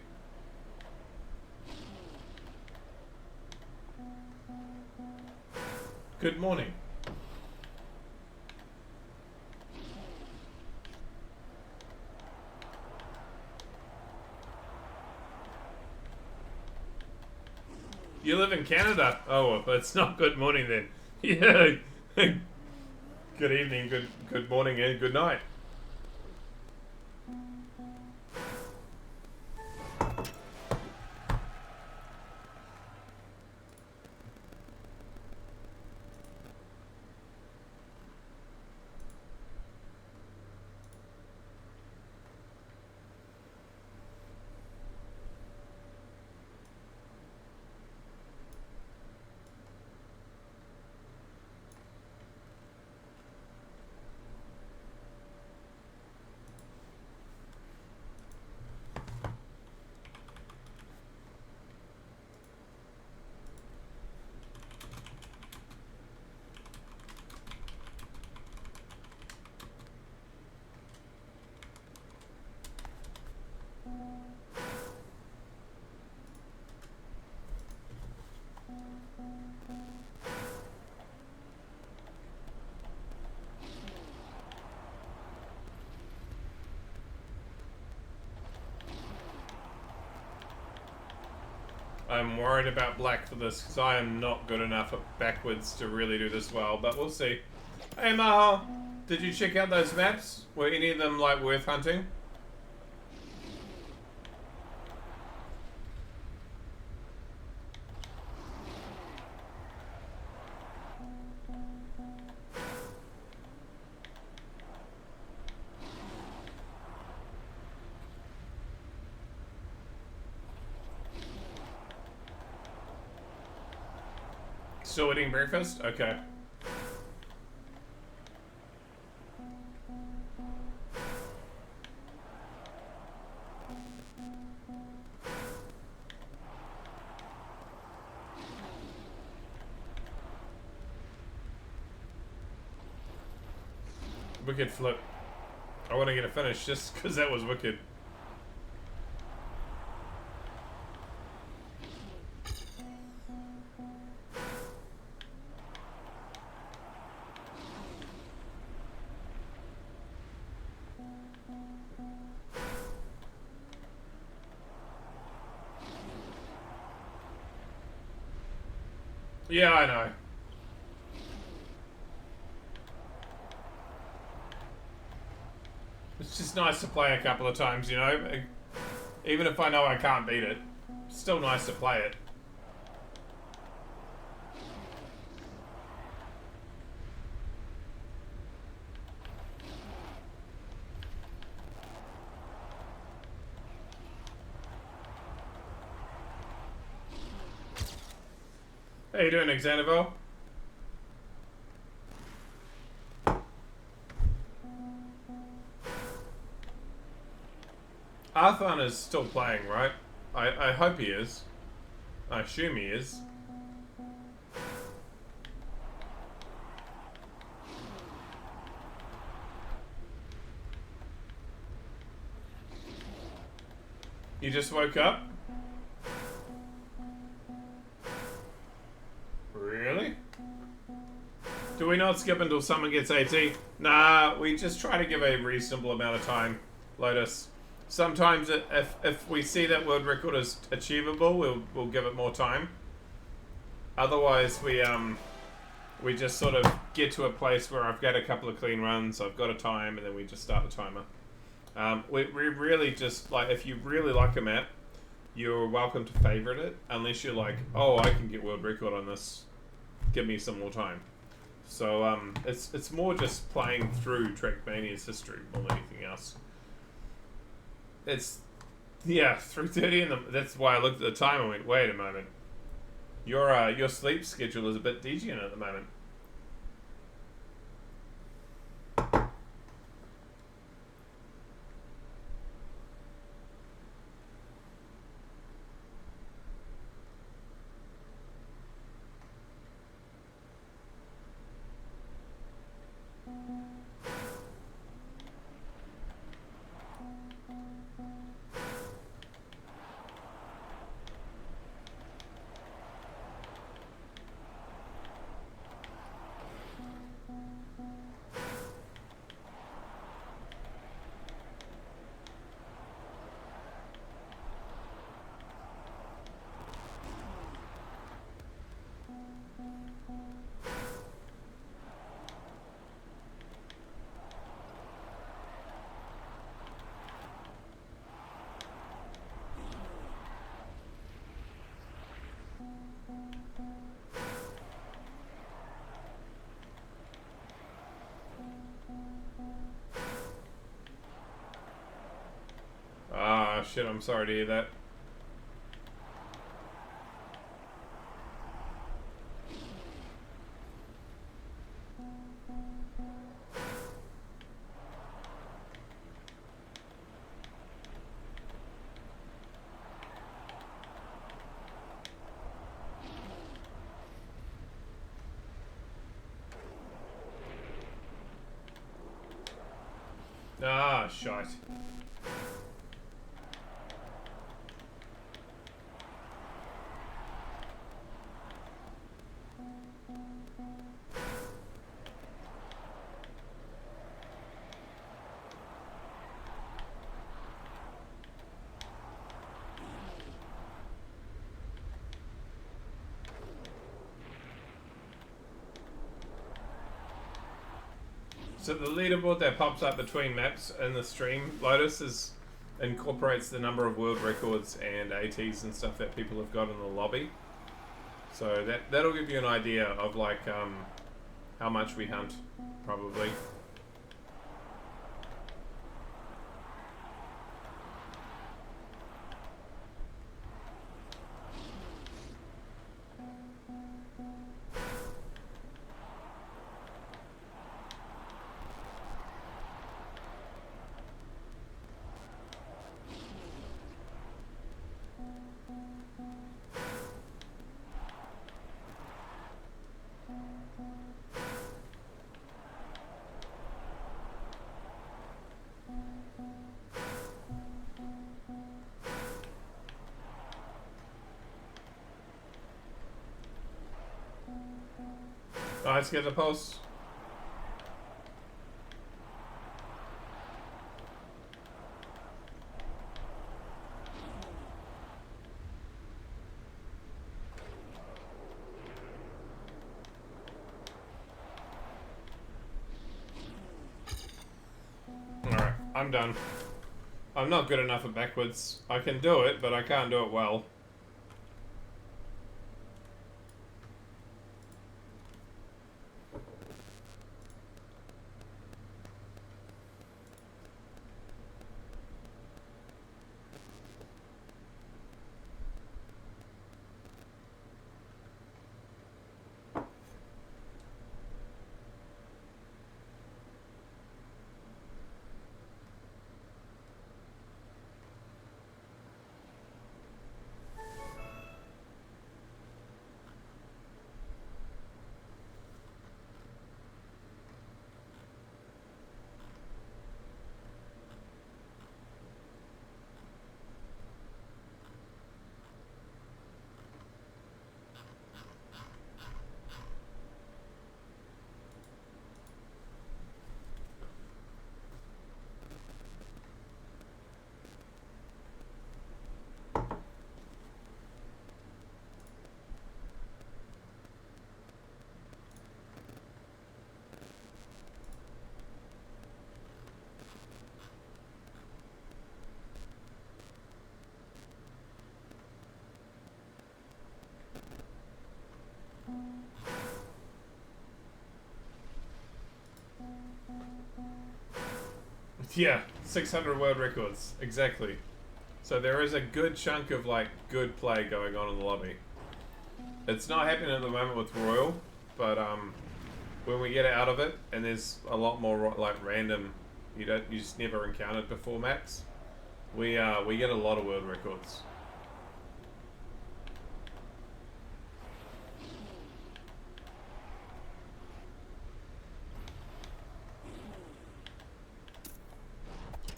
Good morning. You live in Canada? Oh, well, it's not good morning then. Yeah. Good evening, good morning, and good night. I'm worried about black for this because I am not good enough at backwards to really do this well, but we'll see. Hey Maha, did you check out those maps? Were any of them like worth hunting? Still eating breakfast? Okay. Wicked flip. I want to get a finish just because that was wicked. Yeah, I know. It's just nice to play a couple of times, you know? Even if I know I can't beat it, it's still nice to play it. How you doing, Xanabel? Arthon is still playing, right? I hope he is. I assume he is. You just woke up? Really? Do we not skip until someone gets AT? Nah, we just try to give a reasonable amount of time, Lotus. Sometimes if we see that world record is achievable, we'll give it more time. Otherwise, we just sort of get to a place where I've got a couple of clean runs, I've got a time, and then we just start the timer. We really just, like, if you really like a map, you're welcome to favorite it, unless you're like, oh, I can get world record on this, give me some more time. So it's more just playing through Trackmania's history more than anything else. It's, yeah, 3:30 in the, that's why I looked at the time and went, wait a moment. Your sleep schedule is a bit deviant at the moment. Ah, shit, I'm sorry to hear that. Ah, shite. So the leaderboard that pops up between maps in the stream, Lotus, incorporates the number of world records and ATs and stuff that people have got in the lobby. So that'll give you an idea of like how much we hunt, probably. Let's get the pulse. Alright, I'm done. I'm not good enough at backwards. I can do it, but I can't do it well. Yeah, 600 world records, exactly. So there is a good chunk of like good play going on in the lobby. It's not happening at the moment with Royal, but when we get out of it, and there's a lot more like random, you just never encountered before maps, we get a lot of world records.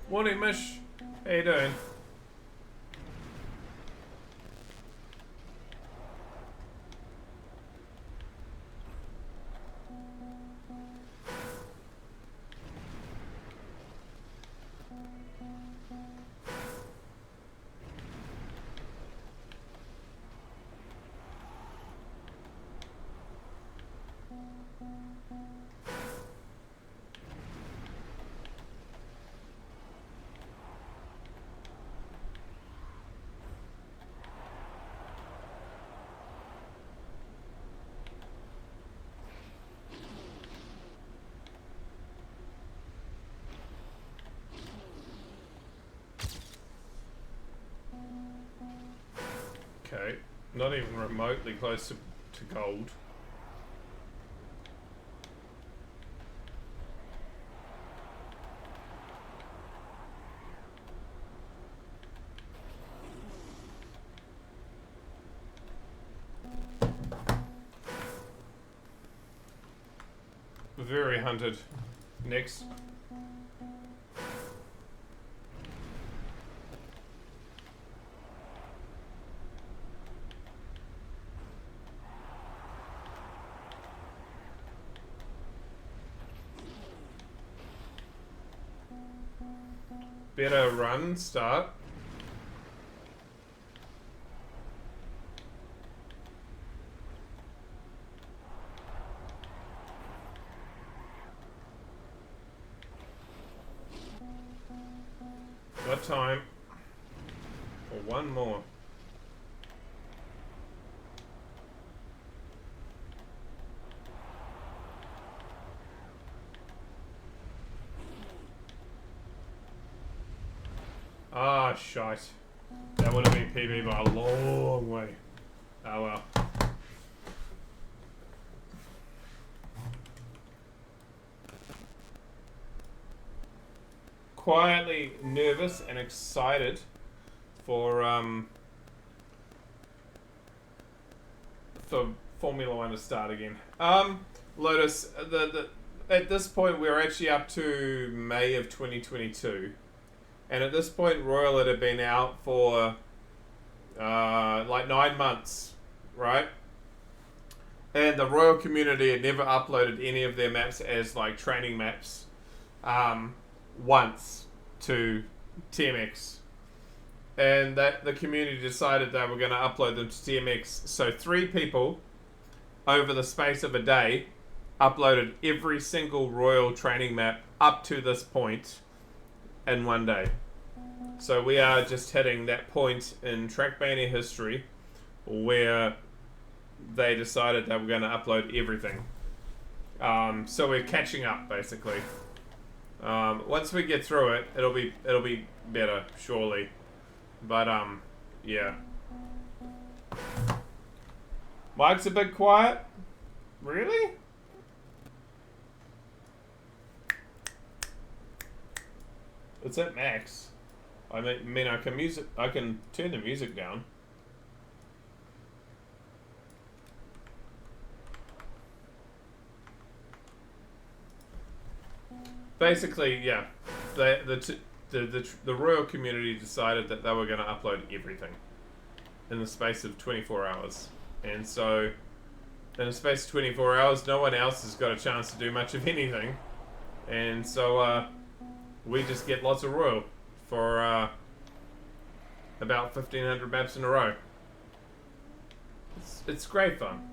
Morning, Mish. How you doing? Okay, not even remotely close to gold. Very hunted. Next. Better run, start. Got time for one more. Ah, shite. That would have been PB by a long way. Oh well. Quietly nervous and excited for Formula One to start again. Lotus, at this point we're actually up to May of 2022. And at this point, Royal had been out for like 9 months, right? And the Royal community had never uploaded any of their maps as like training maps once to TMX. And that the community decided they were going to upload them to TMX. So 3 people over the space of a day uploaded every single Royal training map up to this point in one day. So we are just hitting that point in Trackmania history where they decided they were going to upload everything. So we're catching up basically. Once we get through it, it'll be better, surely. But yeah. Mike's a bit quiet. Really? It's at max. I mean, I can turn the music down. Basically, yeah, the Royal community decided that they were going to upload everything in the space of 24 hours, and so in the space of 24 hours, no one else has got a chance to do much of anything, and so we just get lots of Royal for about 1,500 maps in a row. It's great fun.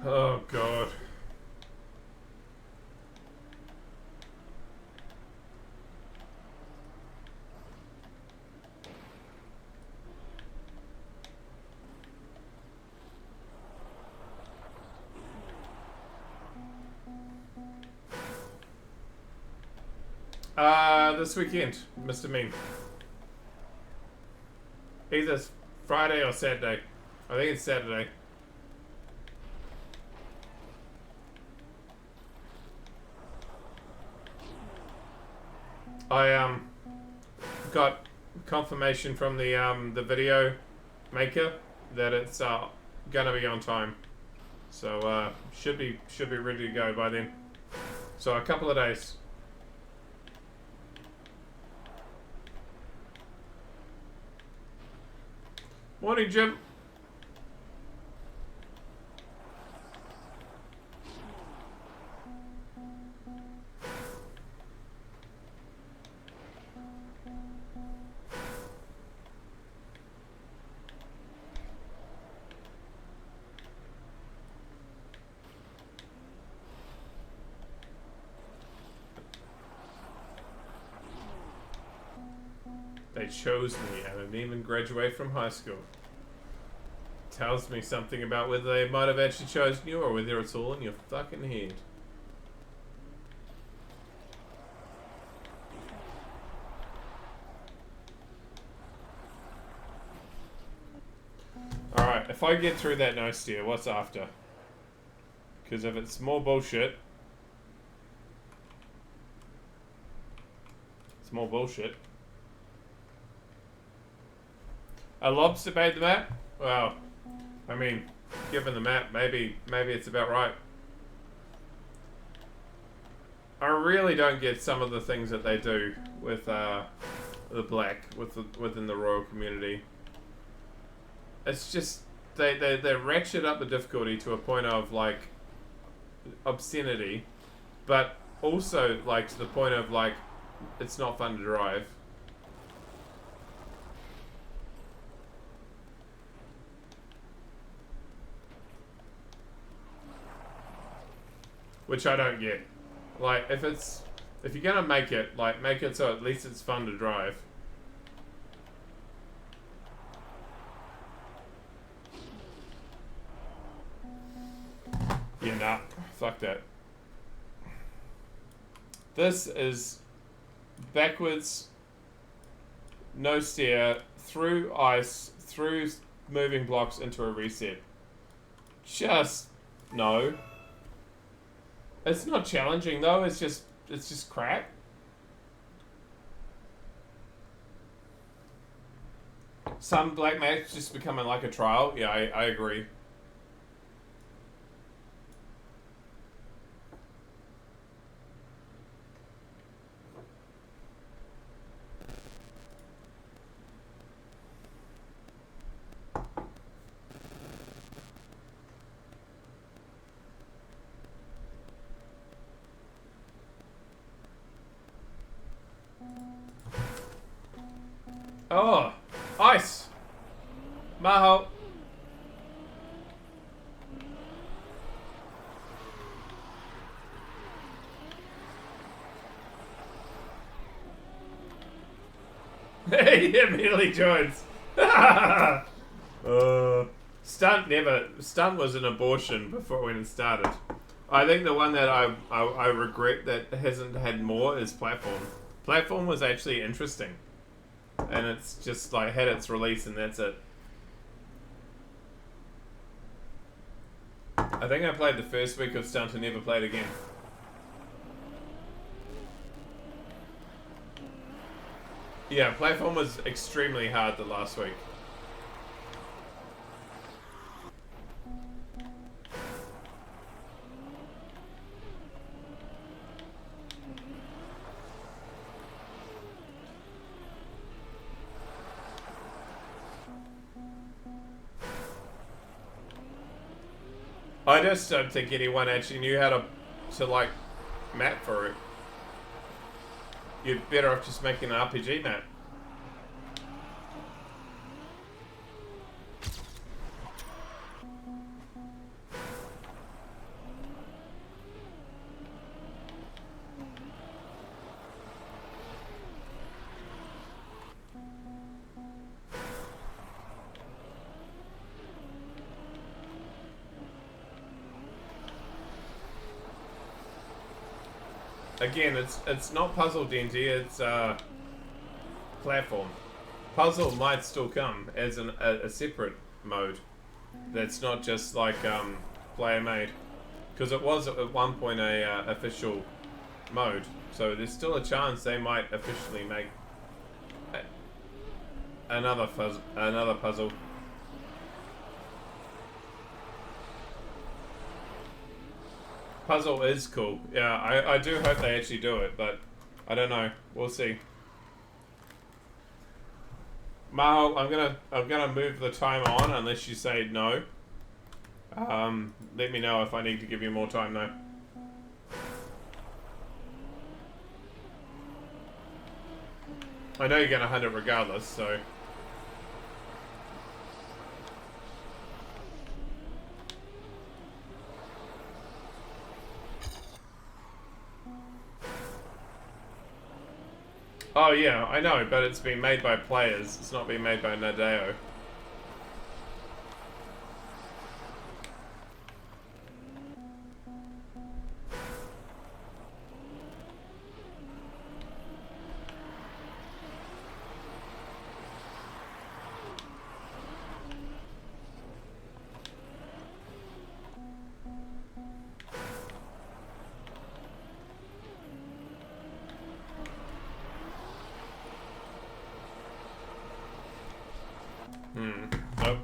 Oh god. This weekend, Mr. Mean. Either Friday or Saturday. I think it's Saturday. I got confirmation from the video maker that it's gonna be on time, so should be ready to go by then. So a couple of days. Morning, Jim. They chose me. I didn't even graduate from high school. Tells me something about whether they might have actually chosen you or whether it's all in your fucking head. Alright, if I get through that no steer, what's after? Because if it's more bullshit... It's more bullshit. A lobster made the map? Well, I mean, given the map, maybe it's about right. I really don't get some of the things that they do with the black within the Royal community. It's just they ratchet up the difficulty to a point of like obscenity, but also like to the point of like it's not fun to drive. Which I don't get. Like, if you're gonna make it, like, make it so at least it's fun to drive. Yeah, nah. Fuck that. This is backwards, no steer, through ice, through moving blocks into a reset. Just no. It's not challenging though. It's just crap. Some black maps just becoming like a trial. Yeah, I agree. Oh, ice. Maho. He immediately joins. Stunt was an abortion before when it started. I think the one that I regret that hasn't had more is Platform. Platform was actually interesting. And it's just like had its release and that's it. I think I played the first week of Stunt and never played again. Yeah, Platform was extremely hard the last week. I just don't think anyone actually knew how to like map for it. You're better off just making an RPG map. Again, it's not Puzzle DNG, it's Platform. Puzzle might still come as a separate mode. That's not just like player made, because it was at one point a official mode. So there's still a chance they might officially make another puzzle. Puzzle is cool. Yeah, I do hope they actually do it, but I don't know. We'll see. Maho, I'm gonna move the timer on unless you say no. Let me know if I need to give you more time though. I know you're gonna hunt it regardless, so. Oh yeah, I know, but it's been made by players. It's not been made by Nadeo. Nope.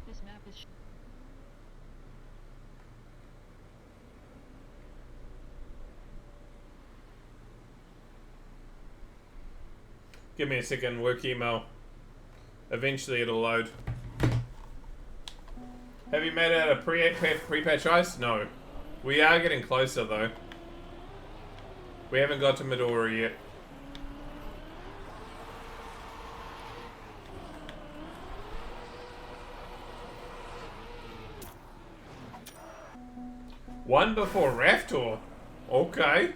This map is Give me a second, work email. Eventually it'll load. Have you made out a pre-patch ice? No. We are getting closer though. We haven't got to Midori yet. One before Raftor. Okay.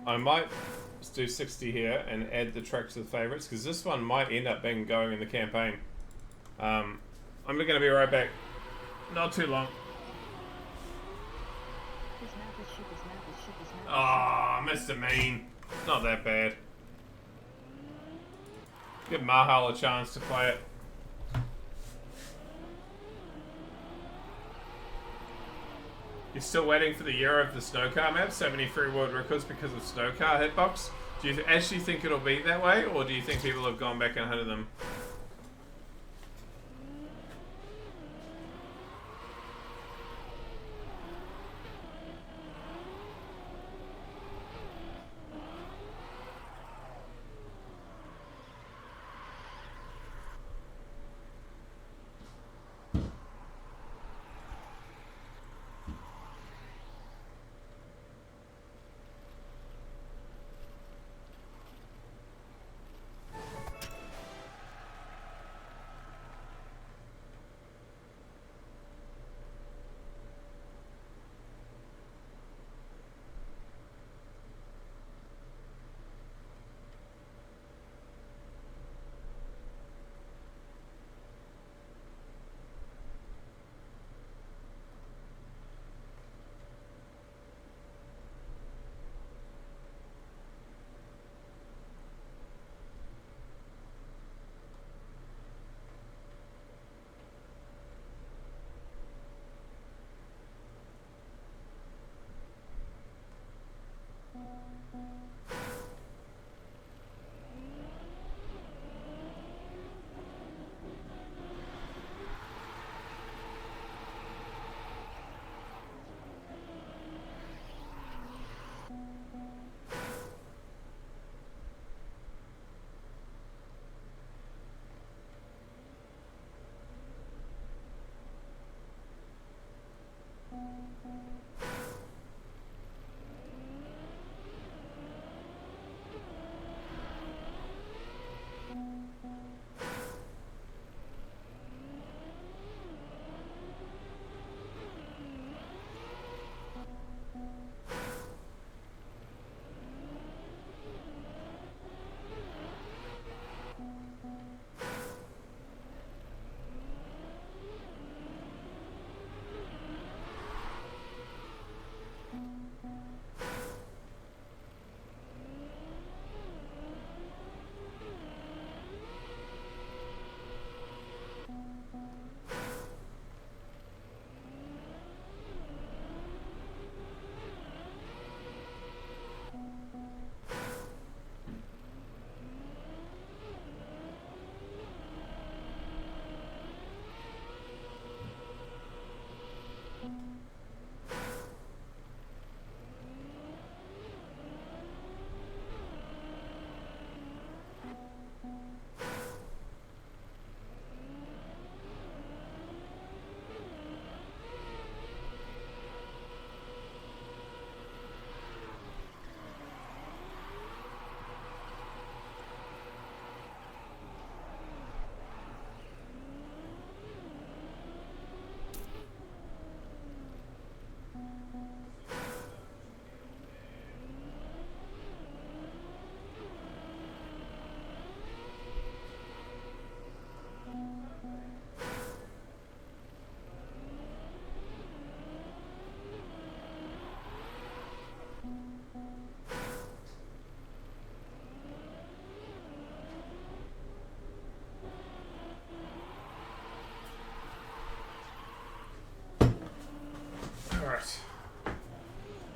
I might do 60 here and add the track to the favorites because this one might end up being going in the campaign. I'm going to be right back. Not too long. Oh, Mr. Mean. Not that bad. Give Mahal a chance to play it. You're still waiting for the year of the Snowcar map, 73 world records because of Snowcar hitbox? Do you actually think it'll be that way, or do you think people have gone back and hunted them?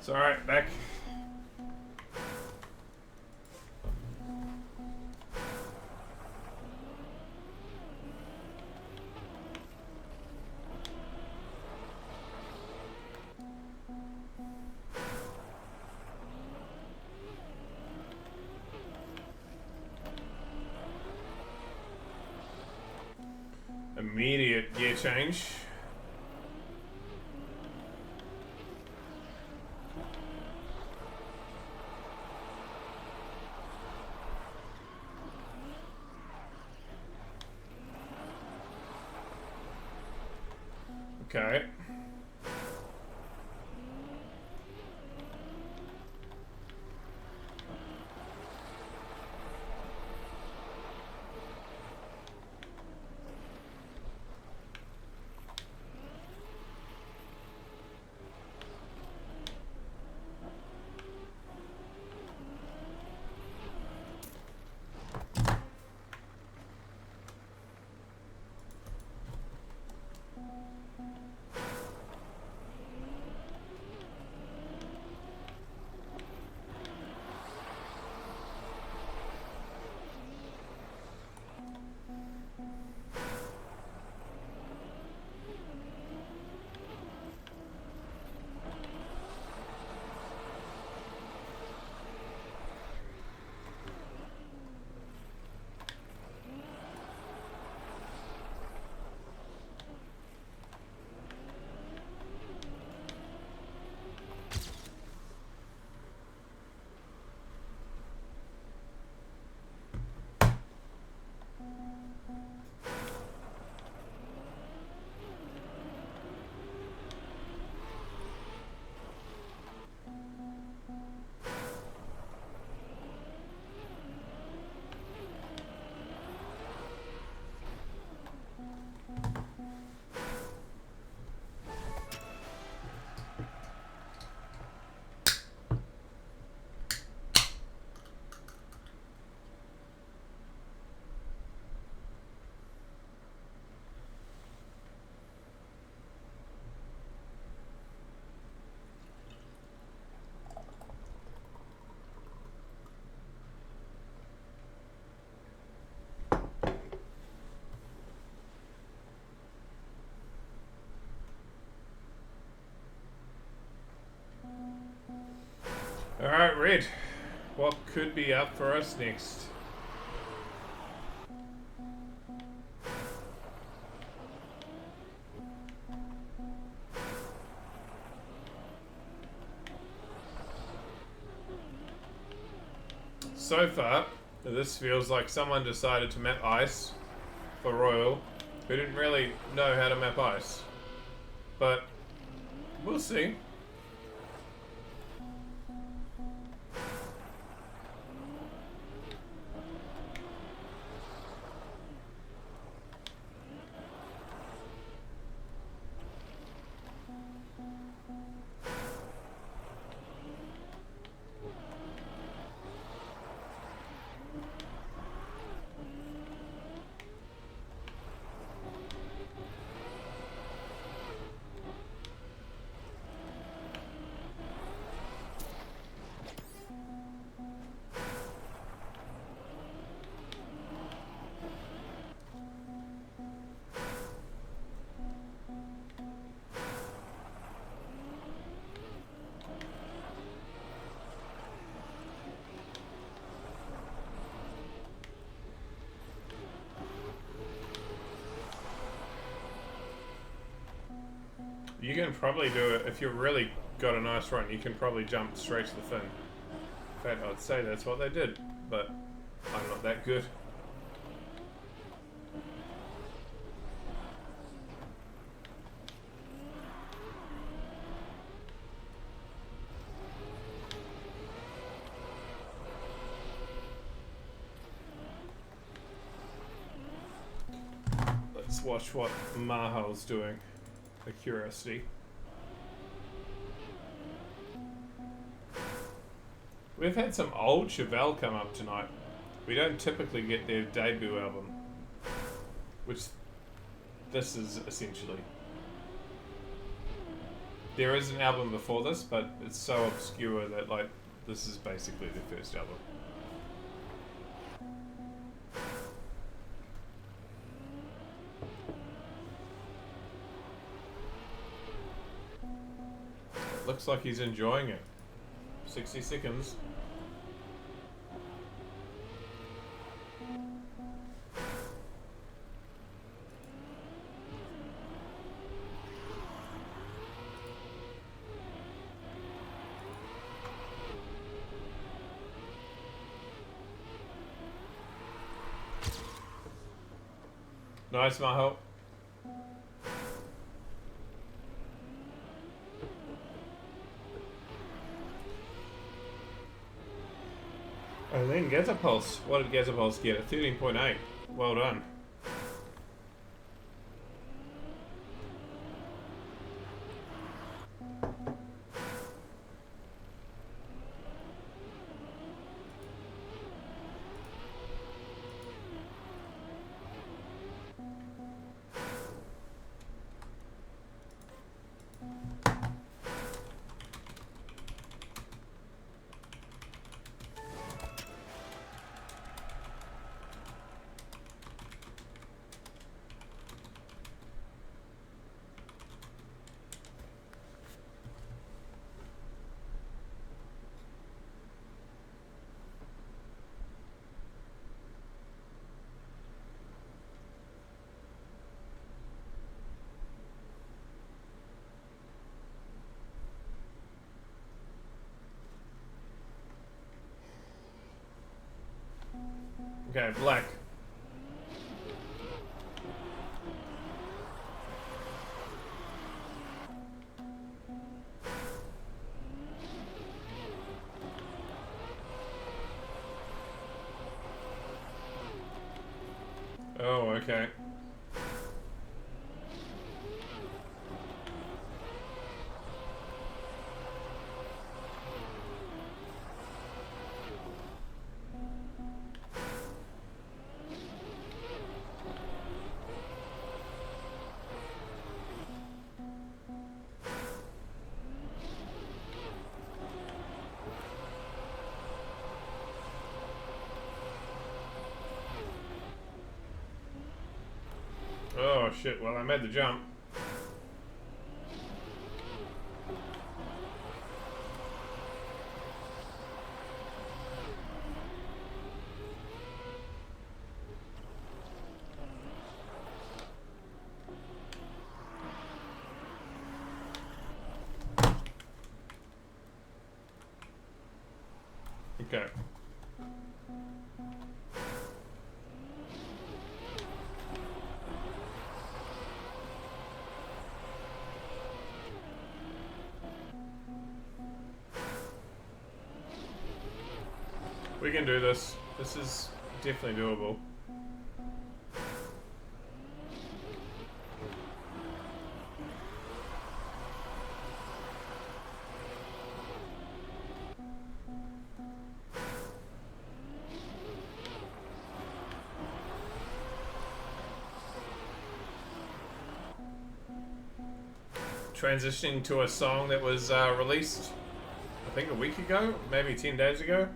It's alright, back. Immediate gear change. Okay. Alright, Red. What could be up for us next? So far, this feels like someone decided to map ice for Royal who didn't really know how to map ice. But we'll see. You can probably do it if you've really got a nice run. You can probably jump straight to the fin. In fact, I'd say that's what they did, but I'm not that good. Let's watch what Mahal's doing. A curiosity. We've had some old Chevelle come up tonight. We don't typically get their debut album, which this is essentially. There is an album before this, but it's so obscure that like this is basically the first album. Looks like he's enjoying it. 60 seconds. Nice, Maho. And then Gazapulse. What did Gazapulse get? A 13.8. Well done. Okay, black. Oh, okay. Oh shit, well I made the jump. Okay. We can do this. This is definitely doable. Transitioning to a song that was released, I think a week ago, maybe 10 days ago.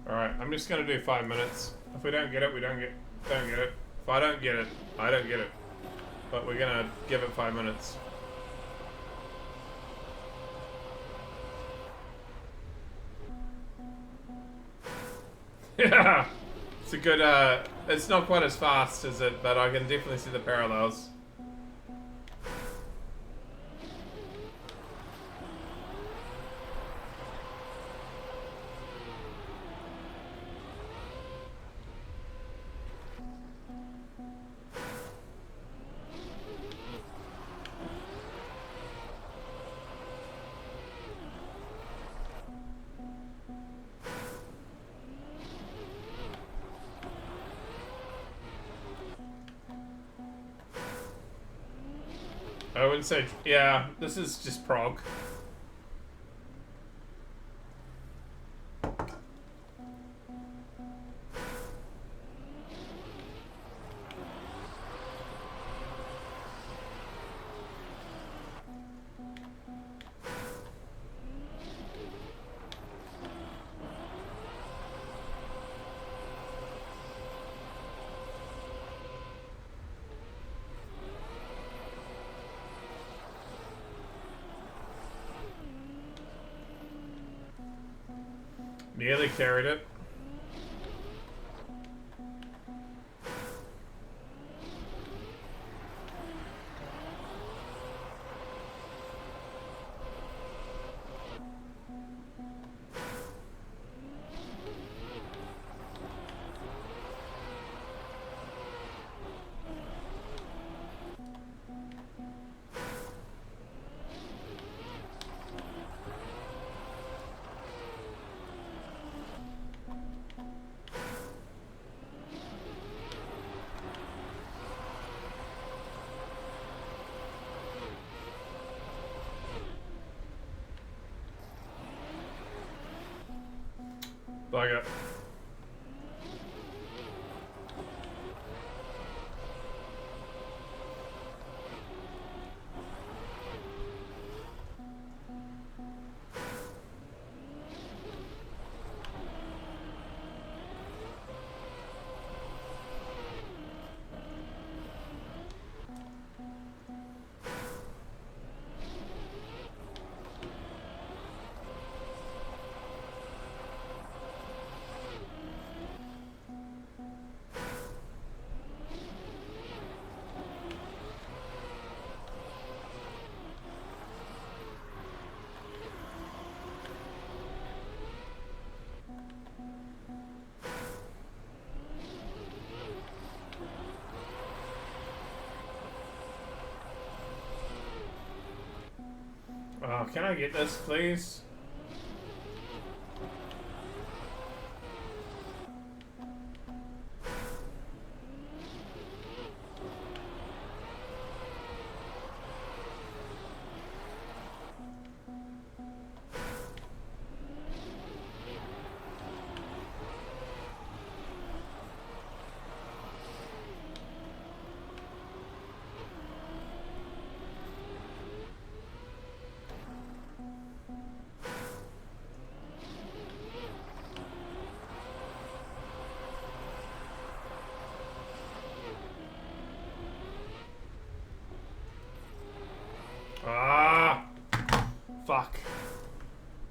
Alright, I'm just gonna do 5 minutes. If we don't get it, we don't get it. If I don't get it, I don't get it. But we're gonna give it 5 minutes. Yeah! It's a good, it's not quite as fast as it, but I can definitely see the parallels. wouldn't say. Yeah, this is just prog. Nearly carried it. Bugger. Oh, can I get this, please? Ah! Fuck.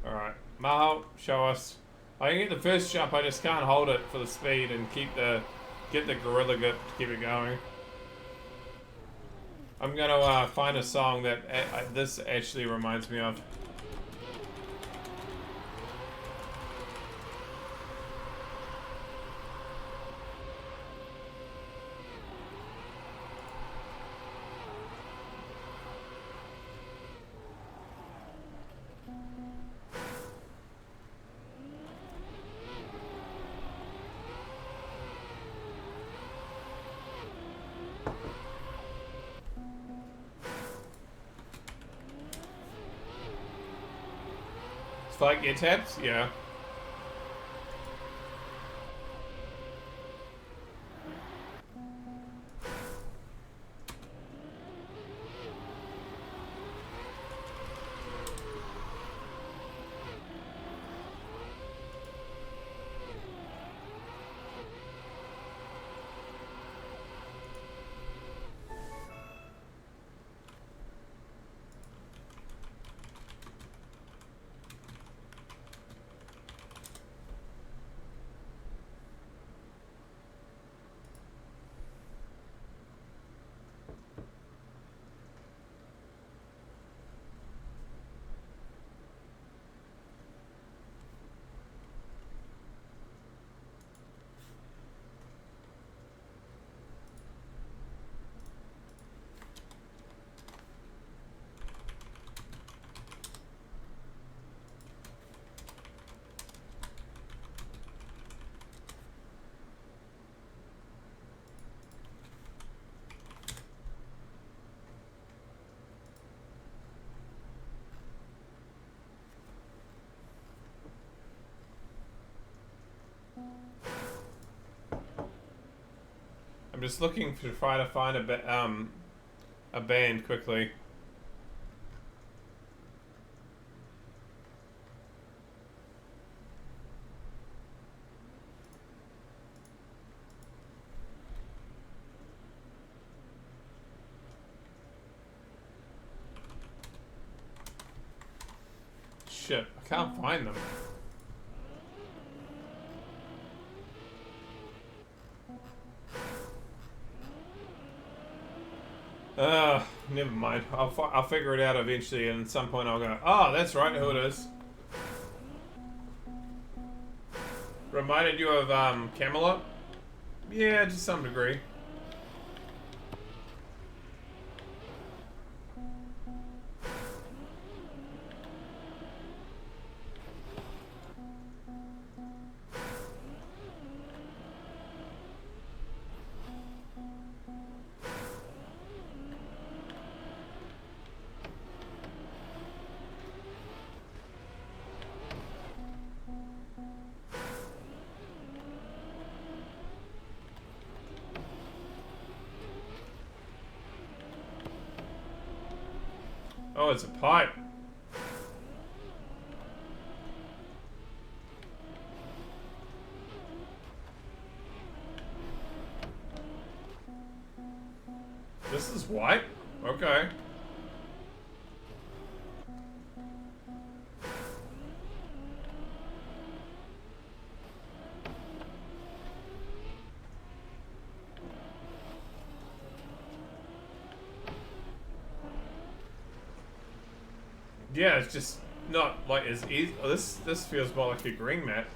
Alright. Maho, show us. I can get the first jump, I just can't hold it for the speed and get the gorilla grip to keep it going. I'm gonna find a song that this actually reminds me of. Spike get tapped? Yeah. just looking to try to find a band quickly. Shit, I can't find them. Never mind. I'll figure it out eventually, and at some point I'll go, oh, that's right, who it is. Reminded you of Camelot? Yeah, to some degree. Oh, it's a pipe. This is white? Okay. Yeah, it's just not like as easy. Oh, this feels more like a green mat.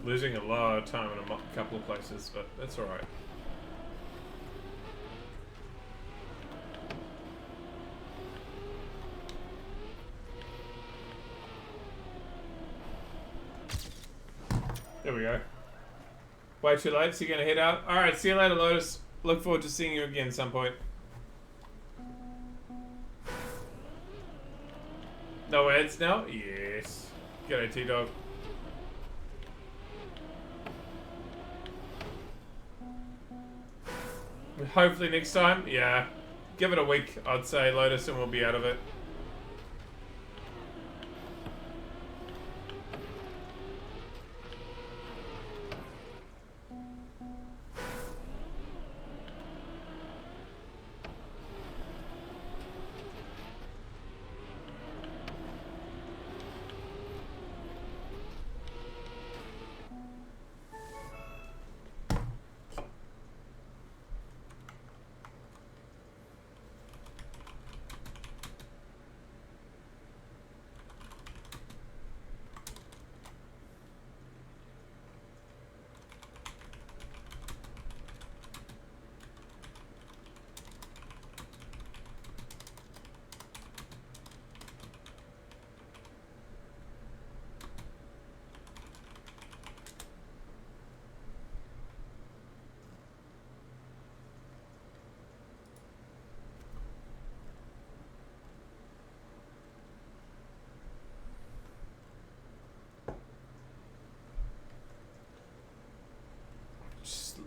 Losing a lot of time in a couple of places, but that's alright. There we go. Way too late, so you're gonna head out? Alright, see you later, Lotus. Look forward to seeing you again at some point. No ads now? Yes. G'day, T-Dog. Hopefully next time, yeah. Give it a week, I'd say, Lotus, and we'll be out of it.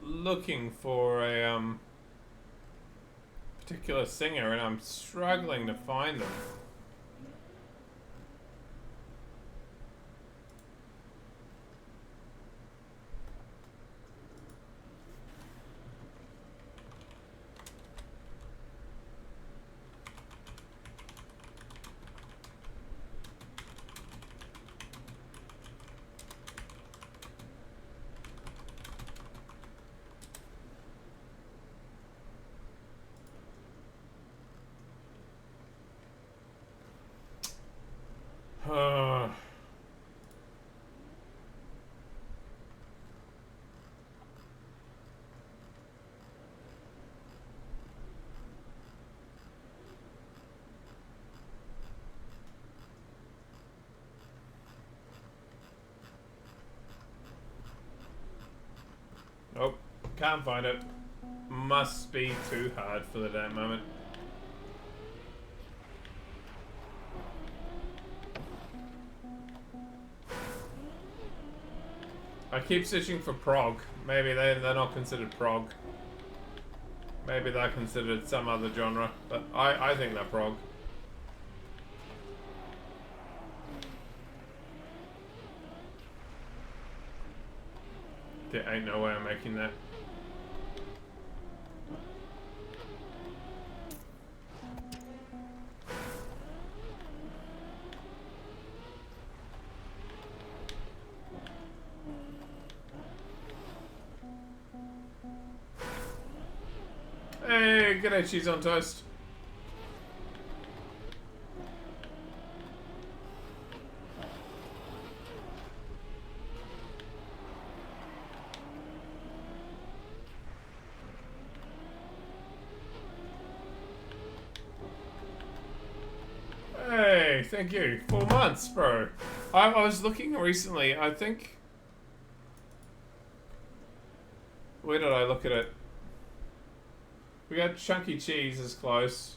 Looking for a particular singer, and I'm struggling to find them. Can't find it. Must be too hard for the damn moment. I keep searching for prog. Maybe they're not considered prog. Maybe they're considered some other genre, but I think they're prog. There ain't no way I'm making that. Hey, g'day cheese on toast. Hey, thank you. 4 months, bro. I was looking recently, I think... Where did I look at it? We got Chunky Cheese is close.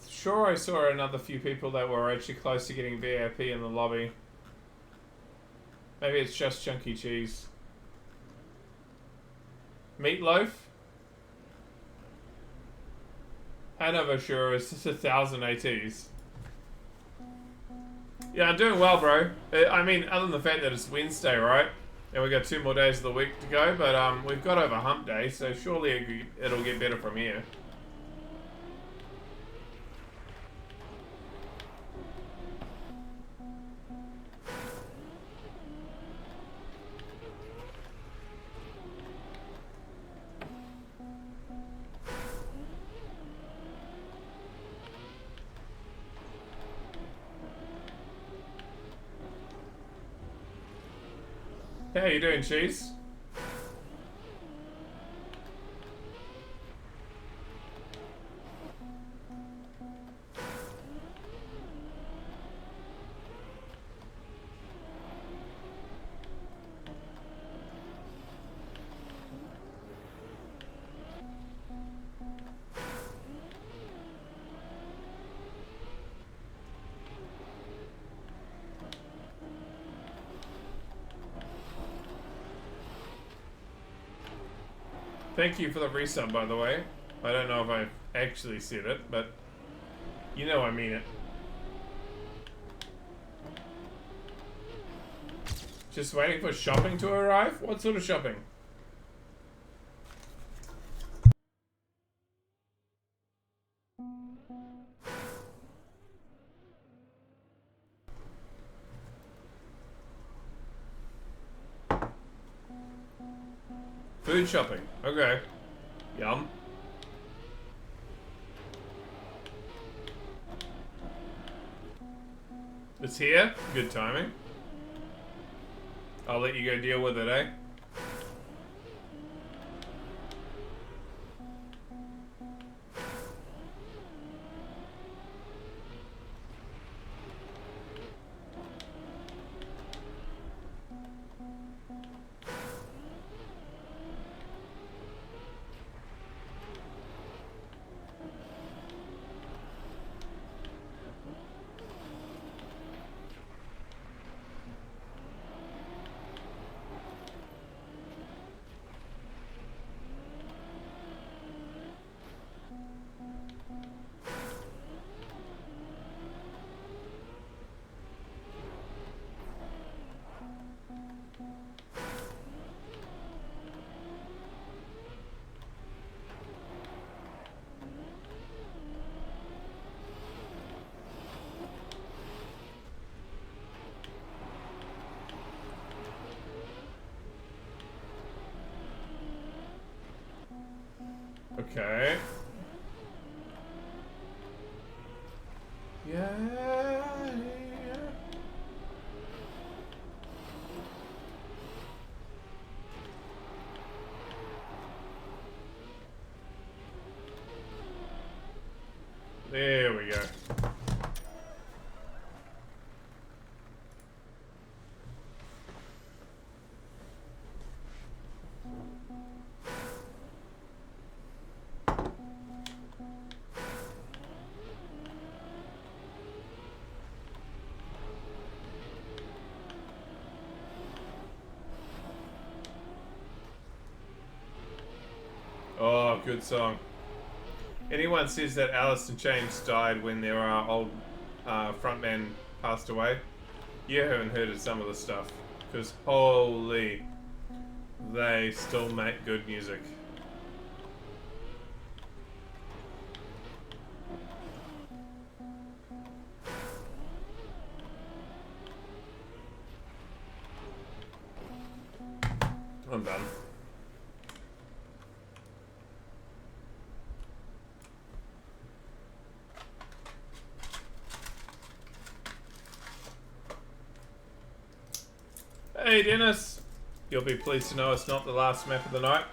Sure, I saw another few people that were actually close to getting VIP in the lobby. Maybe it's just Chunky Cheese. Meatloaf? Hanover sure is just 1,000 ATs. Yeah, I'm doing well, bro. I mean, other than the fact that it's Wednesday, right? And we got 2 more days of the week to go, but we've got over hump day, so surely it'll get better from here. How you doing, Cheese? Thank you for the resub, by the way. I don't know if I actually said it, but you know I mean it. Just waiting for shopping to arrive? What sort of shopping? Food shopping. Okay. Yum. It's here. Good timing. I'll let you go deal with it, eh? Okay. Yeah. There we go. Oh, good song. Anyone says that Alice in Chains died when their old frontman passed away, you haven't heard of some of the stuff. Because holy, they still make good music. I'm done. Hey Dennis, you'll be pleased to know it's not the last map of the night.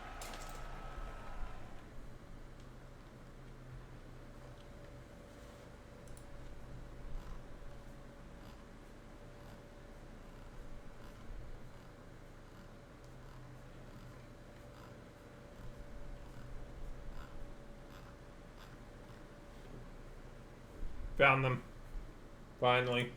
Found them. Finally.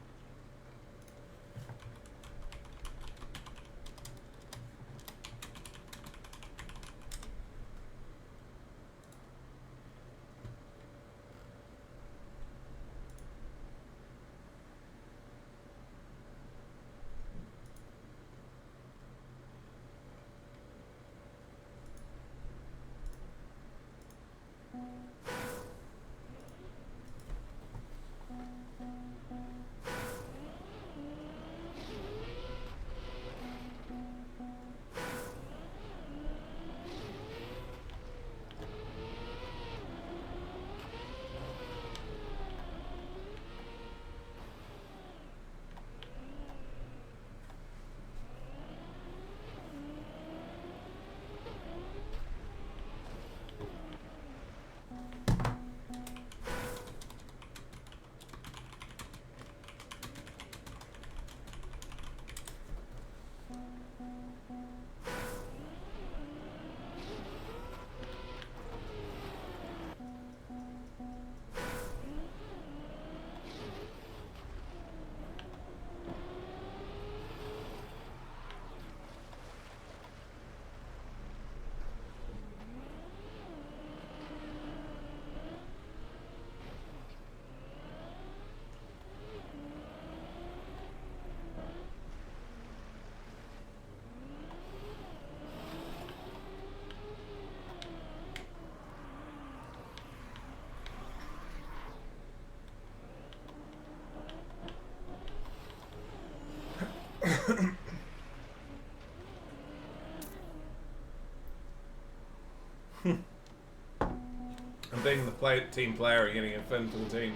I'm being the team player and getting a fin for the team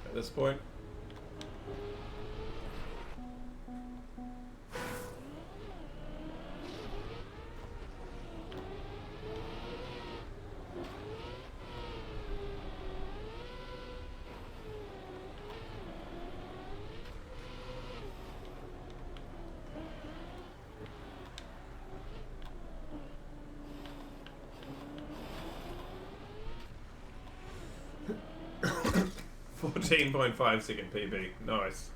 at this point. .5 second PB. Nice.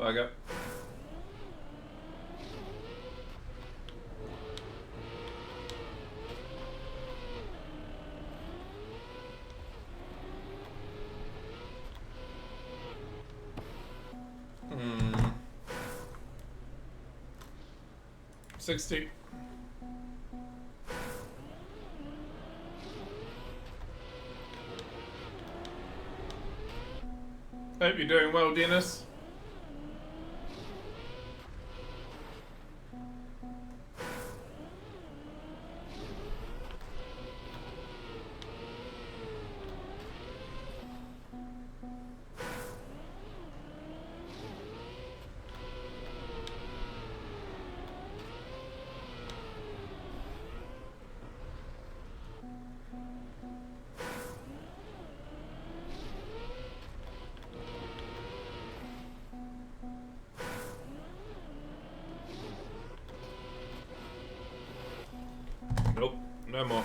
Bugger. Hmm. 60. Hope you're doing well, Dennis. No more.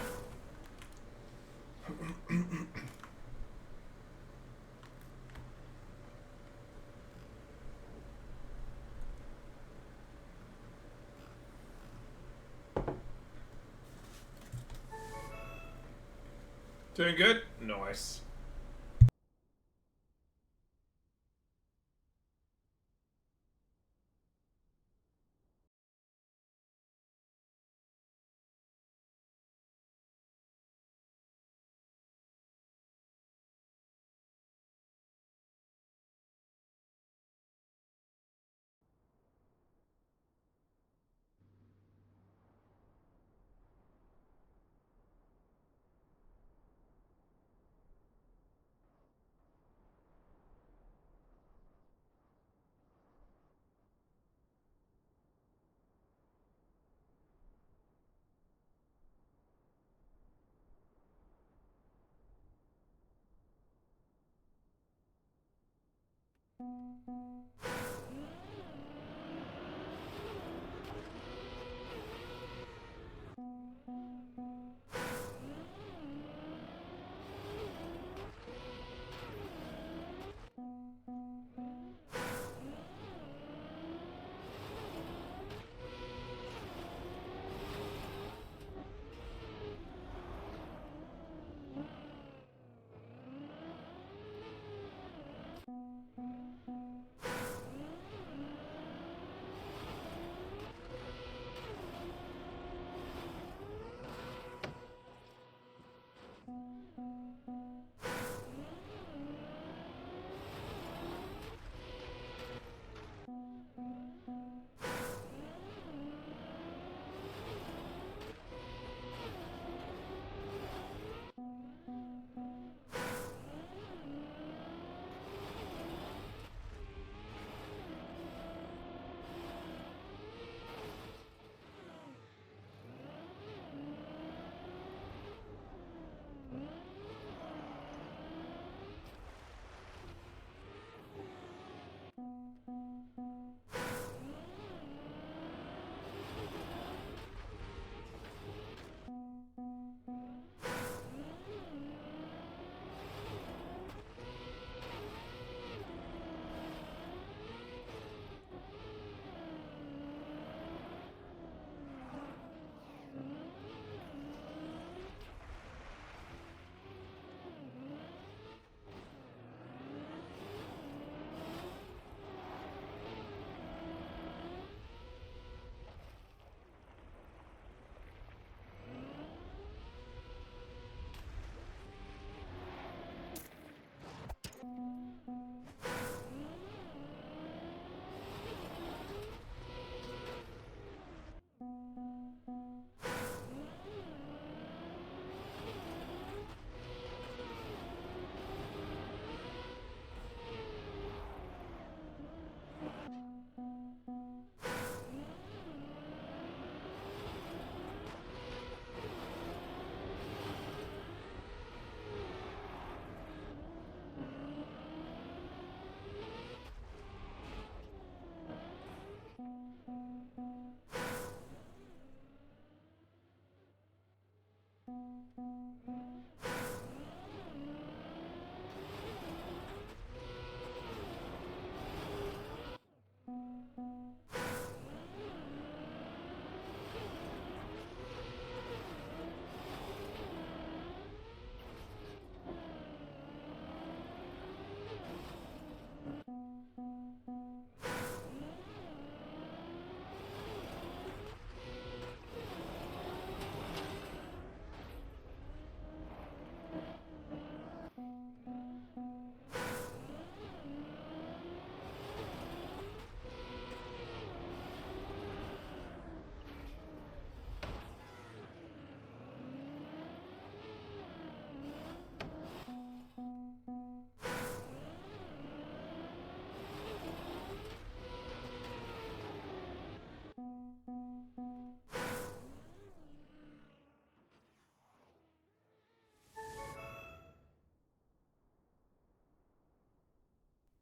Doing good? Nice.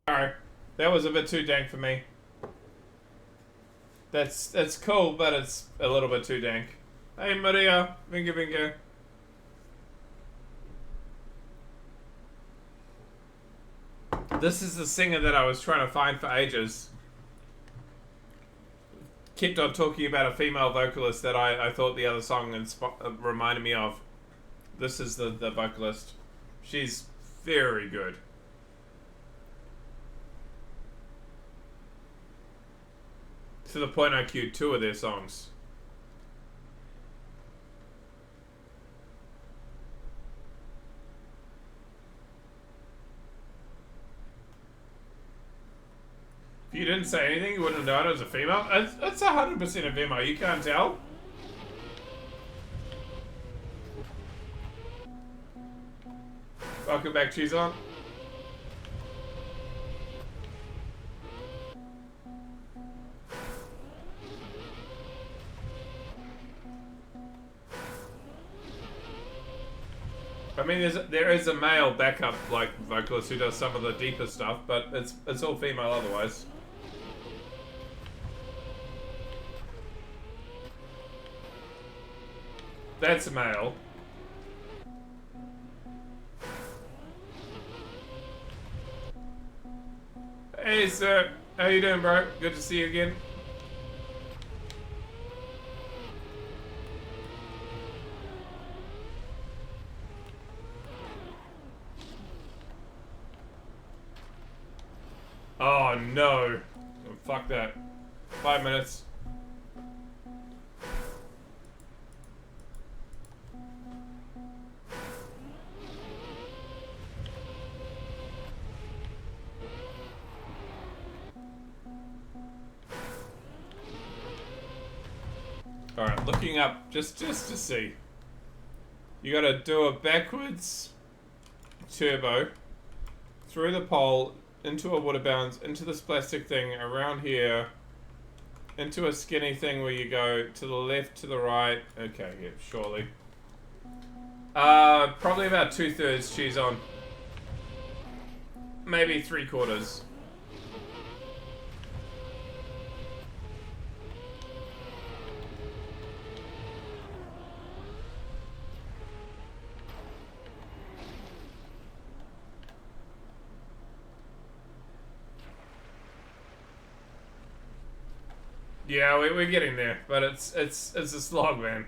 Sorry, that was a bit too dank for me. That's cool, but it's a little bit too dank. Hey Maria, Vinga Vinga. This is the singer that I was trying to find for ages. Kept on talking about a female vocalist that I thought the other song reminded me of. This is the vocalist. She's very good. To the point I queued 2 of their songs. If you didn't say anything, you wouldn't have known it was a female. It's 100% a female. You can't tell. Welcome back, Cheezon. I mean, there is a male backup like vocalist who does some of the deeper stuff, but it's all female otherwise. That's a male. Hey, sir. How you doing, bro? Good to see you again. Oh, no. Oh, fuck that. 5 minutes. Alright, looking up just to see. You gotta do a backwards turbo through the pole into a water bounce, into this plastic thing around here, into a skinny thing where you go to the left, to the right. Okay, yeah, surely. Probably about 2/3 cheese on. Maybe 3/4. Yeah, we're getting there, but it's a slog, man.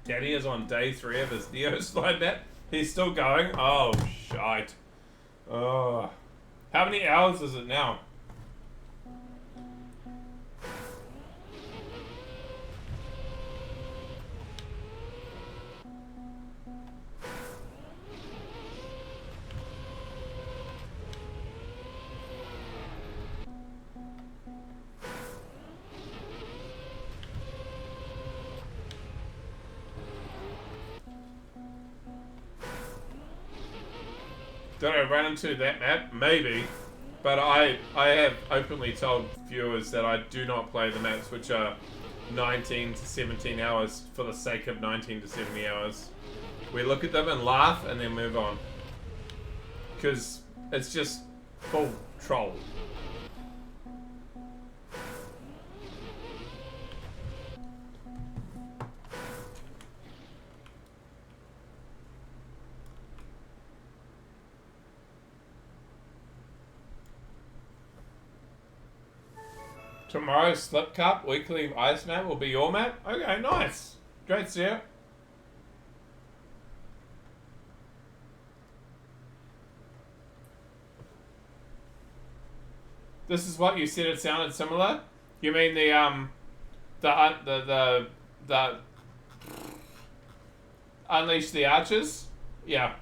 Daddy is on day 3 of his Neo slide bet. He's still going? Oh, shite. Oh. How many hours is it now? Did I run into that map? Maybe. But I have openly told viewers that I do not play the maps which are 19 to 17 hours for the sake of 19 to 70 hours. We look at them and laugh and then move on. Because it's just full troll. Tomorrow's Slip Cup weekly ice map will be your map? Okay, nice. Great, Sarah. This is what you said it sounded similar? You mean the Unleash the Archers? Yeah.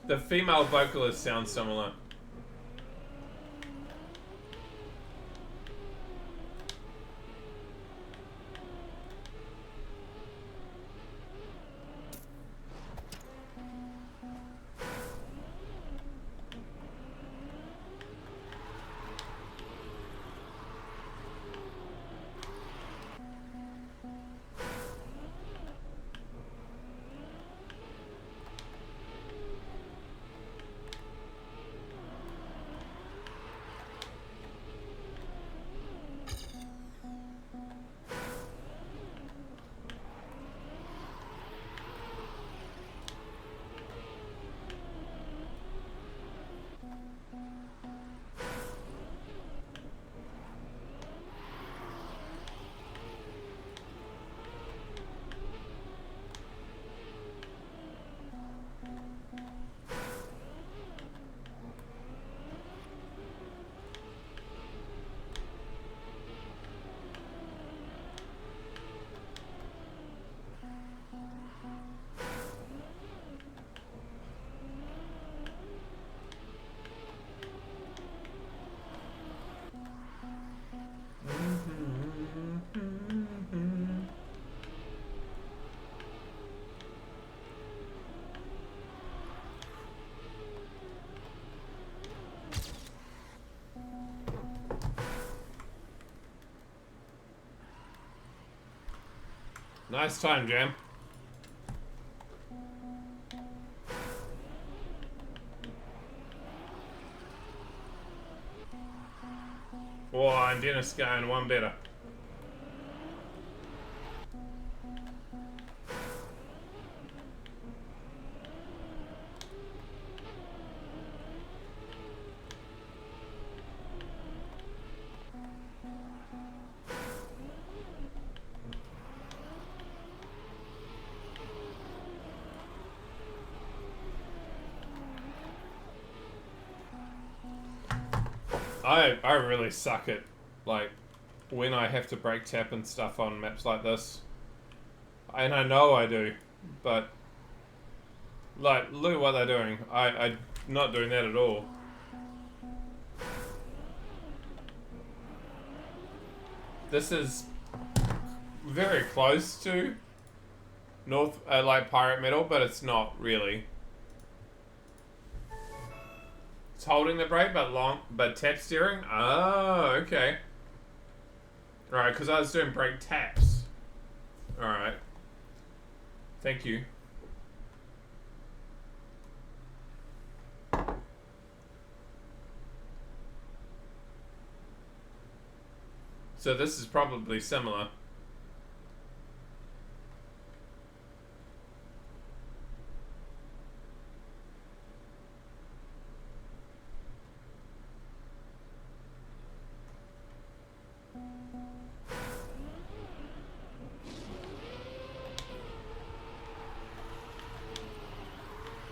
The female vocalist sounds similar. Nice time, Jam. Oh, and Dennis going one better. I really suck at, like, when I have to break tap and stuff on maps like this. And I know I do, but, like, look at what they're doing. I'm not doing that at all. This is very close to North, like, Pirate Metal, but it's not really. It's holding the brake, but tap steering? Oh, okay. Alright, because I was doing brake taps. Alright. Thank you. So this is probably similar.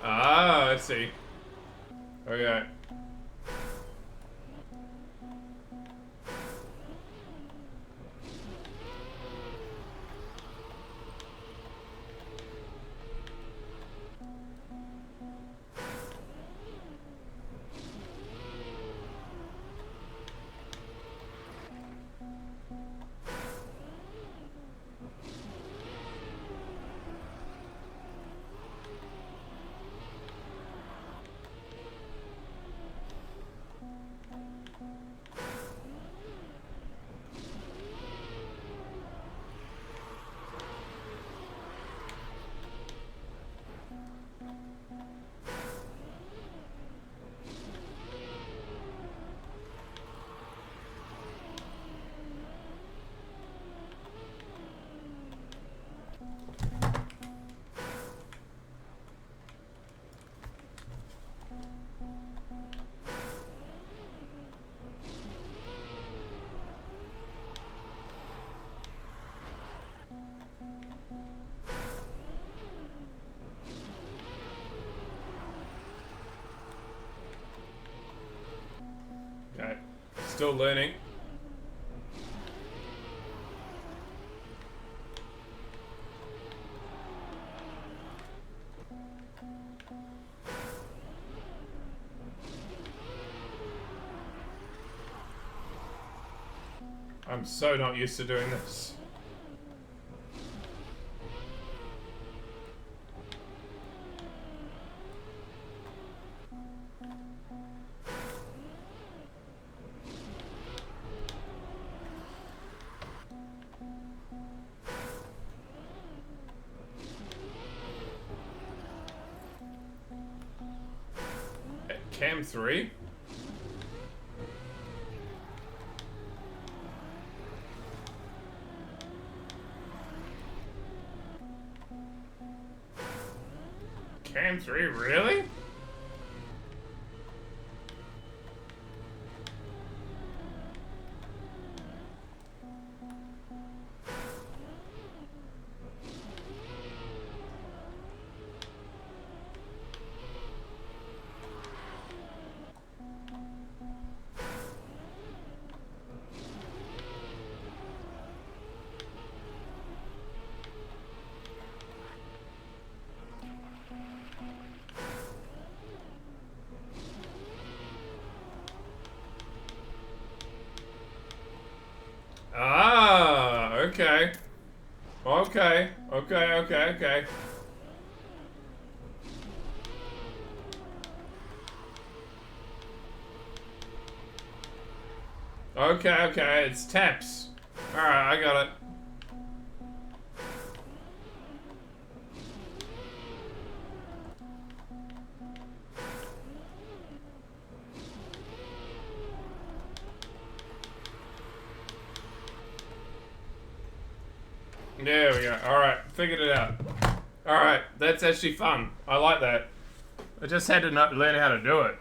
Ah, I see. Okay. Still learning. I'm so not used to doing this. Cam 3? Cam 3, really? Ah, okay. Okay, okay, okay, okay. Okay, okay, it's taps. Alright, I got it. There we go. Alright, figured it out. Alright, that's actually fun. I like that. I just had to learn how to do it.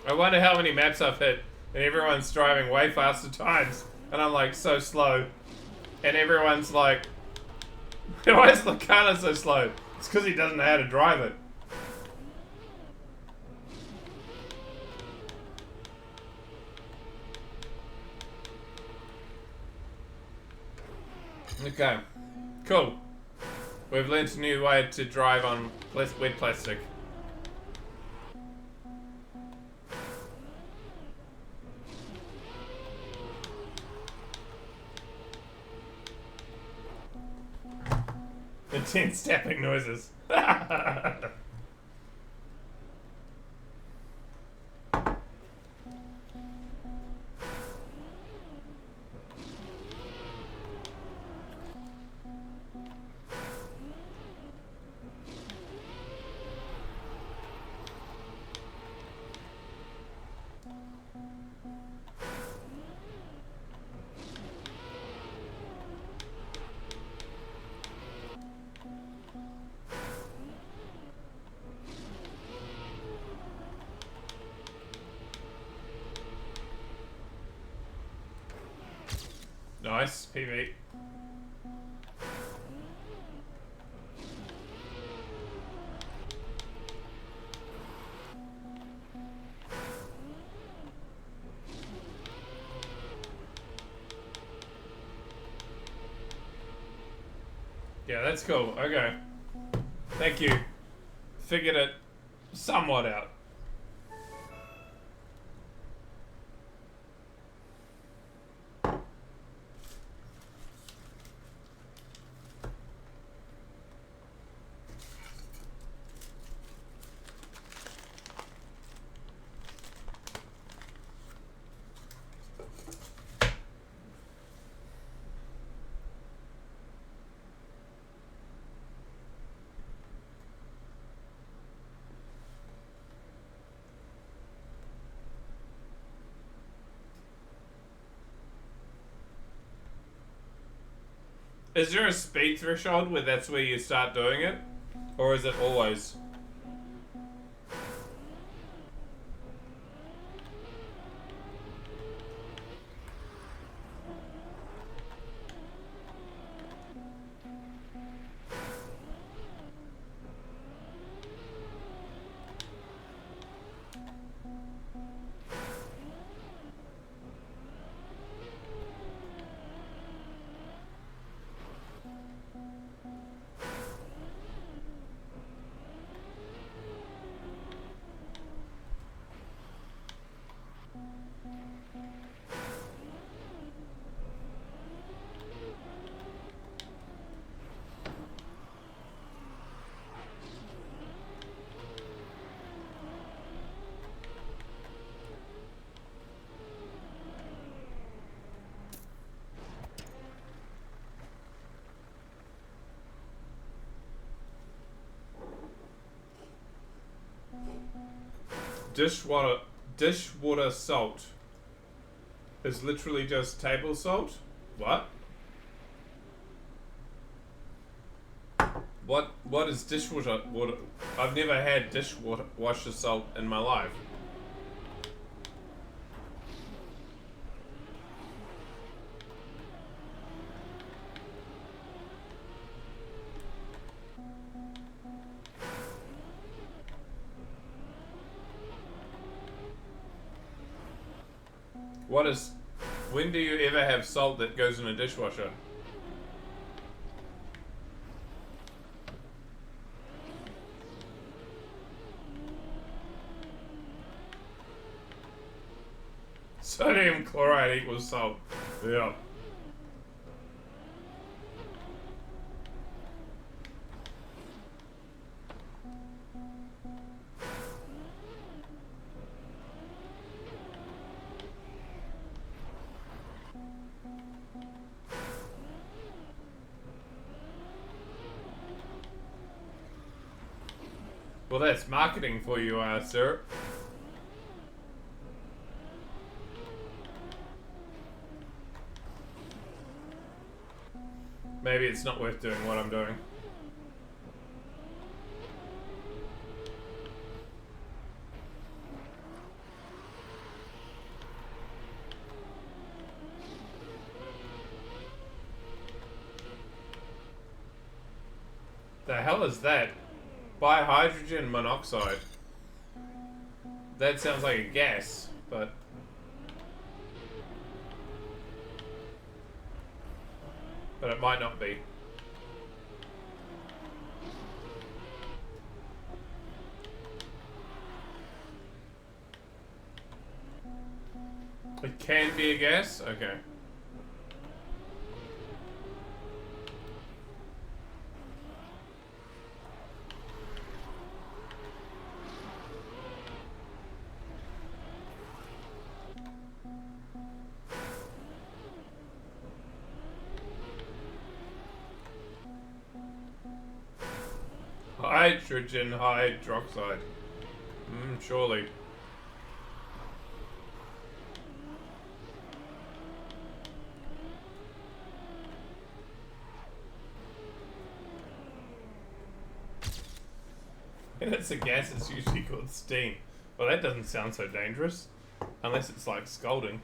I wonder how many maps I've hit, and everyone's driving way faster times, and I'm like so slow, and everyone's like, why is Lacana so slow? It's because he doesn't know how to drive it. Okay, cool. We've learned a new way to drive on wet plastic. Intense tapping noises. Nice, PV. Yeah, that's cool. Okay. Thank you. Figured it somewhat out. Is there a speed threshold where that's where you start doing it? Or is it always? dishwater salt is literally just table salt? What? What is dishwater water? I've never had dishwasher salt in my life. When do you ever have salt that goes in a dishwasher? Sodium chloride equals salt. Yeah. Well, that's marketing for you, sir. Maybe it's not worth doing what I'm doing. The hell is that? Bihydrogen monoxide. That sounds like a gas, but it might not be. It can be a gas? Okay. Hydrogen hydroxide. Surely. And it's a gas, it's usually called steam. Well, that doesn't sound so dangerous. Unless it's like scalding.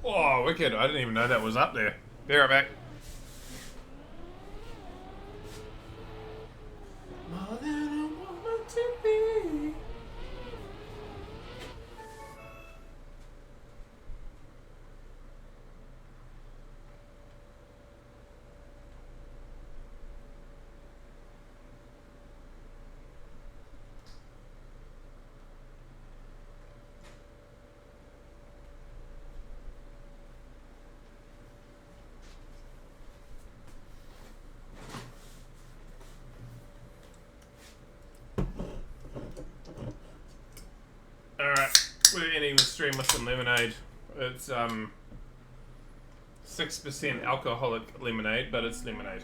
Oh, wicked. I didn't even know that was up there. Be right back. More than a woman to be. Alright, we're ending the stream with some lemonade. It's 6% alcoholic lemonade, but it's lemonade.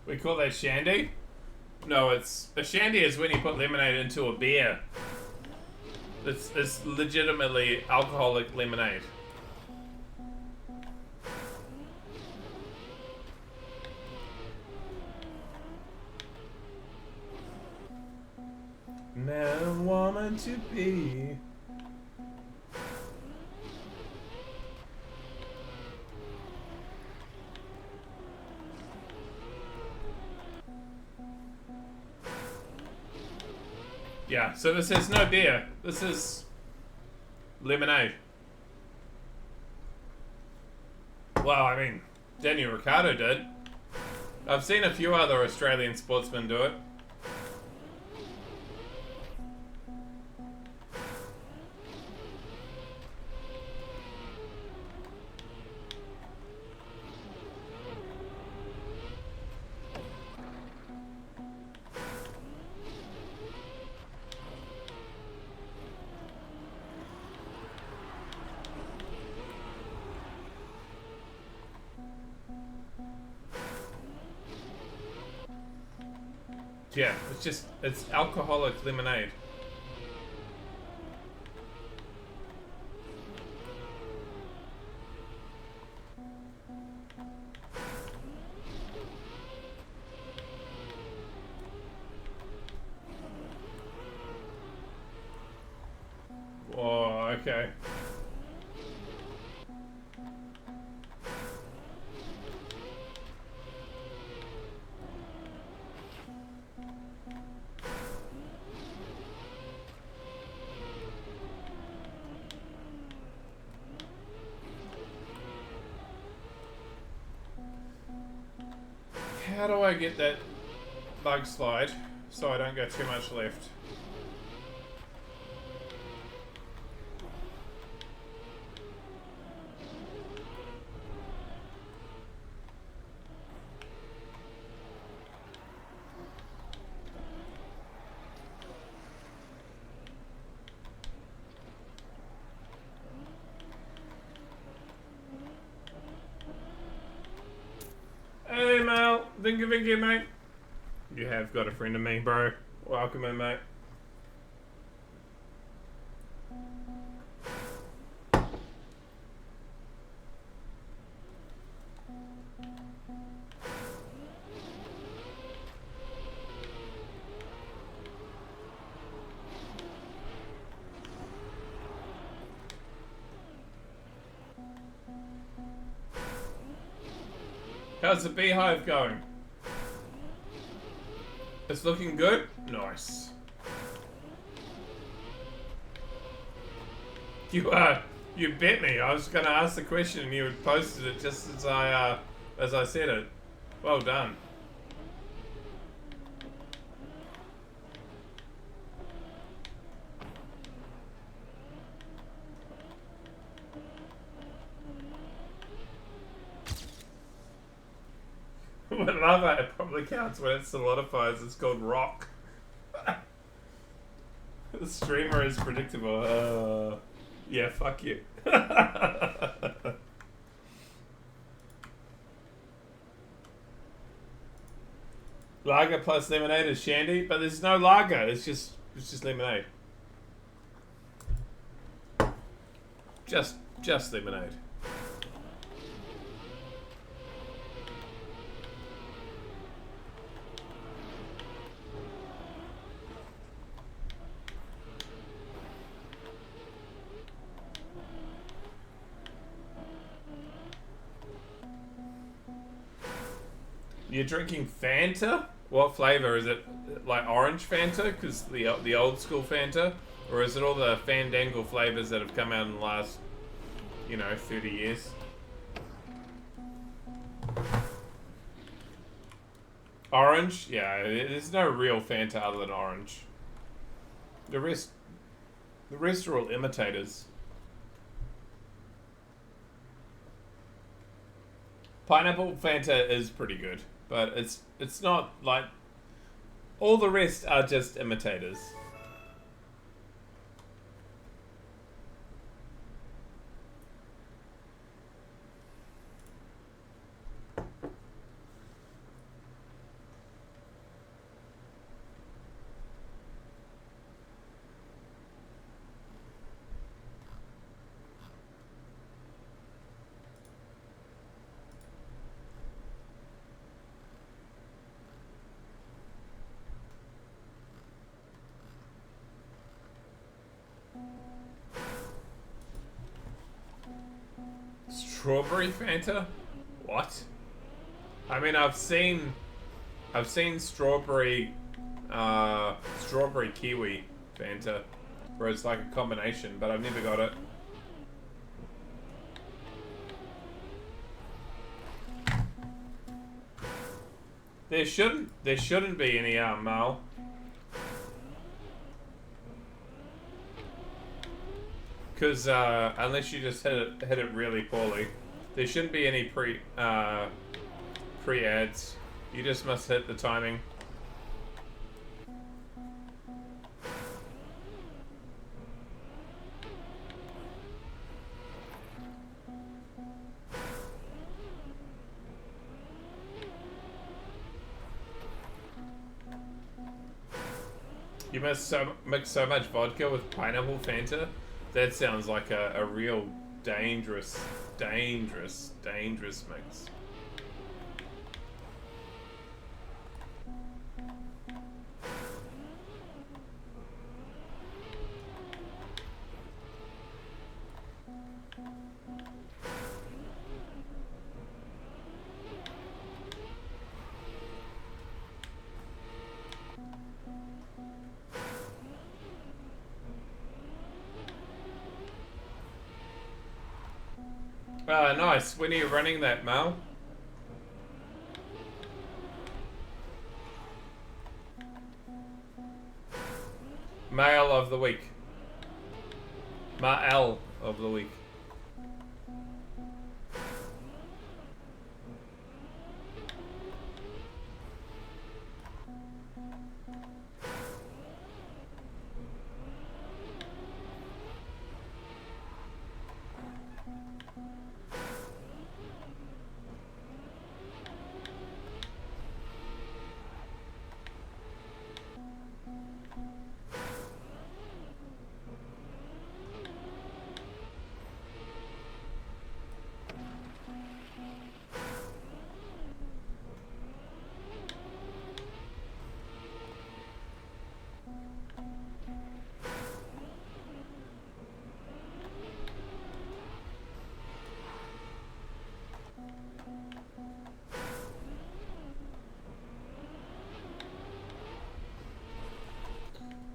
We call that shandy? No, it's a shandy is when you put lemonade into a beer. It's legitimately alcoholic lemonade. meant to be. Yeah, so this is no beer. This is lemonade. Well, I mean, Daniel Ricciardo did. I've seen a few other Australian sportsmen do it. Yeah, it's alcoholic lemonade. Oh, okay. How do I get that bug slide so I don't go too much left? Hey Mel, Vinky, mate. You have got a friend of me, bro. Welcome in, mate. How's the beehive going? It's looking good? Nice. You bet me. I was gonna ask the question and you had posted it just as I said it. Well done. What lava it probably counts when it solidifies. It's called rock. The streamer is predictable. Yeah, fuck you. Lager plus lemonade is shandy, but there's no lager. It's just lemonade. Just lemonade. You're drinking Fanta? What flavor is it? Like orange Fanta, because the old school Fanta, or is it all the Fandangle flavors that have come out in the last, 30 years? Orange? Yeah, there's no real Fanta other than orange. The rest are all imitators. Pineapple Fanta is pretty good, but it's not like all the rest are just imitators. Strawberry Fanta? What? I mean, I've seen strawberry kiwi Fanta, where it's like a combination, but I've never got it. There shouldn't be any Mal. Because unless you just hit it really poorly, there shouldn't be any pre-ads. You just must hit the timing. You must mix so much vodka with pineapple Fanta? That sounds like a real dangerous mix. Nice. When are you running that, Mal? Male of the week. Ma'el of the week.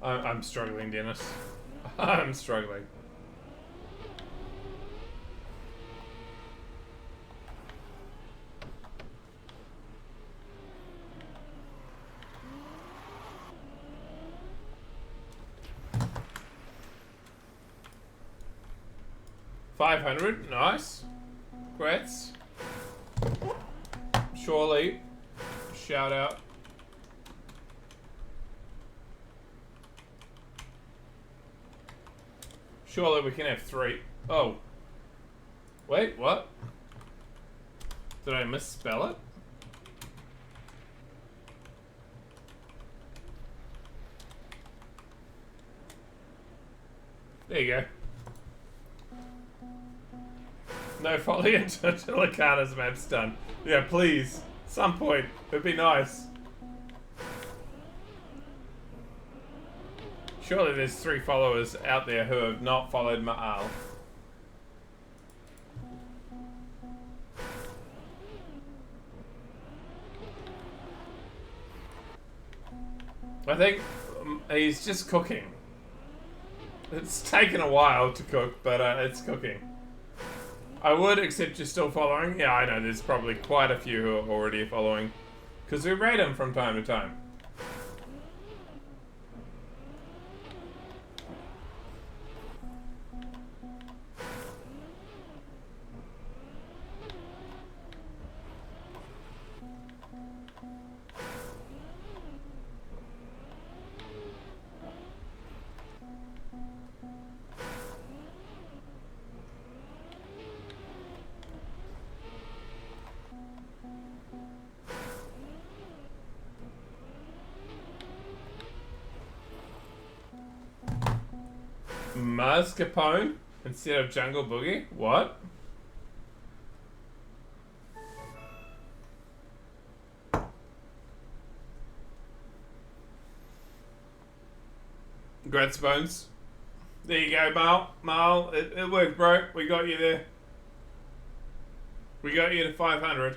I'm struggling, Dennis. I'm struggling. $500, nice. Grats. Surely. Shout out. Surely we can have 3. Oh. Wait, what? Did I misspell it? There you go. No folly until Akana's map's done. Yeah, please. Some point. It'd be nice. Surely there's 3 followers out there who have not followed Ma'al. I think he's just cooking. It's taken a while to cook, but it's cooking. I would, except you're still following. Yeah, I know, there's probably quite a few who are already following. Because we rate them from time to time. Mascarpone instead of Jungle Boogie? What? Grats Bones. There you go, Mal. Mal, it worked, bro. We got you there. We got you to 500.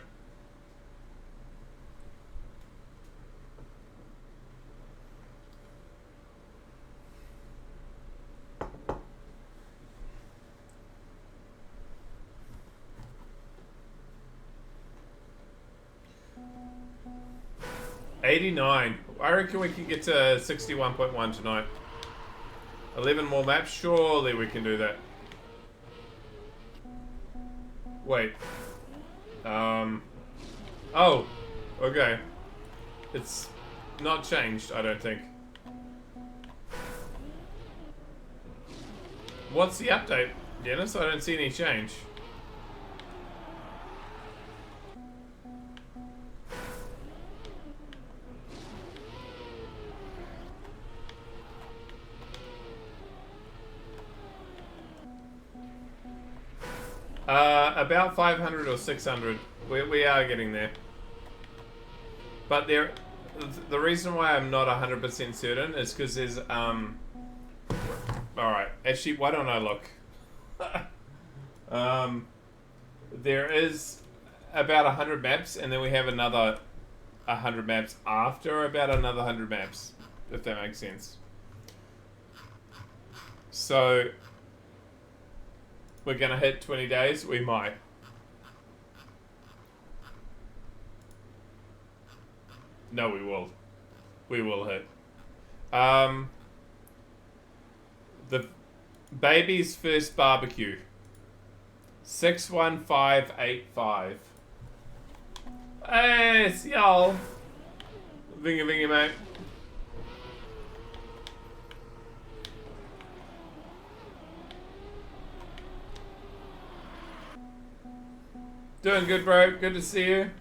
$89. I reckon we can get to 61.1 tonight. 11 more maps. Surely we can do that. Wait. Oh. Okay. It's not changed, I don't think. What's the update, Dennis? I don't see any change. About 500 or 600. We are getting there. But the reason why I'm not 100% certain is because there's, alright, actually, why don't I look? There is about 100 maps, and then we have another 100 maps after about another 100 maps, if that makes sense. So, we're gonna hit 20 days? We might. No, we will. We will hit. The baby's first barbecue. 61585. Hey, it's y'all. Vinga vinga, mate. Doing good, bro. Good to see you.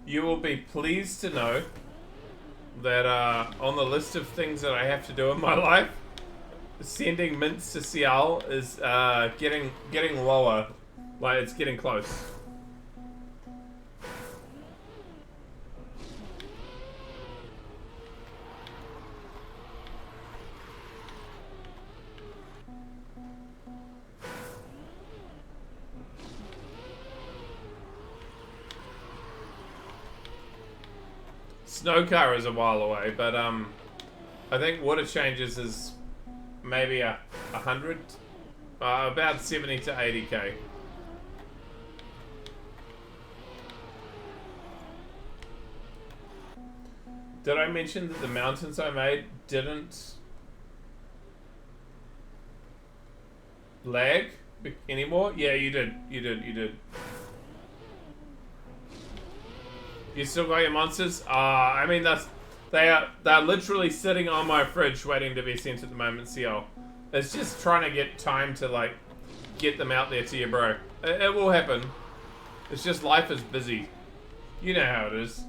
You will be pleased to know that on the list of things that I have to do in my life, sending mints to Cial is getting lower. Like, it's getting close. Snowcar is a while away, but I think water changes is maybe 100, about 70 to 80k. Did I mention that the mountains I made didn't lag anymore? Yeah, you did. You did. You did. You still got your monsters? I mean, they're literally sitting on my fridge waiting to be sent at the moment, CO. It's just trying to get time to, like, get them out there to you, bro. It will happen. It's just life is busy. You know how it is.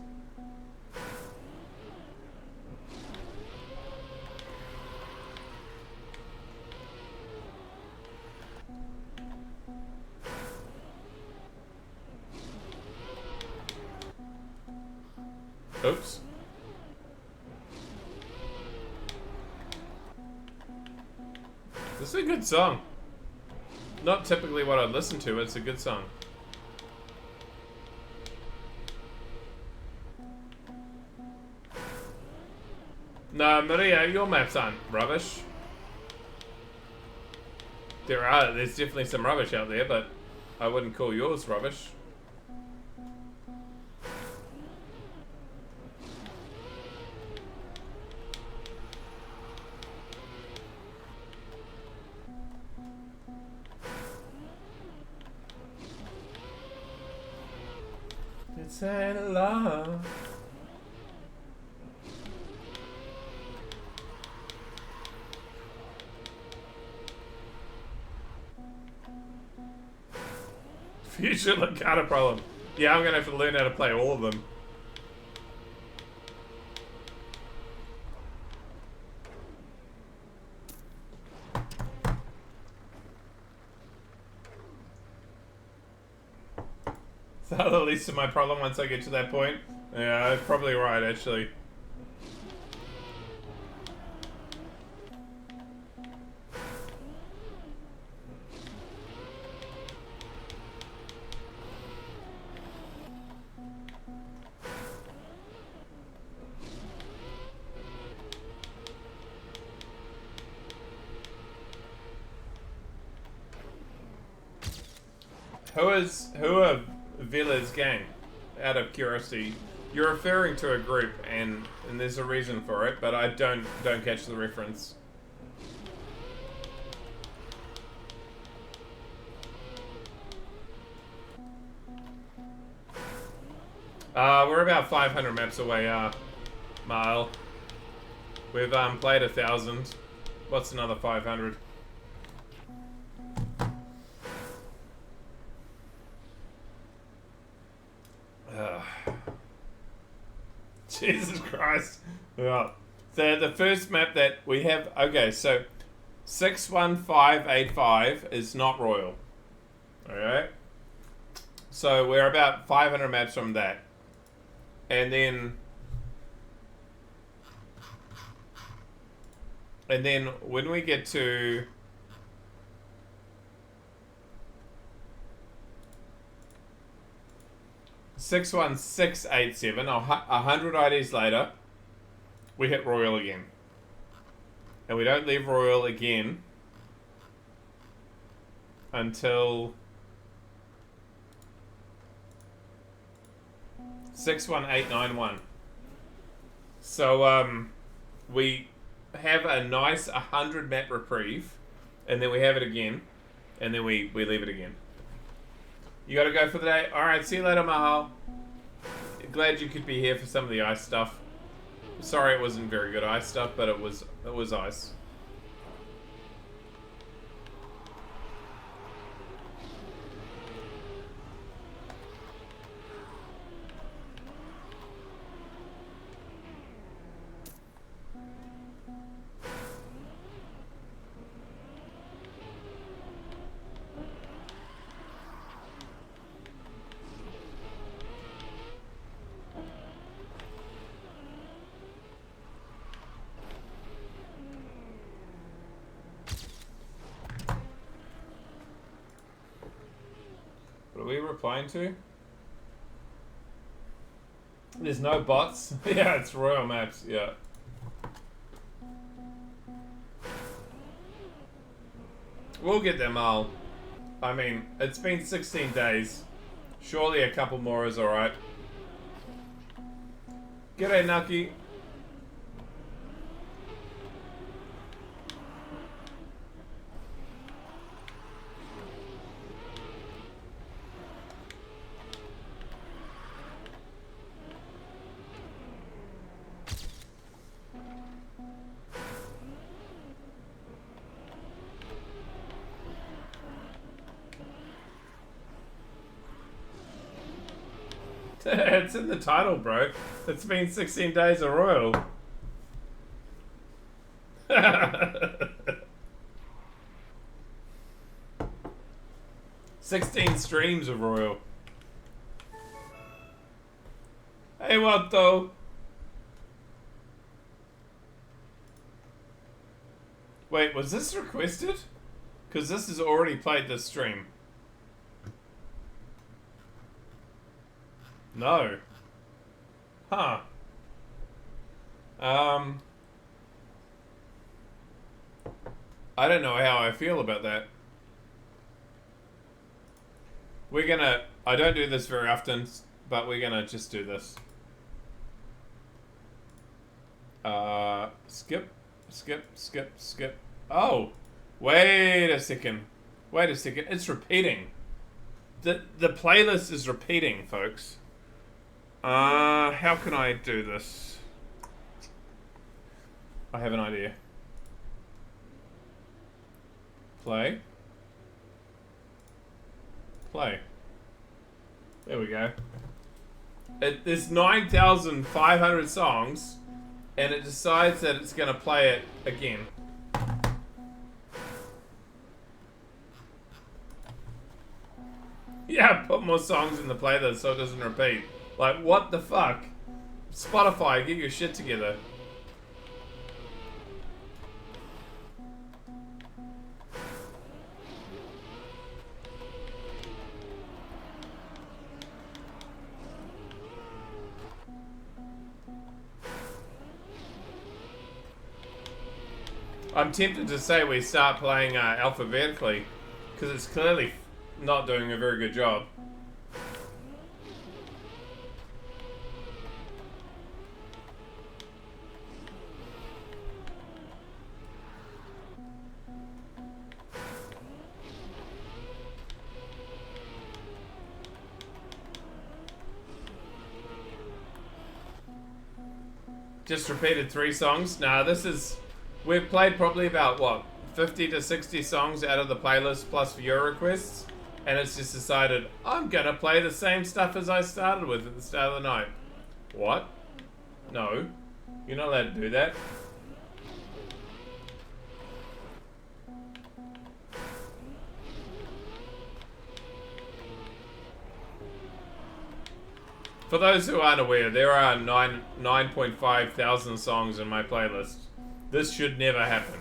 Oops. This is a good song. Not typically what I'd listen to, but it's a good song. No, Maria, your maps aren't rubbish. There's definitely some rubbish out there, but I wouldn't call yours rubbish. It's ain't love. Future Lacada problem. Yeah, I'm gonna have to learn how to play all of them. Is that the least of my problem once I get to that point? Yeah, probably right, actually. Who are Villa's gang? Out of curiosity, you're referring to a group, and there's a reason for it, but I don't catch the reference. We're about 500 maps away, Mile. We've played 1,000. What's another 500? Jesus Christ. Yeah. So the first map that we have, okay, so 61585 is not Royal. Alright? So we're about 500 maps from that. And then when we get to (61687), 100 IDs later, we hit Royal again. And we don't leave Royal again until 61891. So we have a nice 100 map reprieve, and then we have it again, and then we leave it again. You gotta go for the day? Alright, see you later, Mahal. Glad you could be here for some of the ice stuff. Sorry it wasn't very good ice stuff, but it was ice. What are we replying to? There's no bots. Yeah, it's Royal Maps, yeah. We'll get them all. I mean, it's been 16 days. Surely a couple more is alright. G'day, Nucky. It's in the title, bro. It's been 16 days of Royal. 16 streams of Royal. Hey, what though? Wait, was this requested? Because this has already played this stream. No. Huh. I don't know how I feel about that. We're gonna... I don't do this very often, but we're gonna just do this. Skip. Oh! Wait a second. It's repeating. The playlist is repeating, folks. How can I do this? I have an idea. Play. There we go. There's 9,500 songs, and it decides that it's gonna play it again. Yeah, put more songs in the playlist so it doesn't repeat. Like, what the fuck? Spotify, get your shit together. I'm tempted to say we start playing alphabetically, because it's clearly not doing a very good job. Just repeated 3 songs. Nah, this is... We've played probably about, what, 50 to 60 songs out of the playlist plus viewer requests. And it's just decided, I'm gonna play the same stuff as I started with at the start of the night. What? No. You're not allowed to do that. For those who aren't aware, there are 9.5 thousand songs in my playlist. This should never happen.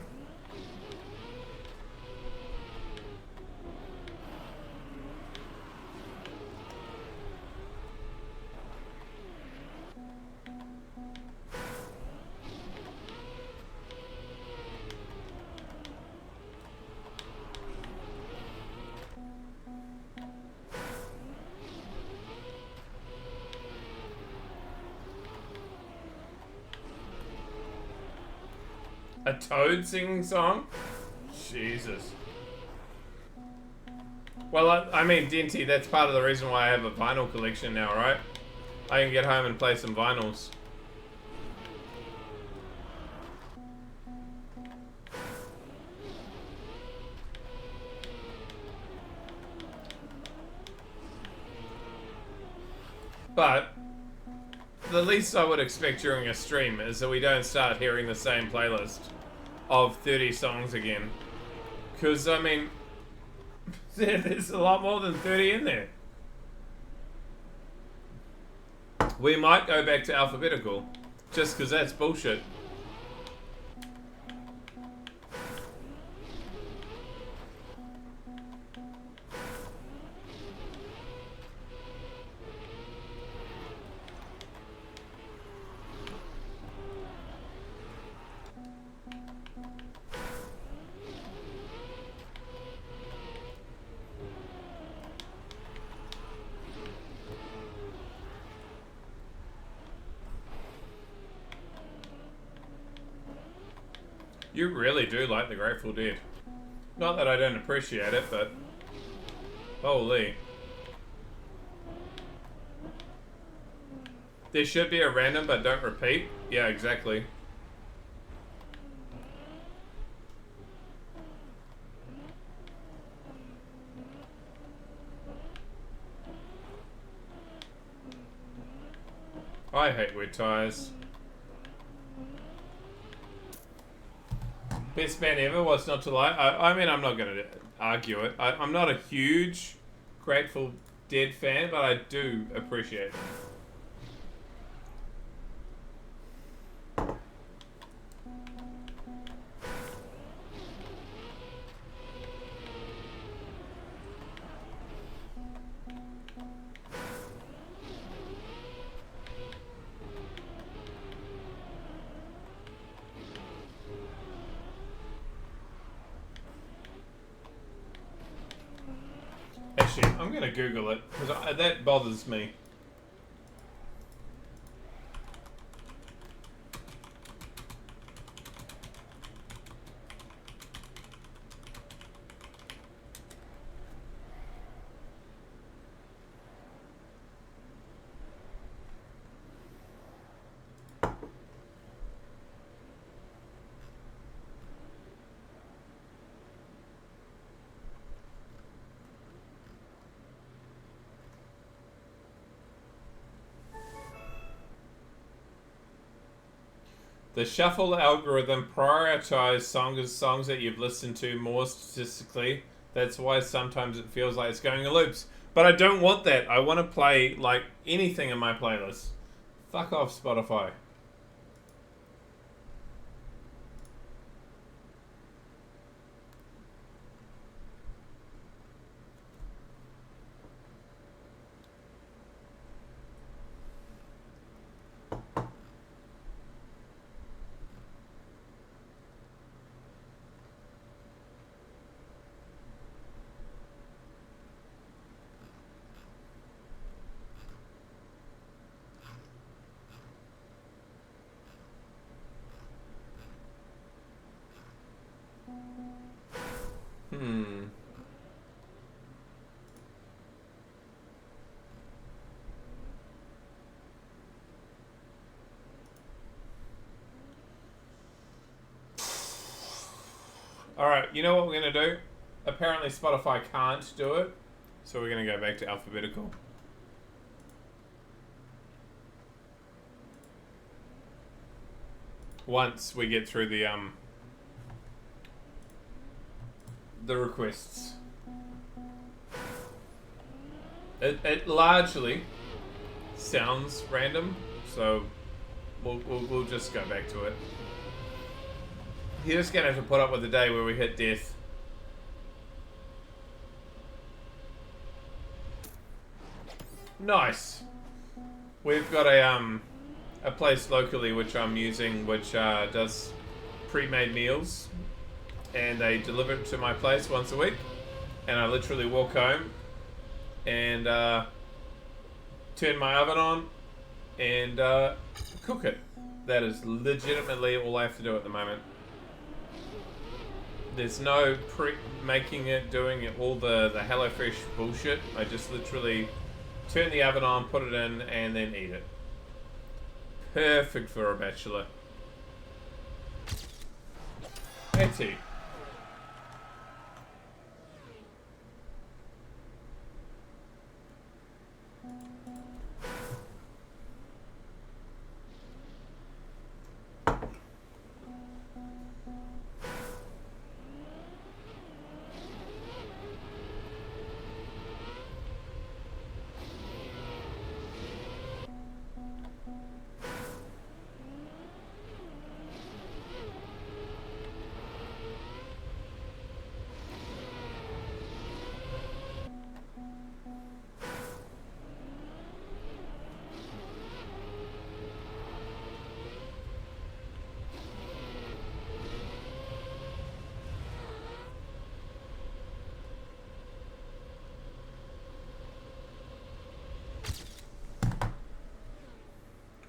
A Toad singing song? Jesus. Well, I mean, Denty, that's part of the reason why I have a vinyl collection now, right? I can get home and play some vinyls. But the least I would expect during a stream is that we don't start hearing the same playlist of 30 songs again. Because, I mean, there's a lot more than 30 in there. We might go back to alphabetical, just because that's bullshit. You really do like the Grateful Dead. Not that I don't appreciate it, but... Holy. There should be a random but don't repeat. Yeah, exactly. I hate wet tires. Best band ever, what's not to like? I mean, I'm not going to argue it. I'm not a huge Grateful Dead fan, but I do appreciate them. Actually, I'm going to Google it, because that bothers me. The shuffle algorithm prioritizes songs that you've listened to more statistically. That's why sometimes it feels like it's going in loops. But I don't want that. I want to play, like, anything in my playlist. Fuck off, Spotify. Alright, you know what we're going to do? Apparently Spotify can't do it, so we're going to go back to alphabetical. Once we get through the requests. It largely sounds random, so we'll just go back to it. You're just gonna have to put up with the day where we hit death. Nice. We've got a place locally which I'm using, which does pre-made meals, and they deliver it to my place once a week, and I literally walk home and turn my oven on and cook it. That is legitimately all I have to do at the moment. There's no making it, doing it, all the HelloFresh bullshit. I just literally turn the oven on, put it in, and then eat it. Perfect for a bachelor. Hey,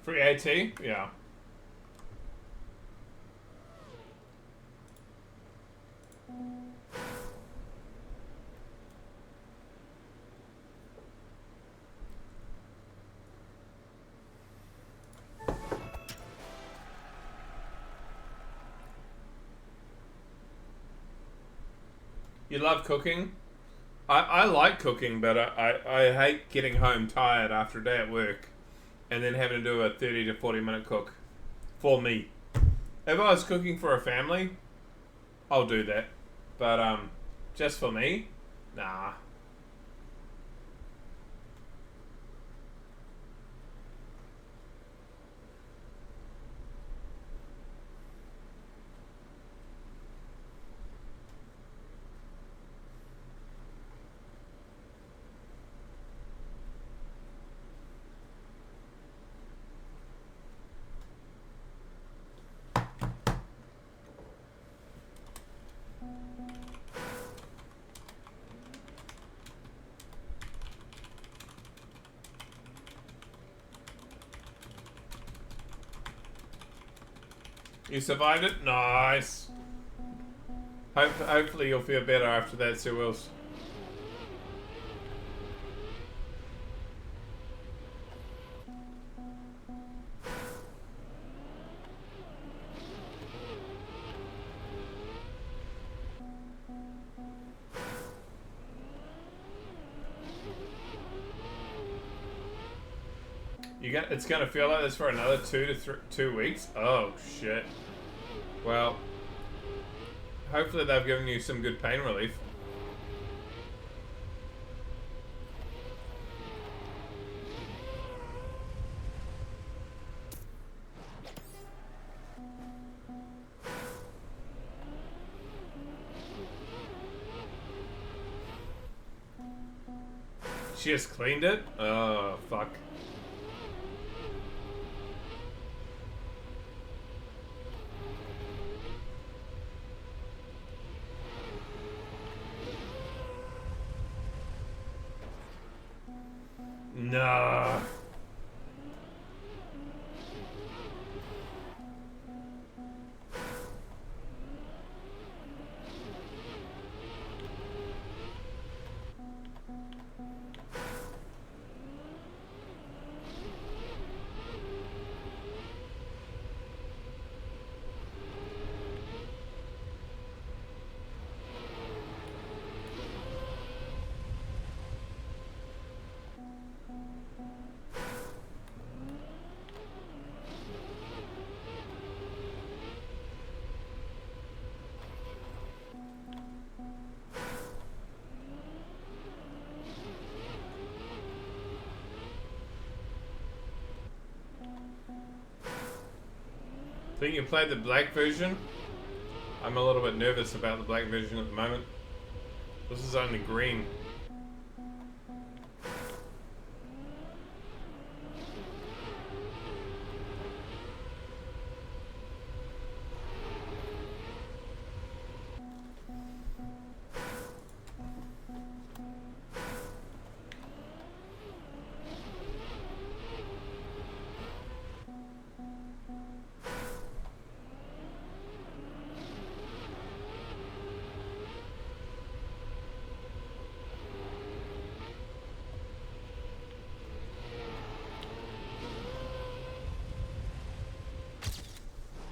free AT? Yeah. You love cooking? I like cooking, but I hate getting home tired after a day at work and then having to do a 30 to 40 minute cook for me. If I was cooking for a family, I'll do that. But just for me, nah. You survived it? Nice. Hopefully you'll feel better after that, Sir Wills. It's gonna feel like this for another 2 weeks. Oh shit. Well, hopefully they've given you some good pain relief. She just cleaned it? Oh, fuck. No. So you can play the black version. I'm a little bit nervous about the black version at the moment. This is only green.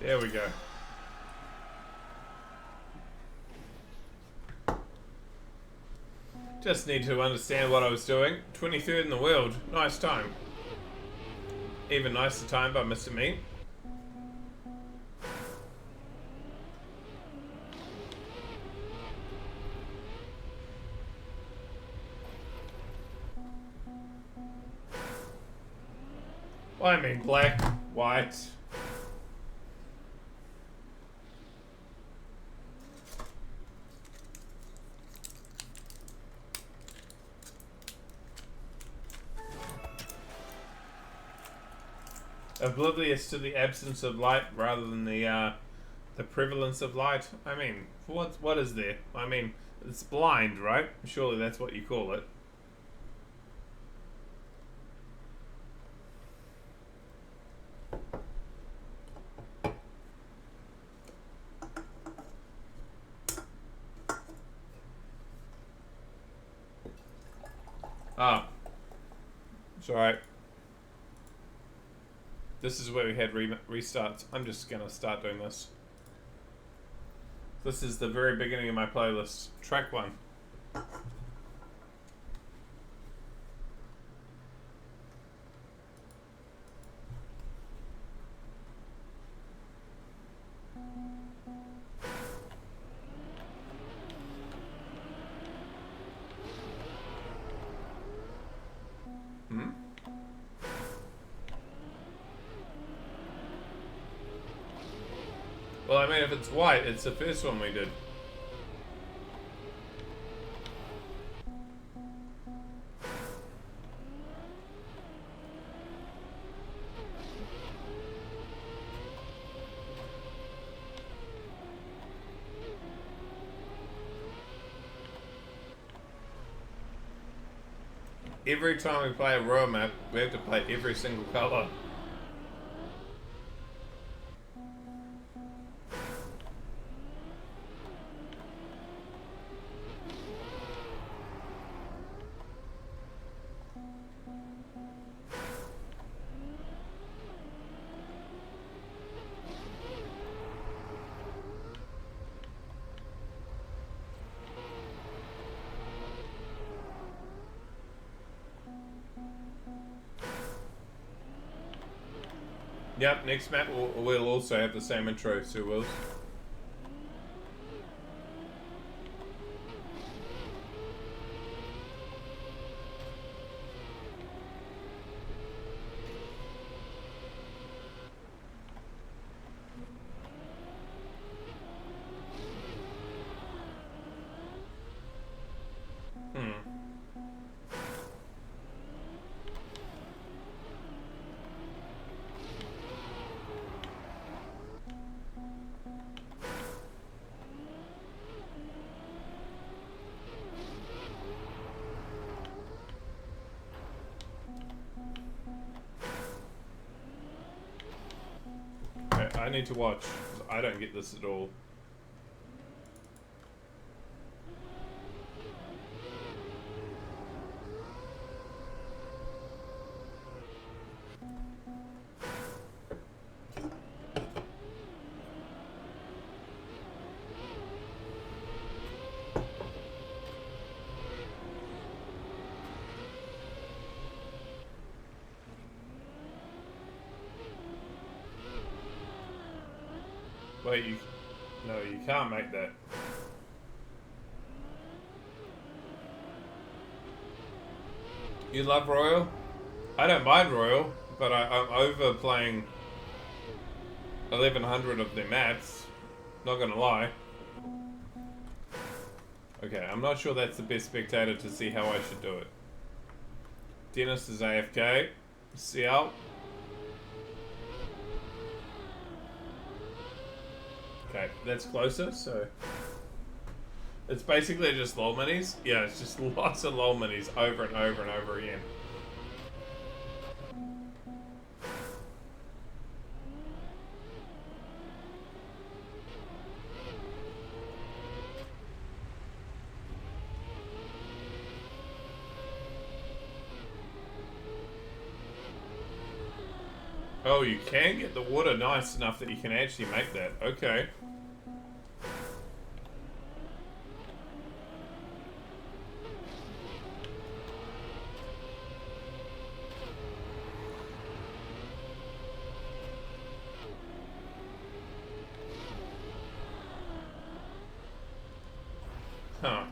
There we go. Just need to understand what I was doing. 23rd in the world. Nice time. Even nicer time by Mr. Me. Well, I mean black, white. Oblivious to the absence of light rather than the prevalence of light. I mean, what is there? I mean, it's blind, right? Surely that's what you call it. Ah, it's alright. This is where we had restarts. I'm just gonna start doing this. This is the very beginning of my playlist. Track 1. Well, I mean, if it's white, it's the first one we did. Every time we play a row map, we have to play every single color. Yep, next map we'll also have the same intro, Sir Wills. I need to watch. I don't get this at all. Wait, no, you can't make that. You love Royal? I don't mind Royal, but I'm over playing 1100 of their mats. Not gonna lie. Okay, I'm not sure that's the best spectator to see how I should do it. Dennis is AFK. CL. Okay, that's closer, so... It's basically just lol minis. Yeah, it's just lots of lol minis over and over and over again. Oh, you can get the water nice enough that you can actually make that. Okay. Huh.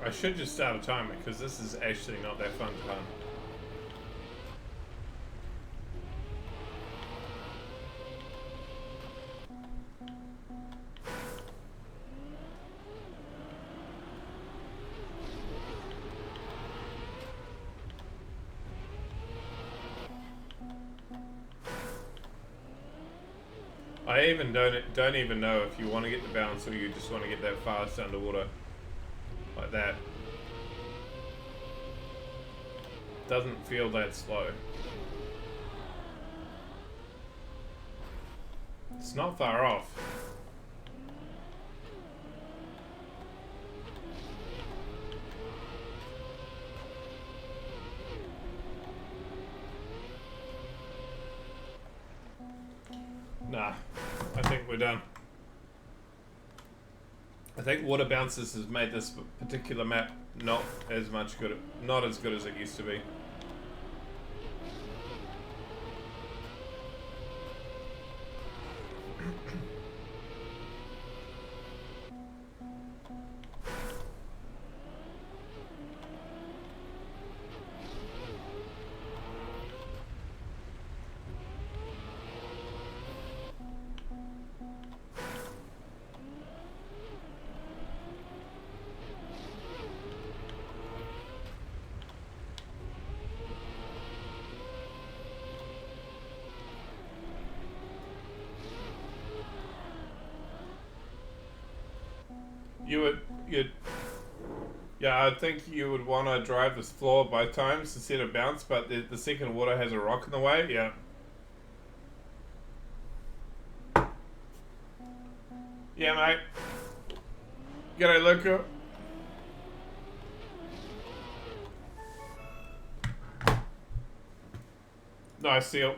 I should just start a timer because this is actually not that fun to hunt. I even don't even know if you want to get the bounce or you just want to get that fast underwater. Like that. Doesn't feel that slow. It's not far off. Nah, I think we're done. I think water bounces has made this particular map not as good as it used to be. Yeah, I think you would want to drive this floor both times instead of bounce, but the second water has a rock in the way, yeah. Yeah, mate. G'day, Luca. Nice seal.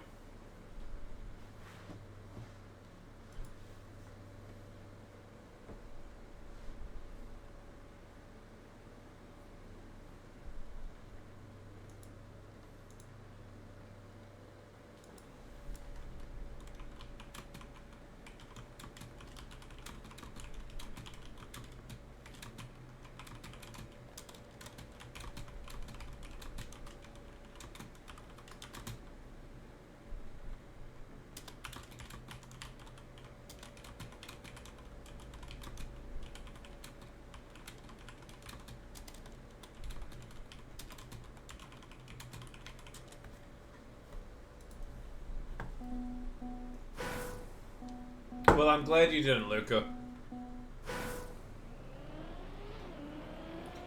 Well, I'm glad you didn't, Luca.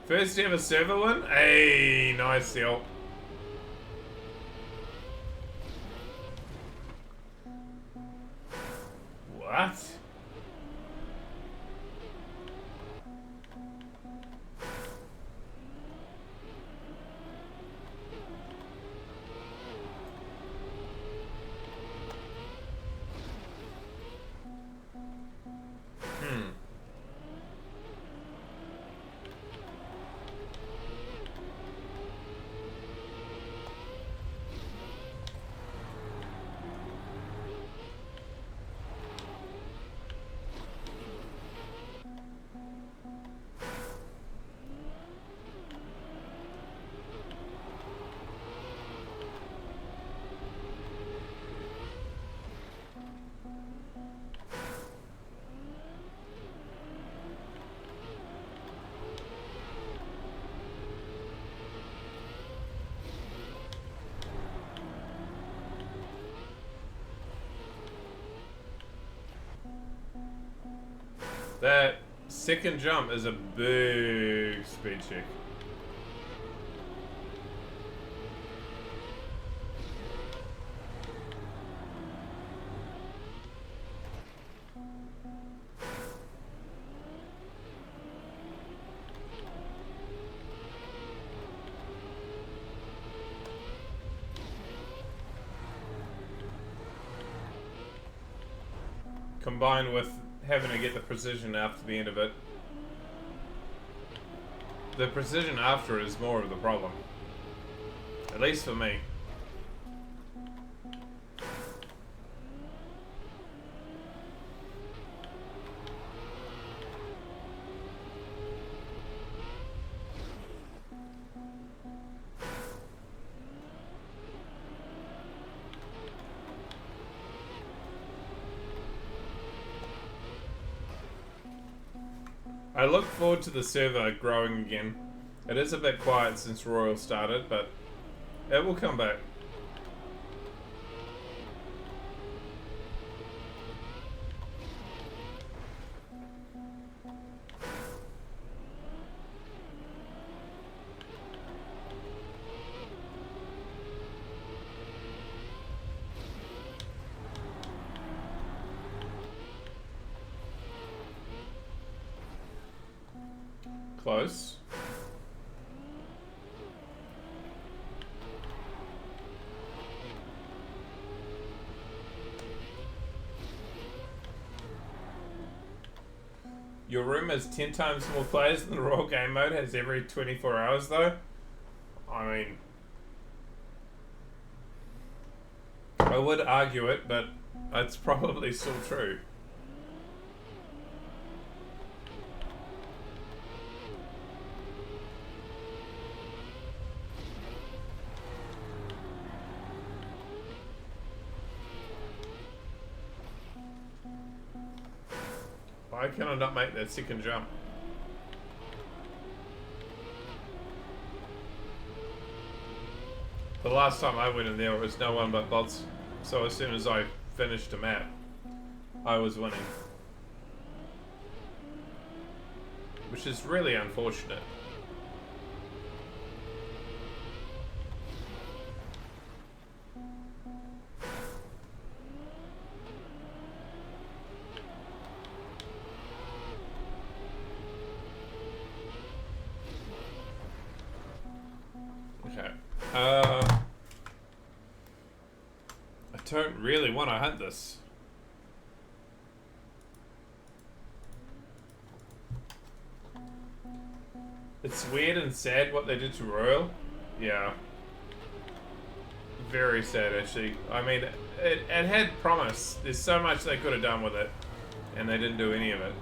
First ever server win? Hey, nice help. What? That second jump is a big speed check. Combined with having to get the precision after the end of it. The precision after is more of the problem. At least for me. I look forward to the server growing again. It is a bit quiet since Royal started, but it will come back. Close. Your room has 10 times more players than the Royal Game Mode has every 24 hours though. I mean, I would argue it, but it's probably still true. Why can I not make that second jump? The last time I went in there was no one but bots, so as soon as I finished a map, I was winning. Which is really unfortunate. Okay. I don't really want to hunt this. It's weird and sad what they did to Royal. Yeah. Very sad, actually. I mean, it had promise. There's so much they could have done with it, and they didn't do any of it.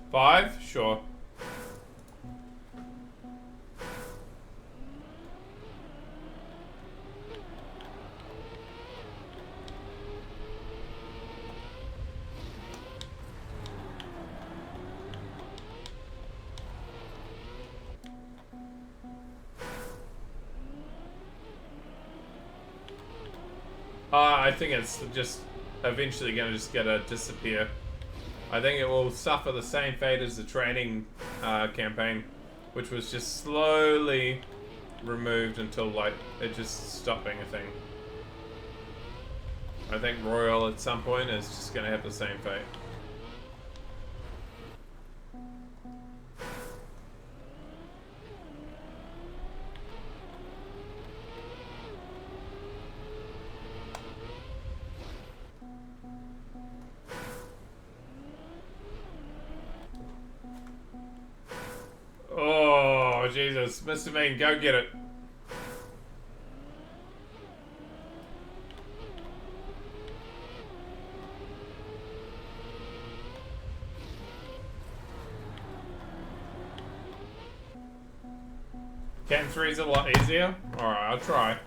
Five? Sure. I think it's just eventually going to just disappear. I think it will suffer the same fate as the training campaign, which was just slowly removed until like it just stopped being a thing. I think Royal at some point is just going to have the same fate. Oh, Jesus. Mr. Mean, go get it. Cam 3 is a lot easier. Alright, I'll try.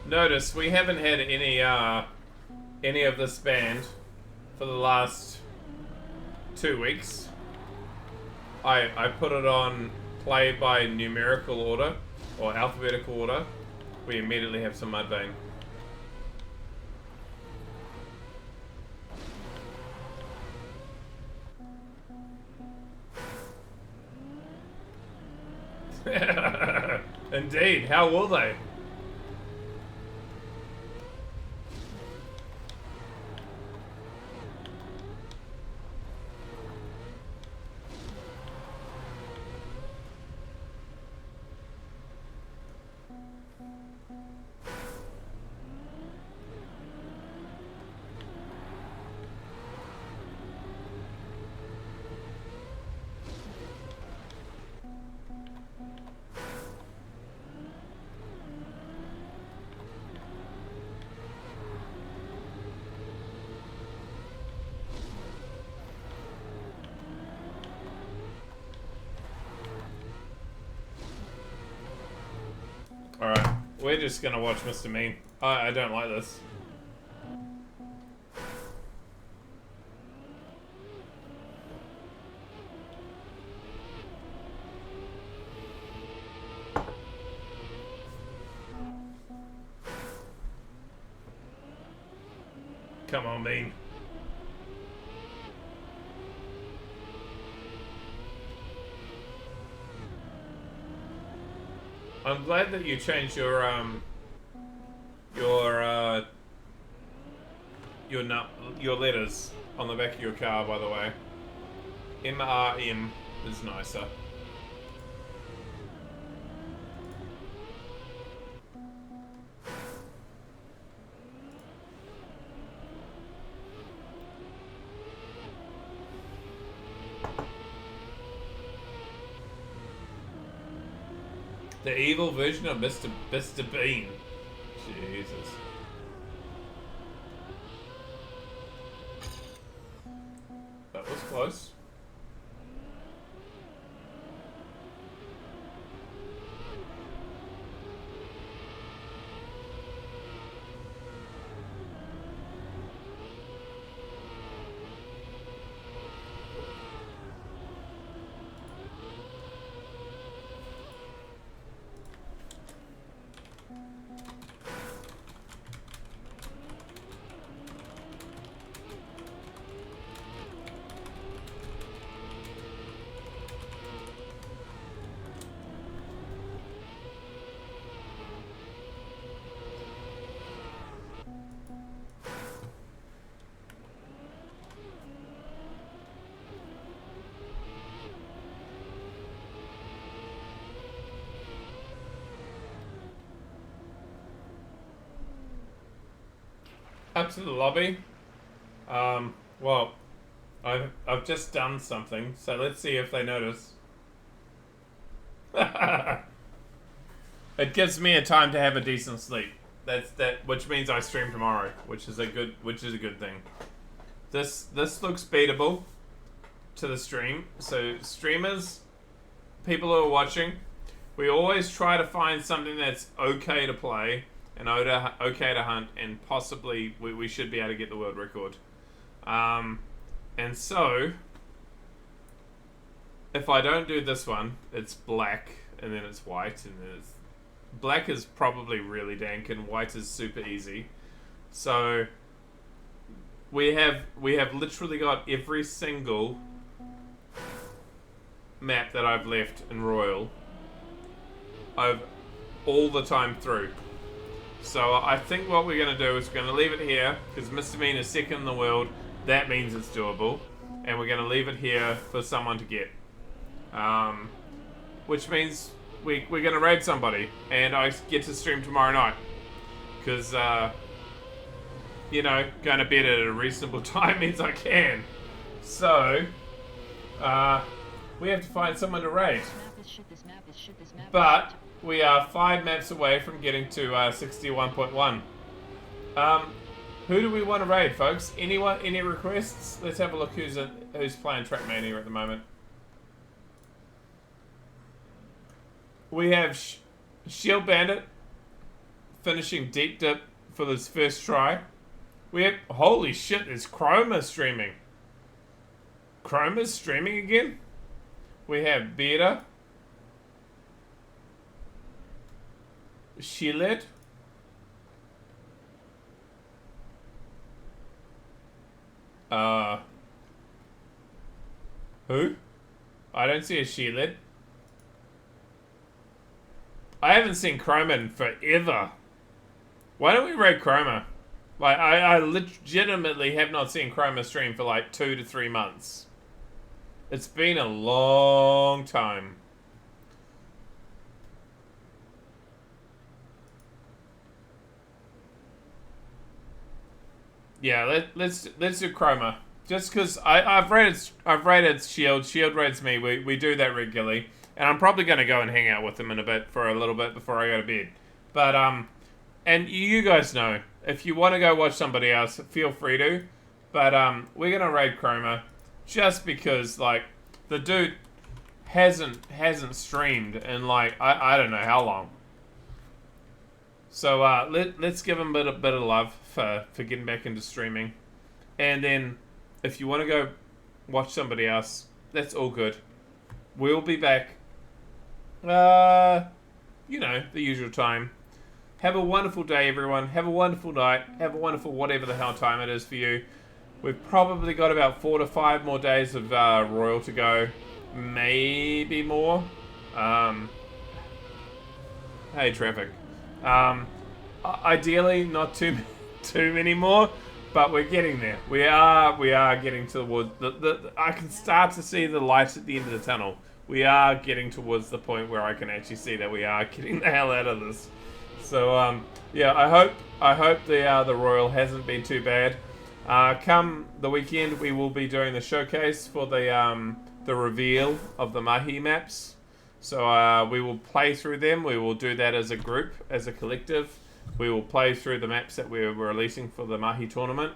Notice we haven't had any of this band for the last 2 weeks. I put it on play by numerical order or alphabetical order. We immediately have some Mudvayne. Indeed, how will they? Alright, we're just gonna watch Mr. Mean. I don't like this. Come on, Mean. I'm glad that you changed your letters on the back of your car, by the way. MRM is nicer. The evil version of Mr. Bean. Jesus. That was close. Up to the lobby. Well, I've just done something, so let's see if they notice. It gives me a time to have a decent sleep. Which means I stream tomorrow, which is a good thing. This looks beatable to the stream. So streamers, people who are watching, we always try to find something that's okay to play and okay to hunt, and possibly we should be able to get the world record. And so if I don't do this one, it's black, and then it's white, and then it's... Black is probably really dank, and white is super easy. So... We have literally got every single map that I've left in Royal all the time through. So I think what we're going to do is we're going to leave it here, because Mr. Mean is second in the world. That means it's doable. And we're going to leave it here for someone to get. Which means we're going to raid somebody. And I get to stream tomorrow night. Because, you know, going to bed at a reasonable time means I can. So, we have to find someone to raid. But we are 5 maps away from getting to 61.1. Who do we want to raid, folks? Anyone? Any requests? Let's have a look who's playing Trackmania at the moment. We have Shield Bandit finishing Deep Dip for this first try. We have... Holy shit, is Chroma streaming? Chroma's streaming again? We have Beta. Shielet. Who? I don't see a Shielet. I haven't seen Chroma in forever. Why don't we raid Chroma? Like, I legitimately have not seen Chroma stream for like 2 to 3 months. It's been a long time. Yeah, let's do Chroma. Just because I've rated Shield. Shield raids me. We do that regularly, and I'm probably going to go and hang out with them in a bit for a little bit before I go to bed. But and you guys know, if you want to go watch somebody else, feel free to. But we're gonna raid Chroma just because like the dude hasn't streamed in like I don't know how long. So let's give him a bit of love for getting back into streaming. And then if you want to go watch somebody else, that's all good. We'll be back. You know, the usual time. Have a wonderful day, everyone. Have a wonderful night. Have a wonderful whatever the hell time it is for you. We've probably got about 4 to 5 more days of Royal to go. Maybe more. Hey, traffic. Ideally, not too many more, but we're getting there. We are getting towards I can start to see the light at the end of the tunnel. We are getting towards the point where I can actually see that we are getting the hell out of this. So yeah, I hope the Royal hasn't been too bad. Come the weekend, we will be doing the showcase for the reveal of the Mahi maps. So we will play through them. We will do that as a group, as a collective. We will play through the maps that we're releasing for the Mahi tournament.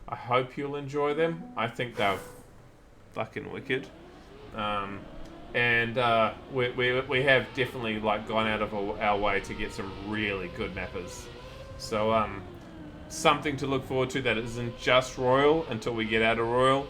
I hope you'll enjoy them. I think they're fucking wicked. And we have definitely like gone out of our way to get some really good mappers. So something to look forward to that isn't just Royal until we get out of Royal.